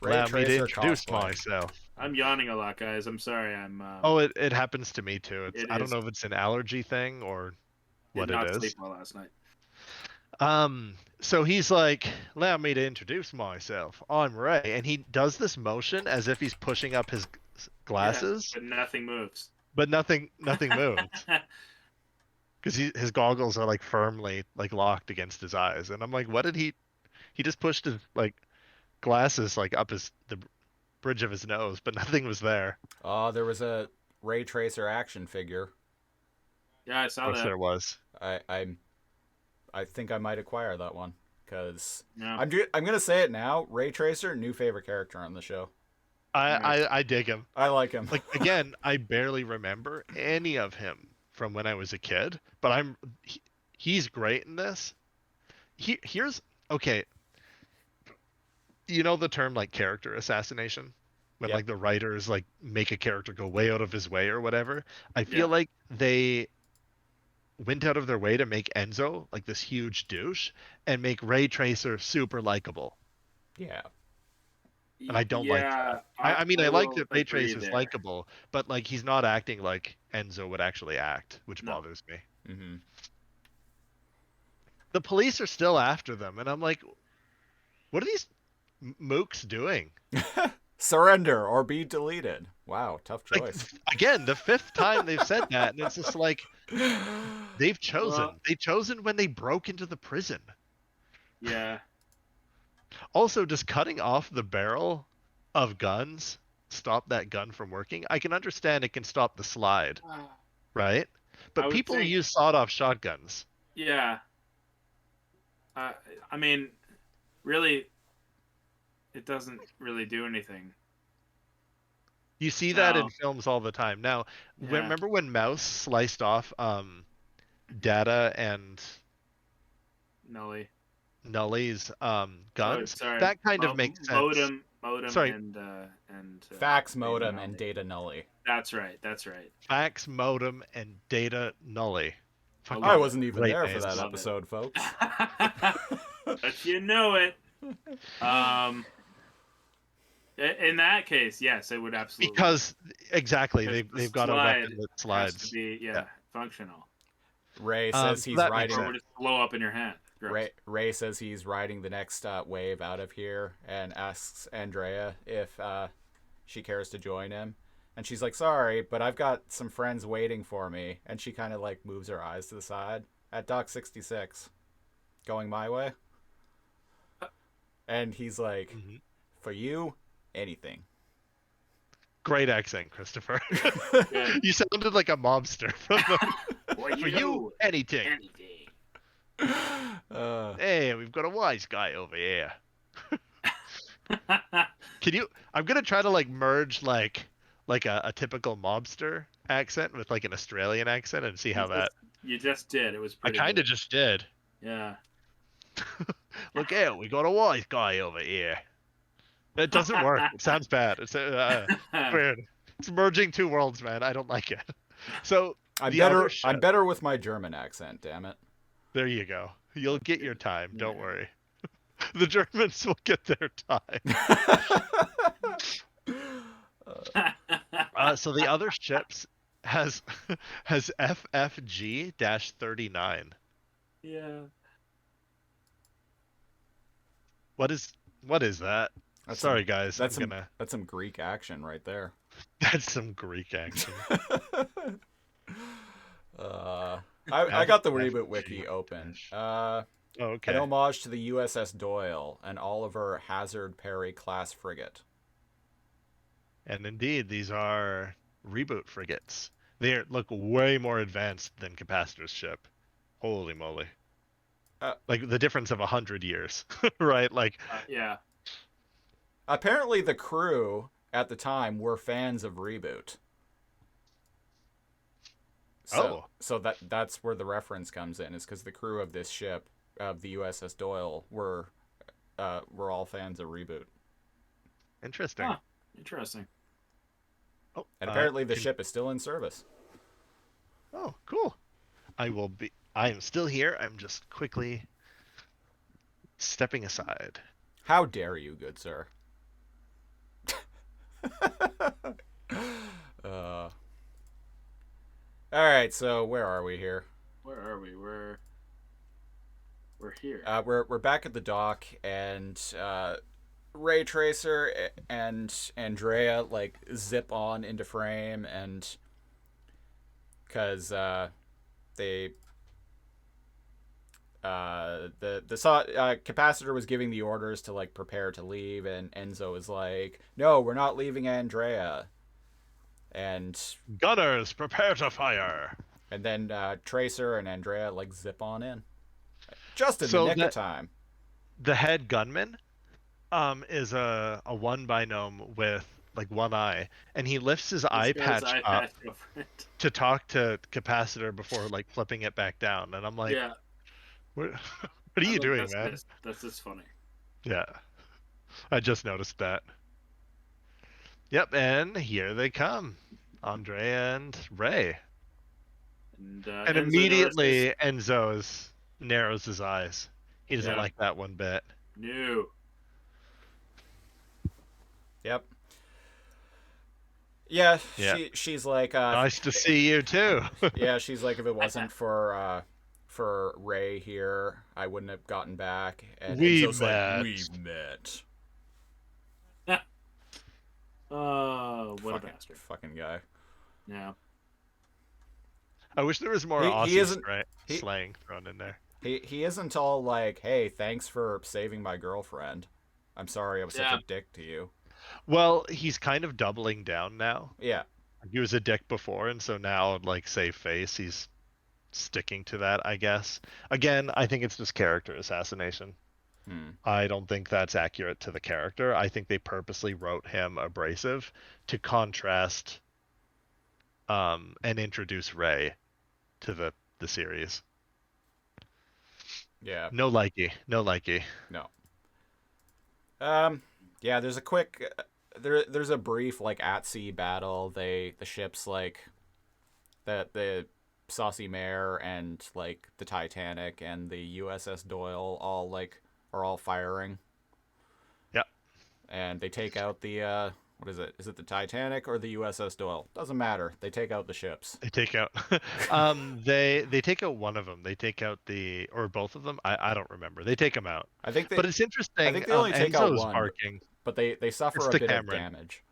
Allow me to introduce myself. I'm yawning a lot, guys. I'm sorry. I'm. Oh, it happens to me too. It I don't know if it's an allergy thing or what it is. Did not sleep well last night. So he's like, allow me to introduce myself. I'm Ray, and he does this motion as if he's pushing up his glasses, but nothing moves. But nothing moves. Because his goggles are like firmly like locked against his eyes, and I'm like, what did he just pushed his like glasses like up the bridge of his nose, but nothing was there. Oh, there was a Ray Tracer action figure. Yeah, I saw that. There was. I think I might acquire that one because yeah. I'm gonna say it now. Ray Tracer, new favorite character on the show. I dig him. I like him. Like again, I barely remember any of him from when I was a kid, but he's great in this. Here's okay. You know the term like character assassination? When like the writers like make a character go way out of his way or whatever. I feel like they went out of their way to make Enzo like this huge douche and make Ray Tracer super likable. Yeah. And I don't like that. I mean, I like that Ray Tracer's likable, but like he's not acting like Enzo would actually act, which bothers me. Mm-hmm. The police are still after them, and I'm like, what are these mooks doing? Surrender or be deleted. Wow, tough choice. Like, again, the 5th time they've said that, and it's just like they've chosen. Well, they chosen when they broke into the prison. Yeah. Also, just cutting off the barrel of guns stop that gun from working. I can understand it can stop the slide, right? But people use sawed-off shotguns. Yeah. I mean, really, it doesn't really do anything. You see that in films all the time. Now, remember when Mouse sliced off Data and Nully's guns? That kind of makes sense. Modem sorry. and fax modem and data Nully. That's right. Fax modem and data Nully. I wasn't even there for that episode, folks. But you know it. In that case, yes, it would absolutely. Because exactly. Because the They've got a slide weapon that has slides. to be functional. Ray says So he's that makes riding. Or it would just blow up in your hand. Gross. Ray says he's riding the next wave out of here and asks Andrea if she cares to join him. And she's like, sorry, but I've got some friends waiting for me. And she kind of like moves her eyes to the side. At Dock 66. Going my way. And he's like, for you, anything. Great accent, Christopher. Yeah. You sounded like a mobster. For For you, anything. Hey, we've got a wise guy over here. Can you? I'm gonna try to like merge like a typical mobster accent with like an Australian accent and see how that. You just did. It was I pretty. kind of good. just did. Yeah. Look out, we got a wise guy over here. It doesn't work. It sounds bad. It's weird. It's merging two worlds, man. I don't like it. So I'm the other better with my German accent, damn it. There you go. You'll get your time. Don't worry. The Germans will get their time. So the other ships has FFG-39. Yeah. What is that? Sorry, guys. That's some Greek action right there. That's some Greek action. I got the ReBoot wiki open. Okay. An homage to the USS Doyle, an Oliver Hazard Perry class frigate. And indeed, these are ReBoot frigates. They look way more advanced than Capacitor's ship. Holy moly. Like the difference of 100 years, right? Like, yeah. Apparently the crew at the time were fans of ReBoot. So that's where the reference comes in, is because the crew of this ship, of the USS Doyle, were all fans of ReBoot. Interesting. Huh. Interesting. Oh, and apparently the ship is still in service. Oh, cool. I am still here. I'm just quickly stepping aside. How dare you, good sir? All right, so where are we here? Where are we? We're here. We're back at the dock, and Ray Tracer and Andrea like zip on into frame, and because they the capacitor was giving the orders to like prepare to leave, and Enzo is like, no, we're not leaving Andrea. And gunners, prepare to fire. And then Tracer and Andrea like zip on in, just in the nick of time. The head gunman is a one binome with like one eye, and he lifts his eye patch up to talk to Capacitor before like flipping it back down. And I'm like, yeah. What are you doing, man? That's just funny. Yeah, I just noticed that. Yep, and here they come, Andrea and Ray. And Enzo immediately Enzo narrows his eyes. He doesn't like that one bit. No. Yep. Yeah. She's like, nice to see you too. Yeah, she's like, if it wasn't for Ray here, I wouldn't have gotten back. And Enzo's like, we met. Oh, what a bastard. Fucking guy. Yeah. I wish there was more Aussie slang thrown in there. He isn't all like, hey, thanks for saving my girlfriend. I'm sorry I was such a dick to you. Well, he's kind of doubling down now. Yeah. He was a dick before, and so now, like, save face, he's sticking to that, I guess. Again, I think it's just character assassination. I don't think that's accurate to the character. I think they purposely wrote him abrasive to contrast and introduce Ray to the series. Yeah. No likey. No. Yeah, there's a quick there's a brief like at sea battle. The ships like the Saucy Mare and like the Titanic and the USS Doyle are all firing. Yep. And they take out the What is it? Is it the Titanic or the USS Doyle? Doesn't matter. They take out the ships. They take out they take out one of them. They take out or both of them. I don't remember. They take them out. I think But it's interesting. I think they only take out Enzo's one, barking. but they suffer It's a the bit Cameron. of damage.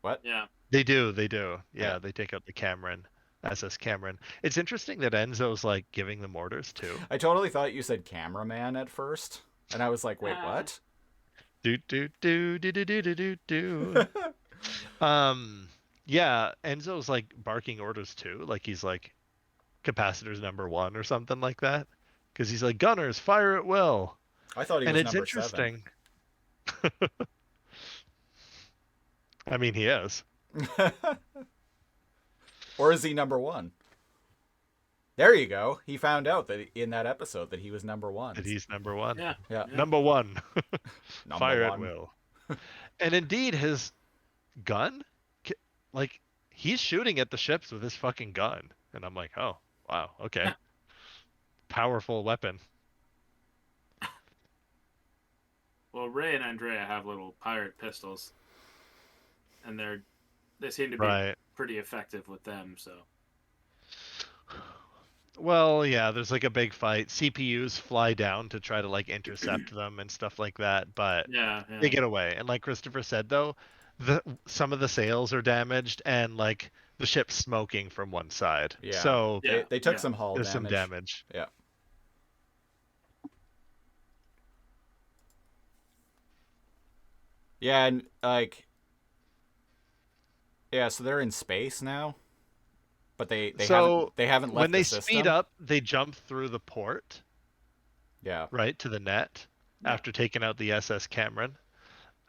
What? Yeah. They do. Yeah. Yeah, they take out the Cameron. SS Cameron. It's interesting that Enzo's like giving them orders too. I totally thought you said cameraman at first, and I was like, wait, what? Do do do do do do do do. Yeah, Enzo's like barking orders too. Like he's like capacitors number 1 or something like that. Because he's like, gunners, fire at will. I thought he was And it's number 7. interesting. I mean, he is. Or is he number 1? There you go. He found out that in that episode that he was number 1. That he's number 1. Yeah. Yeah. Number 1. Number Fire 1. at will. And indeed, his gun, like, he's shooting at the ships with his fucking gun. And I'm like, oh, wow, okay. Powerful weapon. Well, Ray and Andrea have little pirate pistols, and they seem to be Right. pretty effective with them. So Well, yeah, there's like a big fight. CPUs fly down to try to like intercept them and stuff like that, but yeah. they get away. And like Christopher said, though, some of the sails are damaged and like the ship's smoking from one side. Yeah. So Yeah. They took some hull there's damage. some damage. Yeah. Yeah, and like, yeah, so they're in space now, but they haven't left when they the system. speed up, they jump through the port, Yeah. right, to the net Yeah. after taking out the SS Cameron.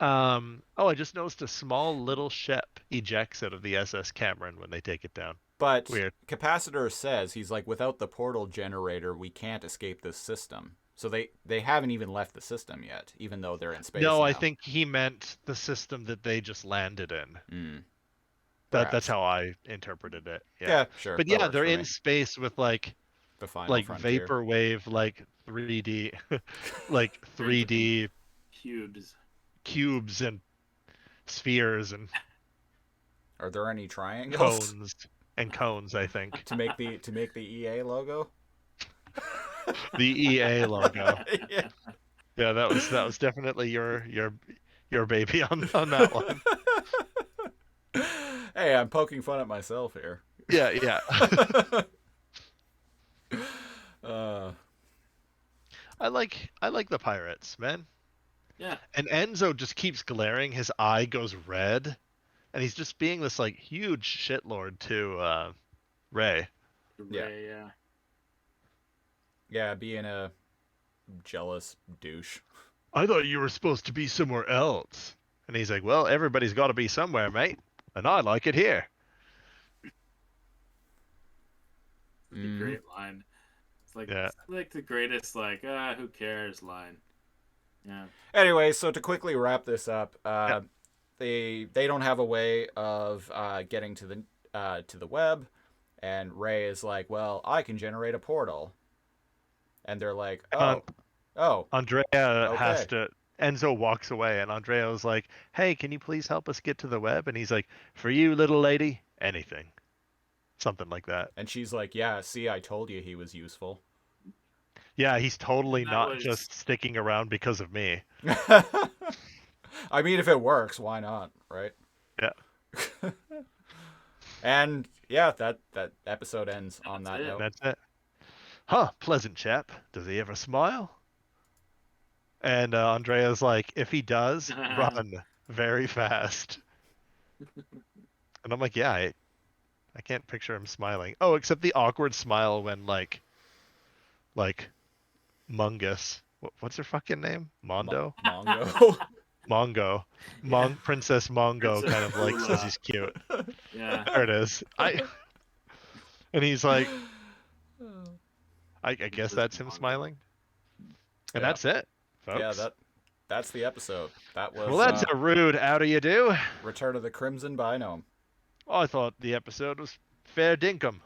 I just noticed a small little ship ejects out of the SS Cameron when they take it down. But Weird. Capacitor says, he's like, without the portal generator, we can't escape this system. So they haven't even left the system yet, even though they're in space No, now. I think he meant the system that they just landed in. Mm. That's Perhaps. how I interpreted it. Yeah, sure. But that yeah, works they're for in me. space with like The final frontier. vaporwave, like 3D, like 3D cubes and spheres and Are there any triangles cones, I think. to make the EA logo? The EA logo. Yeah. Yeah, that was definitely your baby on that one. Hey, I'm poking fun at myself here. Yeah. I like the pirates, man. Yeah. And Enzo just keeps glaring. His eye goes red, and he's just being this like huge shitlord to Ray. Yeah. Ray, yeah. Yeah, being a jealous douche. I thought you were supposed to be somewhere else. And he's like, well, everybody's got to be somewhere, mate. And I like it here. The great line. It's like Yeah. it's like the greatest who cares line. Yeah. Anyway, so to quickly wrap this up, they don't have a way of getting to the web, and Ray is like, well, I can generate a portal, and they're like, oh, Andrea has to. Enzo walks away, and Andrea was like, hey, can you please help us get to the web? And he's like, for you, little lady, anything. Something like that. and she's like, yeah, see, I told you he was useful. Yeah, he's totally That not was- just sticking around because of me. I mean, if it works, why not, right? Yeah. And yeah, that episode ends on that That's it. note. That's it. Huh, pleasant chap. Does he ever smile? And Andrea's like, if he does, run very fast. And I'm like, yeah, I can't picture him smiling. Oh, except the awkward smile when like Mungus. What's her fucking name? Mondo? Mongo. Mongo. Princess Mongo Princess kind of like Lula. says he's cute. Yeah. There it is. And he's like, I guess that's him smiling. And Yeah. that's it, folks. Yeah, that's the episode. That was Well, that's a rude how do you do. Return of the Crimson Binome. I thought the episode was fair dinkum.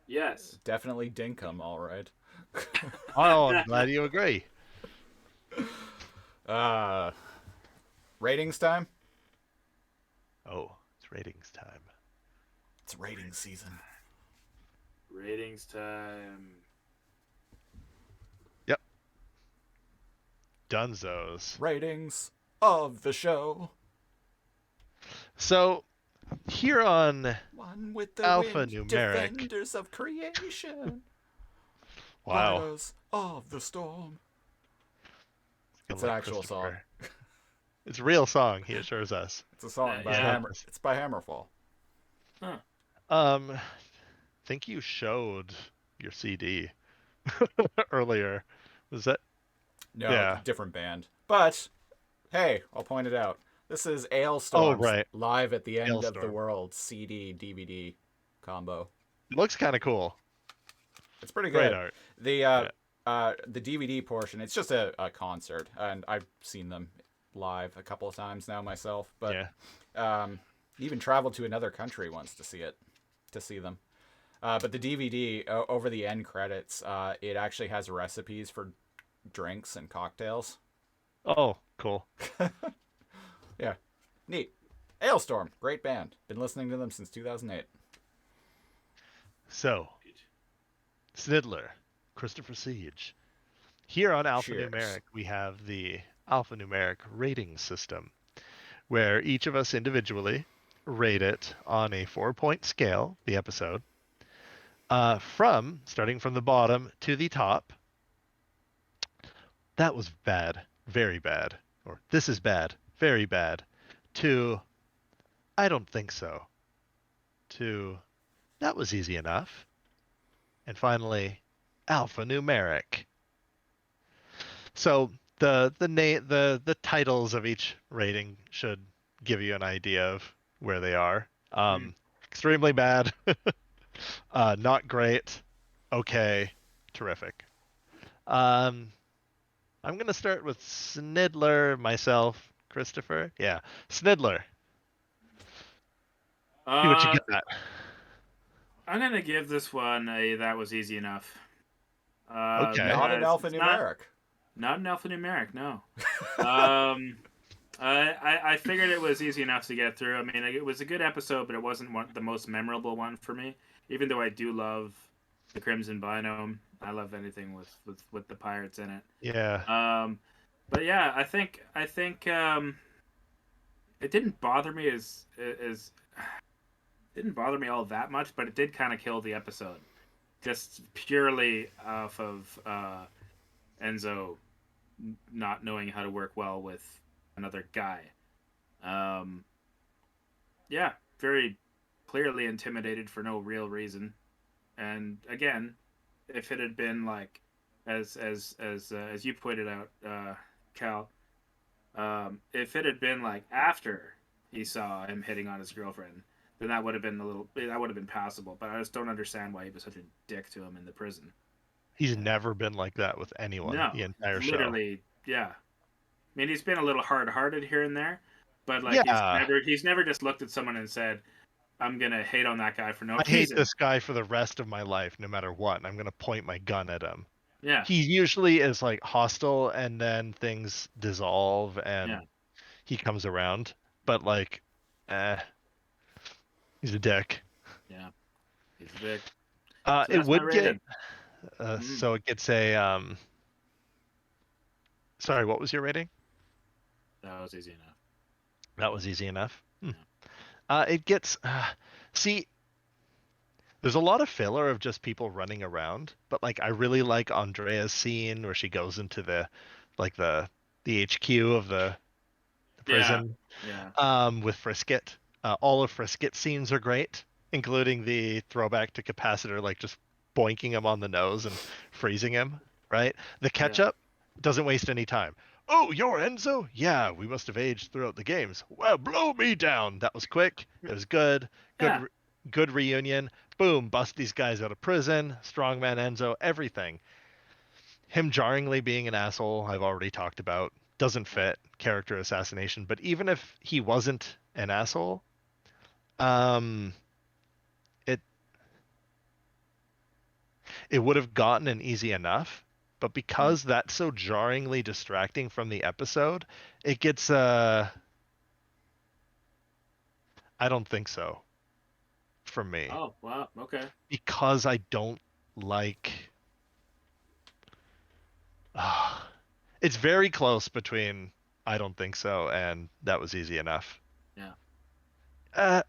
Yes. Definitely dinkum, all right. Oh, I'm glad you agree. Ratings time? Oh, it's ratings time. It's ratings season. Ratings time. Yep. Dunzos. Ratings of the show. So, here on One with the wind, ALPHANUMERIC. defenders of creation. Wow. Riders of the storm. It's Gonna an let actual song. Christopher- It's a real song, he assures us. It's a song by Yeah. Hammer. It's by Hammerfall. Huh. Think you showed your CD earlier. Was that? No, Yeah. different band. But hey, I'll point it out. This is Oh, Ailstorm's right. Live at the End of the Ailstorm. World CD DVD combo. It looks kind of cool. It's pretty Great good. art. The DVD portion, it's just a concert, and I've seen them live a couple of times now myself. But even traveled to another country once to see them. But the DVD over the end credits, it actually has recipes for drinks and cocktails. Oh, cool. Yeah, neat. Ailstorm, great band. Been listening to them since 2008. So, Sniddler, Christopher Siege. Here on Alphanumeric, we have the Alphanumeric rating system, where each of us individually rate it on a 4-point scale, the episode, starting from the bottom to the top. That was bad, very bad, or this is bad, very bad, to I don't think so, to that was easy enough, and finally, alphanumeric. So the titles of each rating should give you an idea of where they are. Extremely bad, not great, okay, terrific. I'm gonna start with Sniddler myself, Christopher. Yeah, Sniddler. See what you got. I'm gonna give this one a that was easy enough. Okay. Not an because it's alphanumeric. Not an alphanumeric, no. I figured it was easy enough to get through. I mean, it was a good episode, but it wasn't the most memorable one for me. Even though I do love the Crimson Binome, I love anything with the pirates in it. Yeah. But yeah, I think it didn't bother me as didn't bother me all that much, but it did kind of kill the episode, just purely off of Enzo not knowing how to work well with another guy. Yeah, very clearly intimidated for no real reason. And again, if it had been like, as you pointed out, Cal, if it had been like after he saw him hitting on his girlfriend, then that would have been passable. But I just don't understand why he was such a dick to him in the prison. He's never been like that with anyone the entire show. Literally, yeah. I mean, he's been a little hard-hearted here and there, but like he's never just looked at someone and said, "I'm gonna hate on that guy for no reason." I hate this guy for the rest of my life, no matter what. And I'm gonna point my gun at him. Yeah. He usually is like hostile, and then things dissolve, and he comes around. But like, he's a dick. Yeah, he's a dick. It would get. rating. So it gets a. Sorry, what was your rating? That was easy enough. That was easy enough. It gets. See, there's a lot of filler of just people running around, but like I really like Andrea's scene where she goes into the HQ of the prison. Yeah. With Frisket. All of Frisket's scenes are great, including the throwback to Capacitor, like just boinking him on the nose and freezing him, right? The catch-up doesn't waste any time. Oh, you're Enzo? Yeah, we must have aged throughout the games. Well, blow me down. That was quick. It was good. Good reunion. Boom, bust these guys out of prison. Strongman Enzo, everything. Him jarringly being an asshole, I've already talked about. Doesn't fit. Character assassination. But even if he wasn't an asshole, it would have gotten an easy enough, but because that's so jarringly distracting from the episode, it gets I don't think so. For me. Oh, wow. Okay. Because I don't like. It's very close between I don't think so and that was easy enough. Yeah. Uh,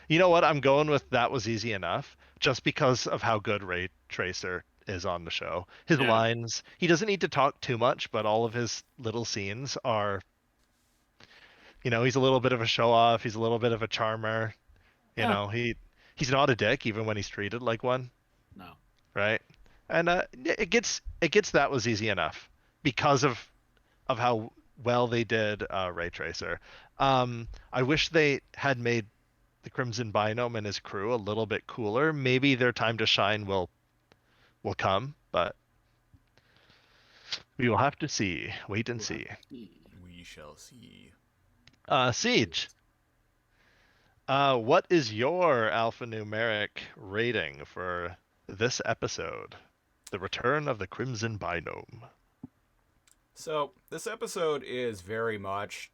you know what? I'm going with that was easy enough just because of how good Ray Tracer is on the show. His Yeah. lines, he doesn't need to talk too much, but all of his little scenes are, he's a little bit of a show off. He's a little bit of a charmer. You Yeah. know, he's not a dick even when he's treated like one, No. right? And it gets that was easy enough because of how well they did Ray Tracer. I wish they had made the Crimson Binome and his crew a little bit cooler. Maybe their time to shine will come, but we will have to see. Wait and see. We shall see. Siege. What is your alphanumeric rating for this episode? The Return of the Crimson Binome. So this episode is very much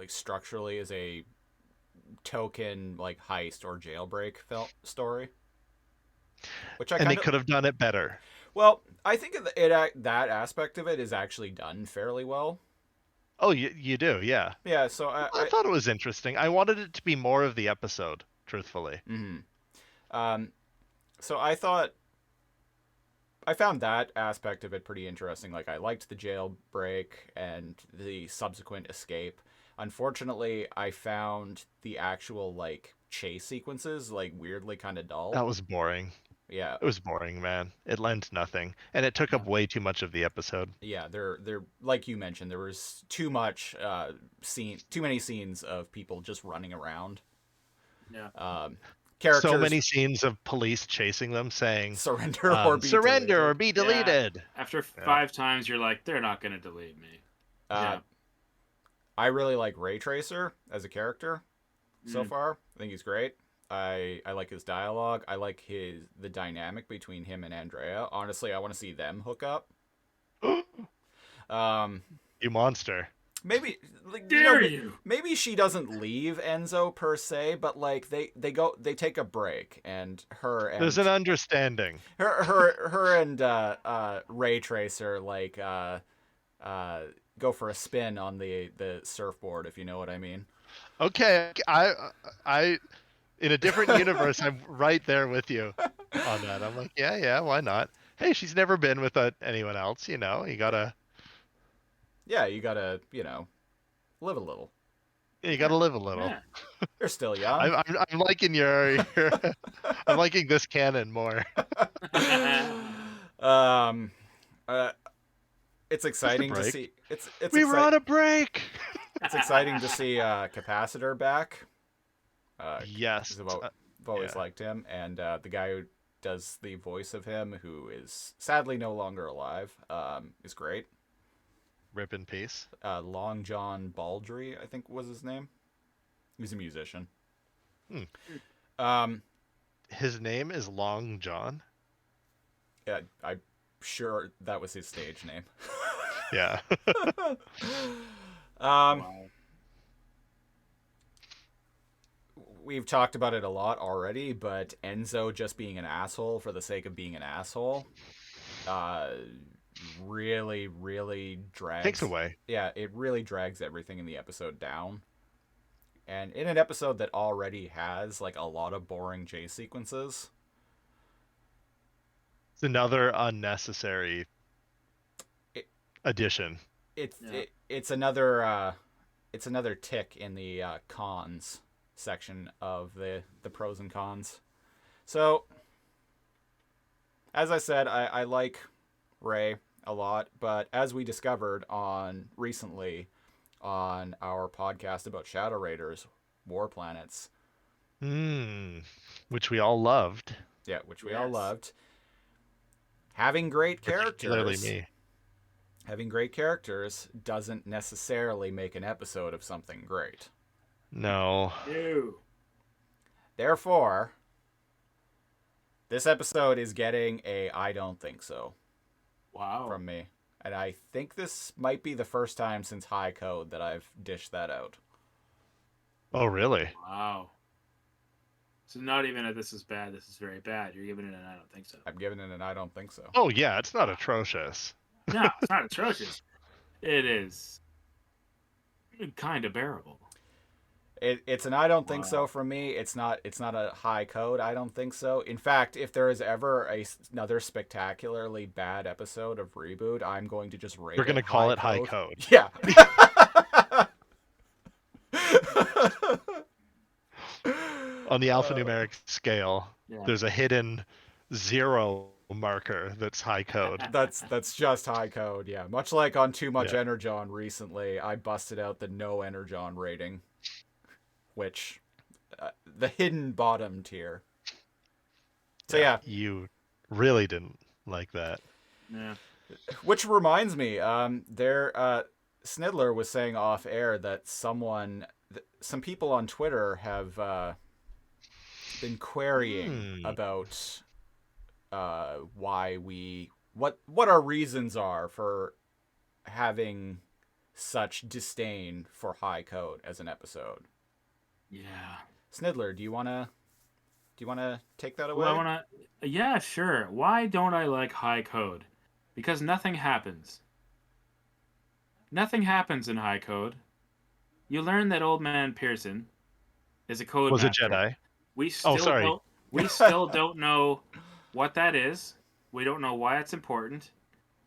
structurally is a token heist or jailbreak story, which they could have done it better. Well, I think that aspect of it is actually done fairly well. Oh, you do, yeah. Yeah, so I thought it was interesting. I wanted it to be more of the episode, truthfully. Mm-hmm. So I found that aspect of it pretty interesting. I liked the jailbreak and the subsequent escape. Unfortunately, I found the actual chase sequences weirdly kind of dull. That was boring. Yeah. It was boring, man. It lent nothing, and it took up way too much of the episode. Yeah, they're like you mentioned, there was too many scenes of people just running around. Yeah. Characters, so many scenes of police chasing them, saying surrender or be deleted. Yeah. After 5 times, you're like, they're not gonna delete me. Yeah. I really like Ray Tracer as a character so far. I think he's great. I like his dialogue. I like the dynamic between him and Andrea. Honestly, I want to see them hook up. You monster. Maybe maybe she doesn't leave Enzo per se, but they take a break and there's an understanding. Her and Ray Tracer go for a spin on the surfboard, if you know what I mean. Okay, I in a different universe, I'm right there with you on that. I'm like, yeah, why not? Hey, she's never been with anyone else, you gotta. Yeah, you gotta, live a little. Yeah, you gotta live a little. Yeah. You're still young. I'm liking your I'm liking this canon more. It's exciting to see. We were on a break. It's exciting to see Capacitor back. Yes, I've always liked him, and the guy who does the voice of him, who is sadly no longer alive, is great. Rip in peace. Long John Baldry, I think was his name. He was a musician. His name is Long John. Yeah, I'm sure that was his stage name. Yeah. We've talked about it a lot already, but Enzo just being an asshole for the sake of being an asshole, really, really takes away. Yeah, it really drags everything in the episode down. And in an episode that already has a lot of boring chase sequences, it's another unnecessary addition. It's another tick in the cons section of the pros and cons. So, as I said, I like Ray a lot, but as we discovered recently on our podcast about Shadow Raiders, War Planets, which we all loved. Yeah, which we all loved. Having great Particularly me. Having great characters doesn't necessarily make an episode of something great. No. Therefore, this episode is getting a I don't think so. Wow. From me. And I think this might be the first time since High Code that I've dished that out. Oh, really? Wow. So not even a this is bad, this is very bad. You're giving it an I don't think so. I'm giving it an I don't think so. Oh, yeah, it's not atrocious. No, it's not atrocious. It is kind of bearable. It's an I don't think Wow. so from me. It's not a high code I don't think so. In fact, if there is ever another spectacularly bad episode of Reboot, I'm going to just rate We're going to it call high it high code. code. Yeah. On the alphanumeric scale, Yeah. there's a hidden 0 marker that's high code. That's just high code, yeah. Much like on Too Much Yeah. Energon recently, I busted out the no Energon rating, which the hidden bottom tier. So yeah, You really didn't like that. Yeah. which reminds me, Sniddler was saying off air that some people on Twitter have been querying about what our reasons are for having such disdain for high code as an episode. Yeah. Sniddler, do you wanna take that away? Well, yeah, sure. Why don't I like high code? Because nothing happens. Nothing happens in high code. You learn that Old Man Pearson is a code Was a master. Jedi. We still sorry. we still don't know what that is. We don't know why it's important.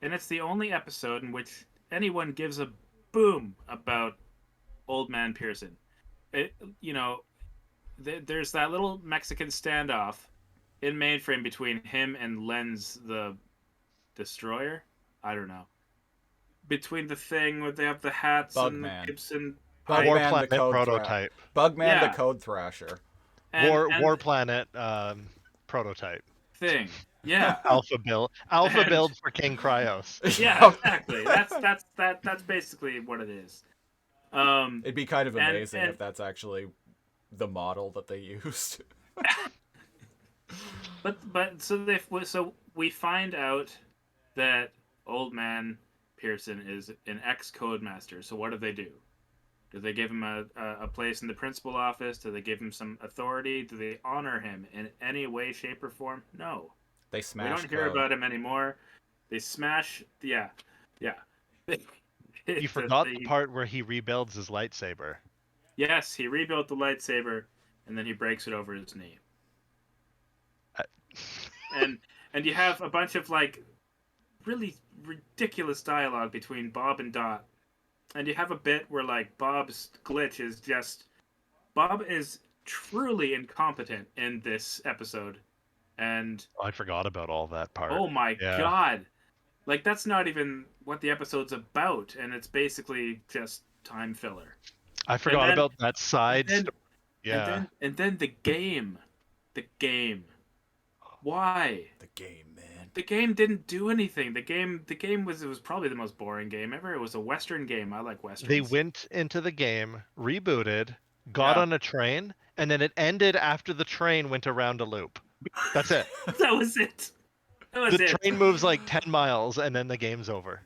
And it's the only episode in which anyone gives a boom about Old Man Pearson. There's that little Mexican standoff in Mainframe between him and Lenz the Destroyer. I don't know. Between the thing where they have the hats and the Bugman. Gibson. Bugman, War the Planet code prototype. Bugman, Yeah. the Code Thrasher. and War Planet prototype. thing. Yeah. Alpha build for King Cryos. Yeah, exactly. That's basically what it is. It'd be kind of amazing and- if that's actually the model that they used. But so we find out that Old Man Pearson is an ex-code master. So what do? Do they give him a place in the principal office? Do they give him some authority? Do they honor him in any way, shape, or form? No. They We smashed don't hear code. about him anymore. They smash. Yeah. You forgot the part where he rebuilds his lightsaber. Yes, he rebuilt the lightsaber, and then he breaks it over his knee. And you have a bunch of like really ridiculous dialogue between Bob and Dot. And you have a bit where like Bob's glitch is just Bob is truly incompetent in this episode. And I forgot about all that part. oh my Yeah. god. Like that's not even what the episode's about, and it's basically just time filler. I forgot then- about that side. and then- Yeah. And then the game. The game. Why? The game, man. The game didn't do anything. The game was probably the most boring game ever. It was a Western game. I like Westerns. They went into the game, rebooted, got Yeah. on a train, and then it ended after the train went around a loop. That's it. That was it. That was The it. train moves like 10 miles and then the game's over.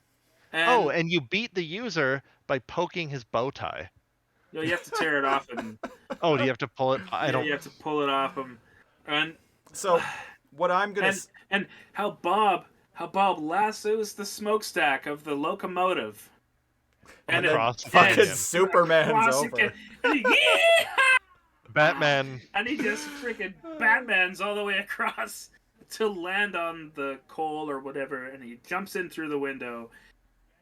And you beat the user by poking his bow tie. you have to tear it off and Oh, do you have to pull it? I don't. you have to pull it off him. And So, what I'm gonna and how Bob lassos the smokestack of the locomotive. And Across it- the fucking canyon. Superman's across over. again. And he, yeehaw! Batman. And he just freaking Batmans all the way across to land on the coal or whatever, and he jumps in through the window,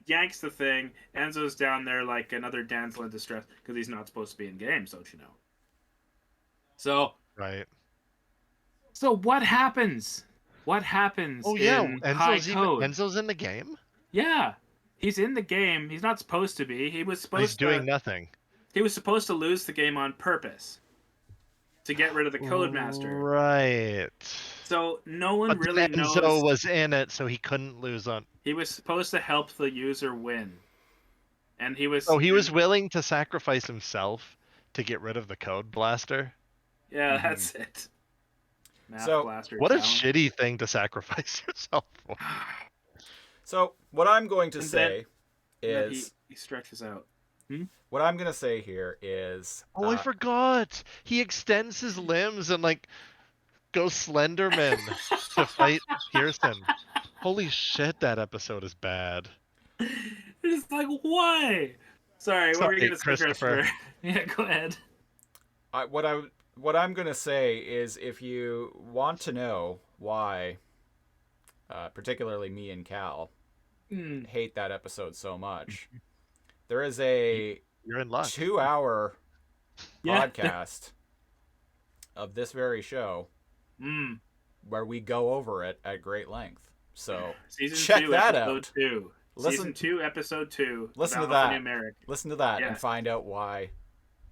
yanks the thing. Enzo's down there like another damsel in distress because he's not supposed to be in games, don't you know? Right. So what happens? What happens? Oh yeah, in high code? Enzo's in the game. Yeah, he's in the game. He's not supposed to be. He was supposed He's to. doing nothing. He was supposed to lose the game on purpose to get rid of the Codemaster. Right. So no one But really then Enzo knows. was in it, so he couldn't lose on. He was supposed to help the user win, and he was. Oh, he was willing to sacrifice himself to get rid of the code blaster. Yeah, that's it. Math So, blaster What a talent. shitty thing to sacrifice yourself for. So, what I'm going to And say then is he stretches out. What I'm gonna say here is, Oh, I forgot. He extends his limbs and like goes Slenderman to fight Pearson. Holy shit, that episode is bad. It's like, why? Sorry, what were you Sorry, gonna say, Christopher. Christopher? Yeah, go ahead. what I'm gonna say is, if you want to know why, particularly me and Cal hate that episode so much, there is a You're in luck. 2-hour Yeah. podcast of this very show where we go over it at great length. So Season check 2, that episode out. 2. Listen- Season 2, episode 2. Listen to about that. alphanumeric. Listen to that Yeah. and find out why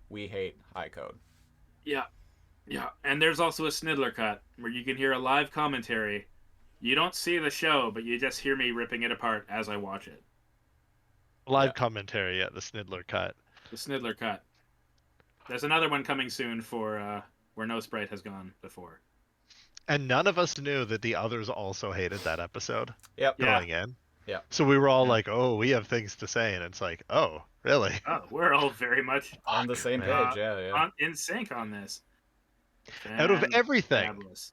we hate high code. Yeah. Yeah. And there's also a Sniddler cut where you can hear a live commentary. You don't see the show, but you just hear me ripping it apart as I watch it. Live commentary at the Sniddler cut. The Sniddler cut. There's another one coming soon for where no sprite has gone before. And none of us knew that the others also hated that episode Yep. going in. Yeah. So we were all like, oh, we have things to say. And it's like, oh, really? Oh, we're all very much On the same man. page. Yeah. in sync on this. Out of everything, Fabulous.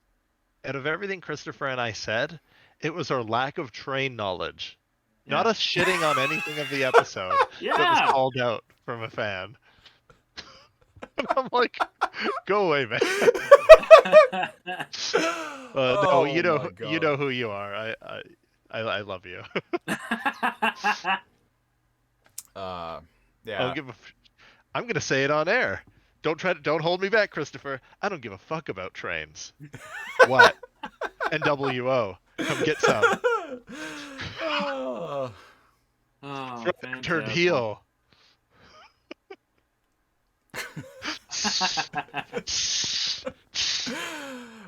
out of everything Christopher and I said, it was our lack of train knowledge. Yeah. Not us shitting on anything of the episode that was Yeah. called out from a fan. And I'm like, go away, man. No, Oh you my God. know who you are. I love you. Yeah. I'm gonna say it on air. Don't hold me back, Christopher. I don't give a fuck about trains. What? NWO. Come get some. Oh. Oh, Turned fantastic. heel.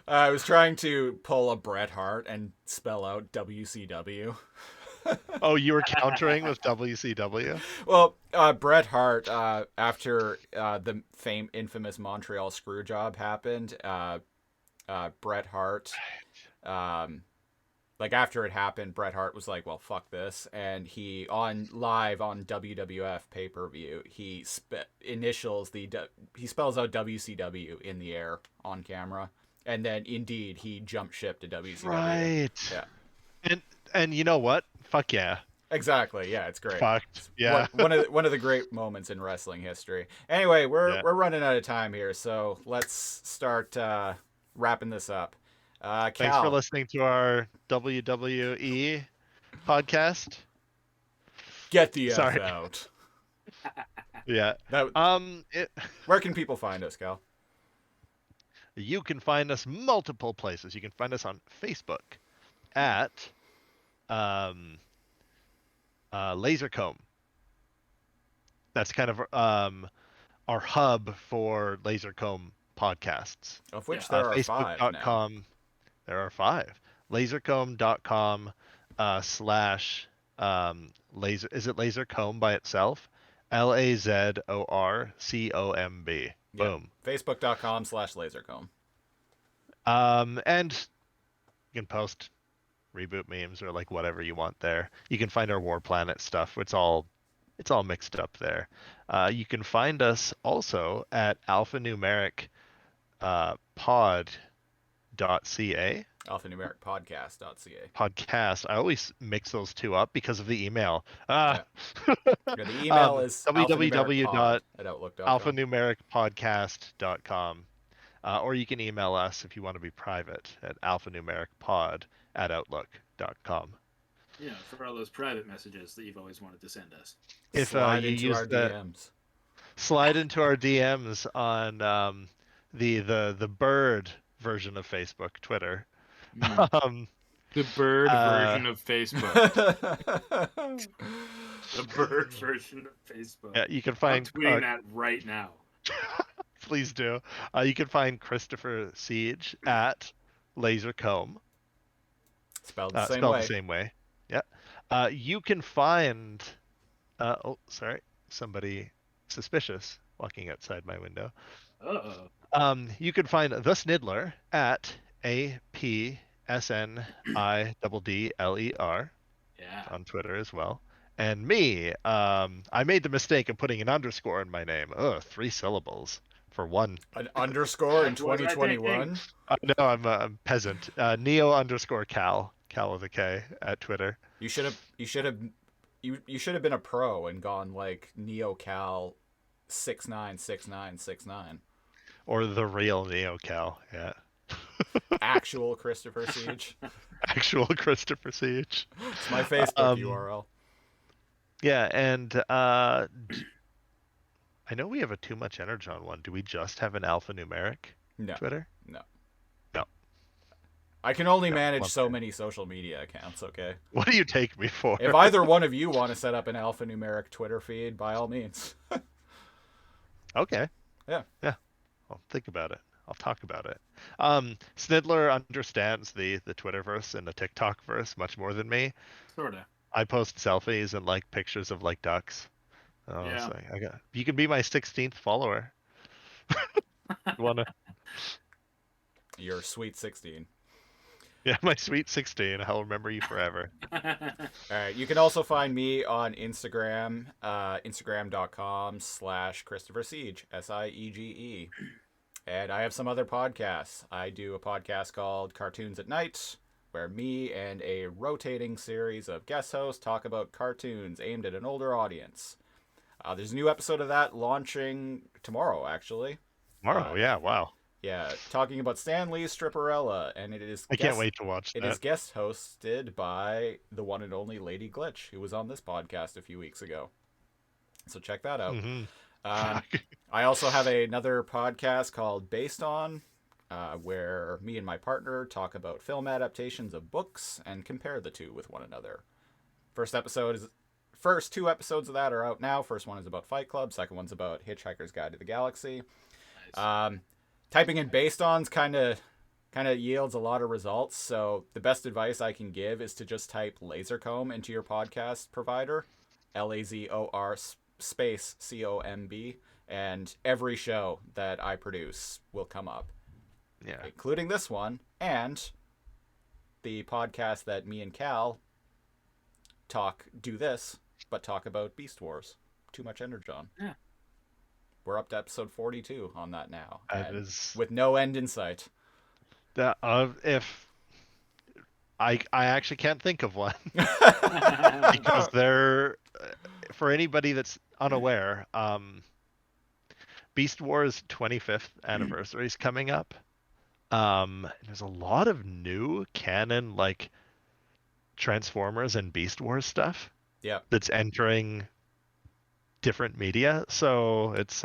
I was trying to pull a Bret Hart and spell out WCW. Oh, you were countering with WCW? Well, Bret Hart, after the infamous Montreal screw job happened, Bret Hart, like after it happened, Bret Hart was like, "Well, fuck this," and he live on WWF pay-per-view, he he spells out WCW in the air on camera, and then indeed he jumped ship to WCW. Right. Yeah. And you know what? Fuck yeah. Exactly. Yeah, it's great. Fucked. Yeah. One of the great moments in wrestling history. Anyway, we're Yeah. running out of time here, so let's start wrapping this up. Cal, Thanks for listening to our WWE podcast. get the F Sorry. out. Yeah. That, where can people find us, Cal? You can find us multiple places. You can find us on Facebook at Lasercomb. That's kind of our hub for Lasercomb podcasts. Of which Yeah. there are 5 now. Facebook.com. There are 5. Lasercomb.com slash laser. Is it Lasercomb by itself? LAZORCOMB. Boom. Facebook.com/lasercomb. And you can post reboot memes or like whatever you want there. You can find our War Planet stuff. It's all mixed up there. You can find us also at alphanumeric pod.ca. ALPHANUMERICpodcast.ca. Podcast. I always mix those two up because of the email. Yeah, the email is www.alphanumericpodcast.com. alphanumericpod@outlook.com. Or you can email us if you want to be private at alphanumericpod@outlook.com. Yeah, for all those private messages that you've always wanted to send us. If Slide you into use our the DMs. slide into our DMs on the bird version of Facebook, Twitter. The bird version of Facebook. The bird version of Facebook. Yeah, you can I'm find. tweeting that right now. Please do. You can find Christopher Siege at Lasercomb. Spelled the same spelled way. the same way. Yeah. You can find. Oh, sorry. Somebody suspicious walking outside my window. Uh-oh. You can find the Sniddler at APSNIDDLER Yeah. on Twitter as well. And me, I made the mistake of putting an underscore in my name. Ugh, 3 syllables for one. An underscore in What was I thinking? 2021. No, I'm a peasant. Neo underscore Cal with a K at Twitter. You should have been a pro and gone like NeoCal 696969. Or the real Neo Cal, yeah. Actual Christopher Siege. Actual Christopher Siege. It's my Facebook URL. Yeah, and I know we have a Too Much Energon one. Do we just have an alphanumeric No. Twitter? No. No. I can only No, manage one so thing. many social media accounts, okay? What do you take me for? If either one of you want to set up an alphanumeric Twitter feed, by all means. Okay. Yeah. Yeah. I'll think about it. I'll talk about it. Sniddler understands the Twitterverse and the TikTokverse much more than me. Sorta. I post selfies and like pictures of like ducks. Yeah. So you can be my 16th follower. You wanna? Your sweet 16. Yeah, my sweet 16. I'll remember you forever. All right. You can also find me on Instagram, instagram.com/Christopher Siege, SIEGE. And I have some other podcasts. I do a podcast called Cartoons at Night, where me and a rotating series of guest hosts talk about cartoons aimed at an older audience. There's a new episode of that launching tomorrow, actually. Tomorrow, yeah, wow. Yeah, talking about Stan Lee's Stripperella, and it is. I can't wait to watch that. It is guest hosted by the one and only Lady Glitch, who was on this podcast a few weeks ago. So check that out. Mm-hmm. I also have another podcast called Based On, where me and my partner talk about film adaptations of books and compare the two with one another. First two episodes of that are out now. First one is about Fight Club. Second one's about Hitchhiker's Guide to the Galaxy. Nice. Typing in Based On's kind of yields a lot of results. So the best advice I can give is to just type Lasercomb into your podcast provider, LAZOR space COMB, and every show that I produce will come up. Yeah. Including this one and the podcast that me and Cal talk about Beast Wars. Too Much Energon. Yeah. We're up to episode 42 on that now. That and is with no end in sight. If I actually can't think of one because they're for anybody that's unaware, Beast Wars 25th anniversary is coming up. There's a lot of new canon like Transformers and Beast Wars stuff. Yeah. That's entering different media, so it's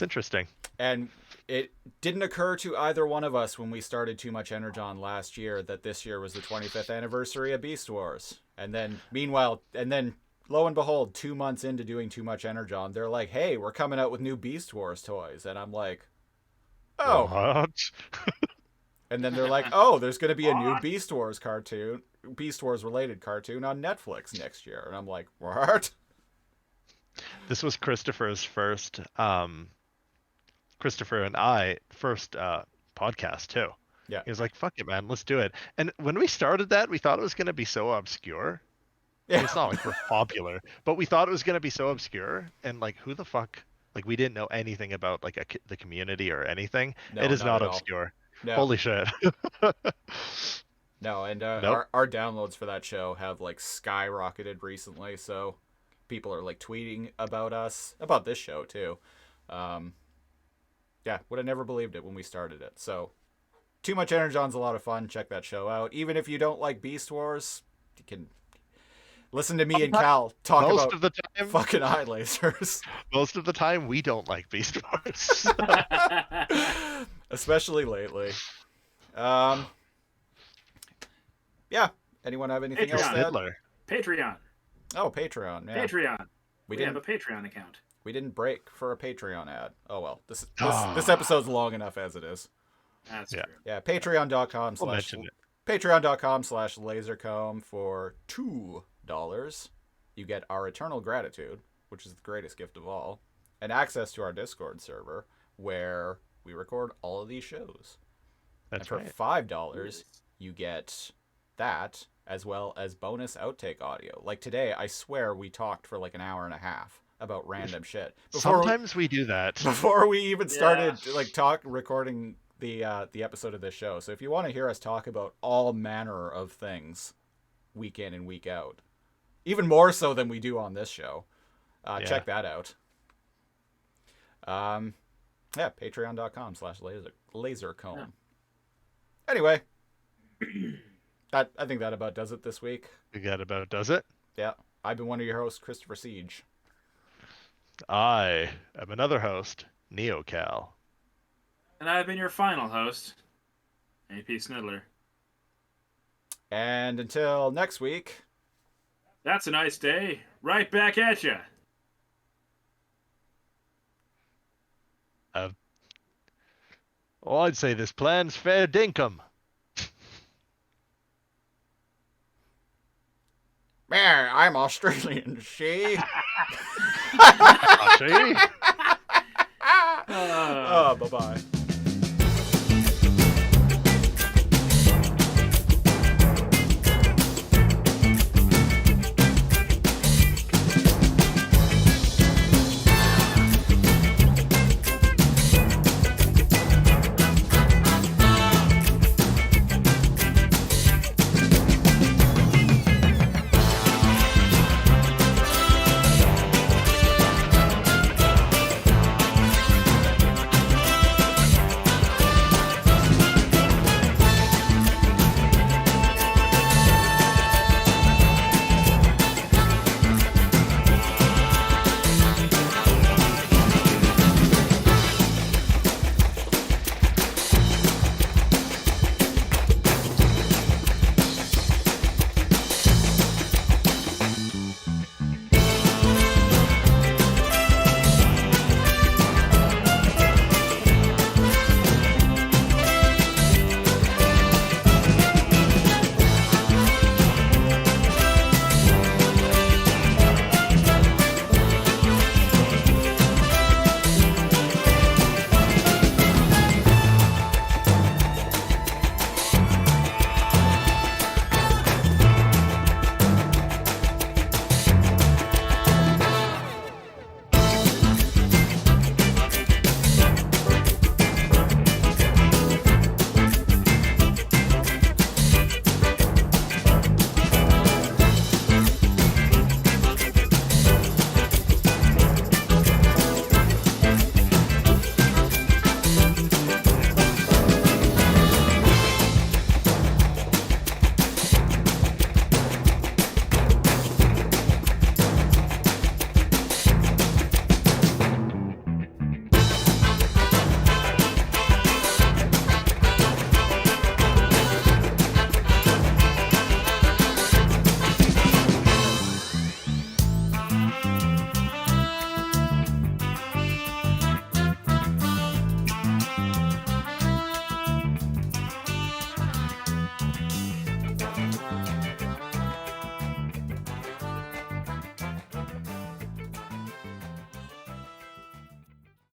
interesting. And it didn't occur to either one of us when we started Too Much Energon last year that this year was the 25th anniversary of Beast Wars. And then lo and behold, 2 months into doing Too Much Energon, they're like, "Hey, we're coming out with new Beast Wars toys." And I'm like, "Oh." What? And then they're like, "Oh, there's going to be a new Beast Wars related cartoon on Netflix next year." And I'm like, "What?" This was Christopher's first Christopher and I first podcast too. Yeah. He was like, "Fuck it, man, let's do it." And when we started that, we thought it was going to be so obscure. Yeah. It's not like we're popular, but we thought it was going to be so obscure, and like, who the fuck? Like, we didn't know anything about like the community or anything. No, it is not not at all. obscure. No. Holy shit. No, and Nope. our downloads for that show have like skyrocketed recently, so people are like tweeting about us, about this show too. Yeah, would have never believed it when we started it. So Too Much Energon's a lot of fun. Check that show out. Even if you don't like Beast Wars, you can listen to me and Cal talk Most about of the time, fucking eye lasers. most of the time, we don't like Beast Wars. Especially lately. Yeah. Anyone have anything else to add? Sniddler. Patreon. Oh, Patreon. Yeah. Patreon. We We have didn't a Patreon account. we didn't break for a Patreon ad. Oh well. This Ah. this episode's long enough as it is. That's Yeah. true. Yeah, patreon.com We'll slash mention it. patreon.com/lasercomb for $2. You get our eternal gratitude, which is the greatest gift of all, and access to our Discord server where we record all of these shows. That's And for right. $5, you get that, as well as bonus outtake audio. Like today, I swear we talked for like an hour and a half about random shit. Sometimes we do that. Before we even started recording the episode of this show. So if you want to hear us talk about all manner of things week in and week out, even more so than we do on this show, check that out. Patreon.com/lasercomb. Yeah. Anyway, I think that about does it this week. That about does it. Yeah. I've been one of your hosts, Christopher Siege. I am another host, NeoCal. And I've been your final host, AP Sniddler. And until next week... That's a nice day. Right back at ya. Well, I'd say this plan's fair dinkum. Man, I'm Australian, she. See? Oh, bye-bye.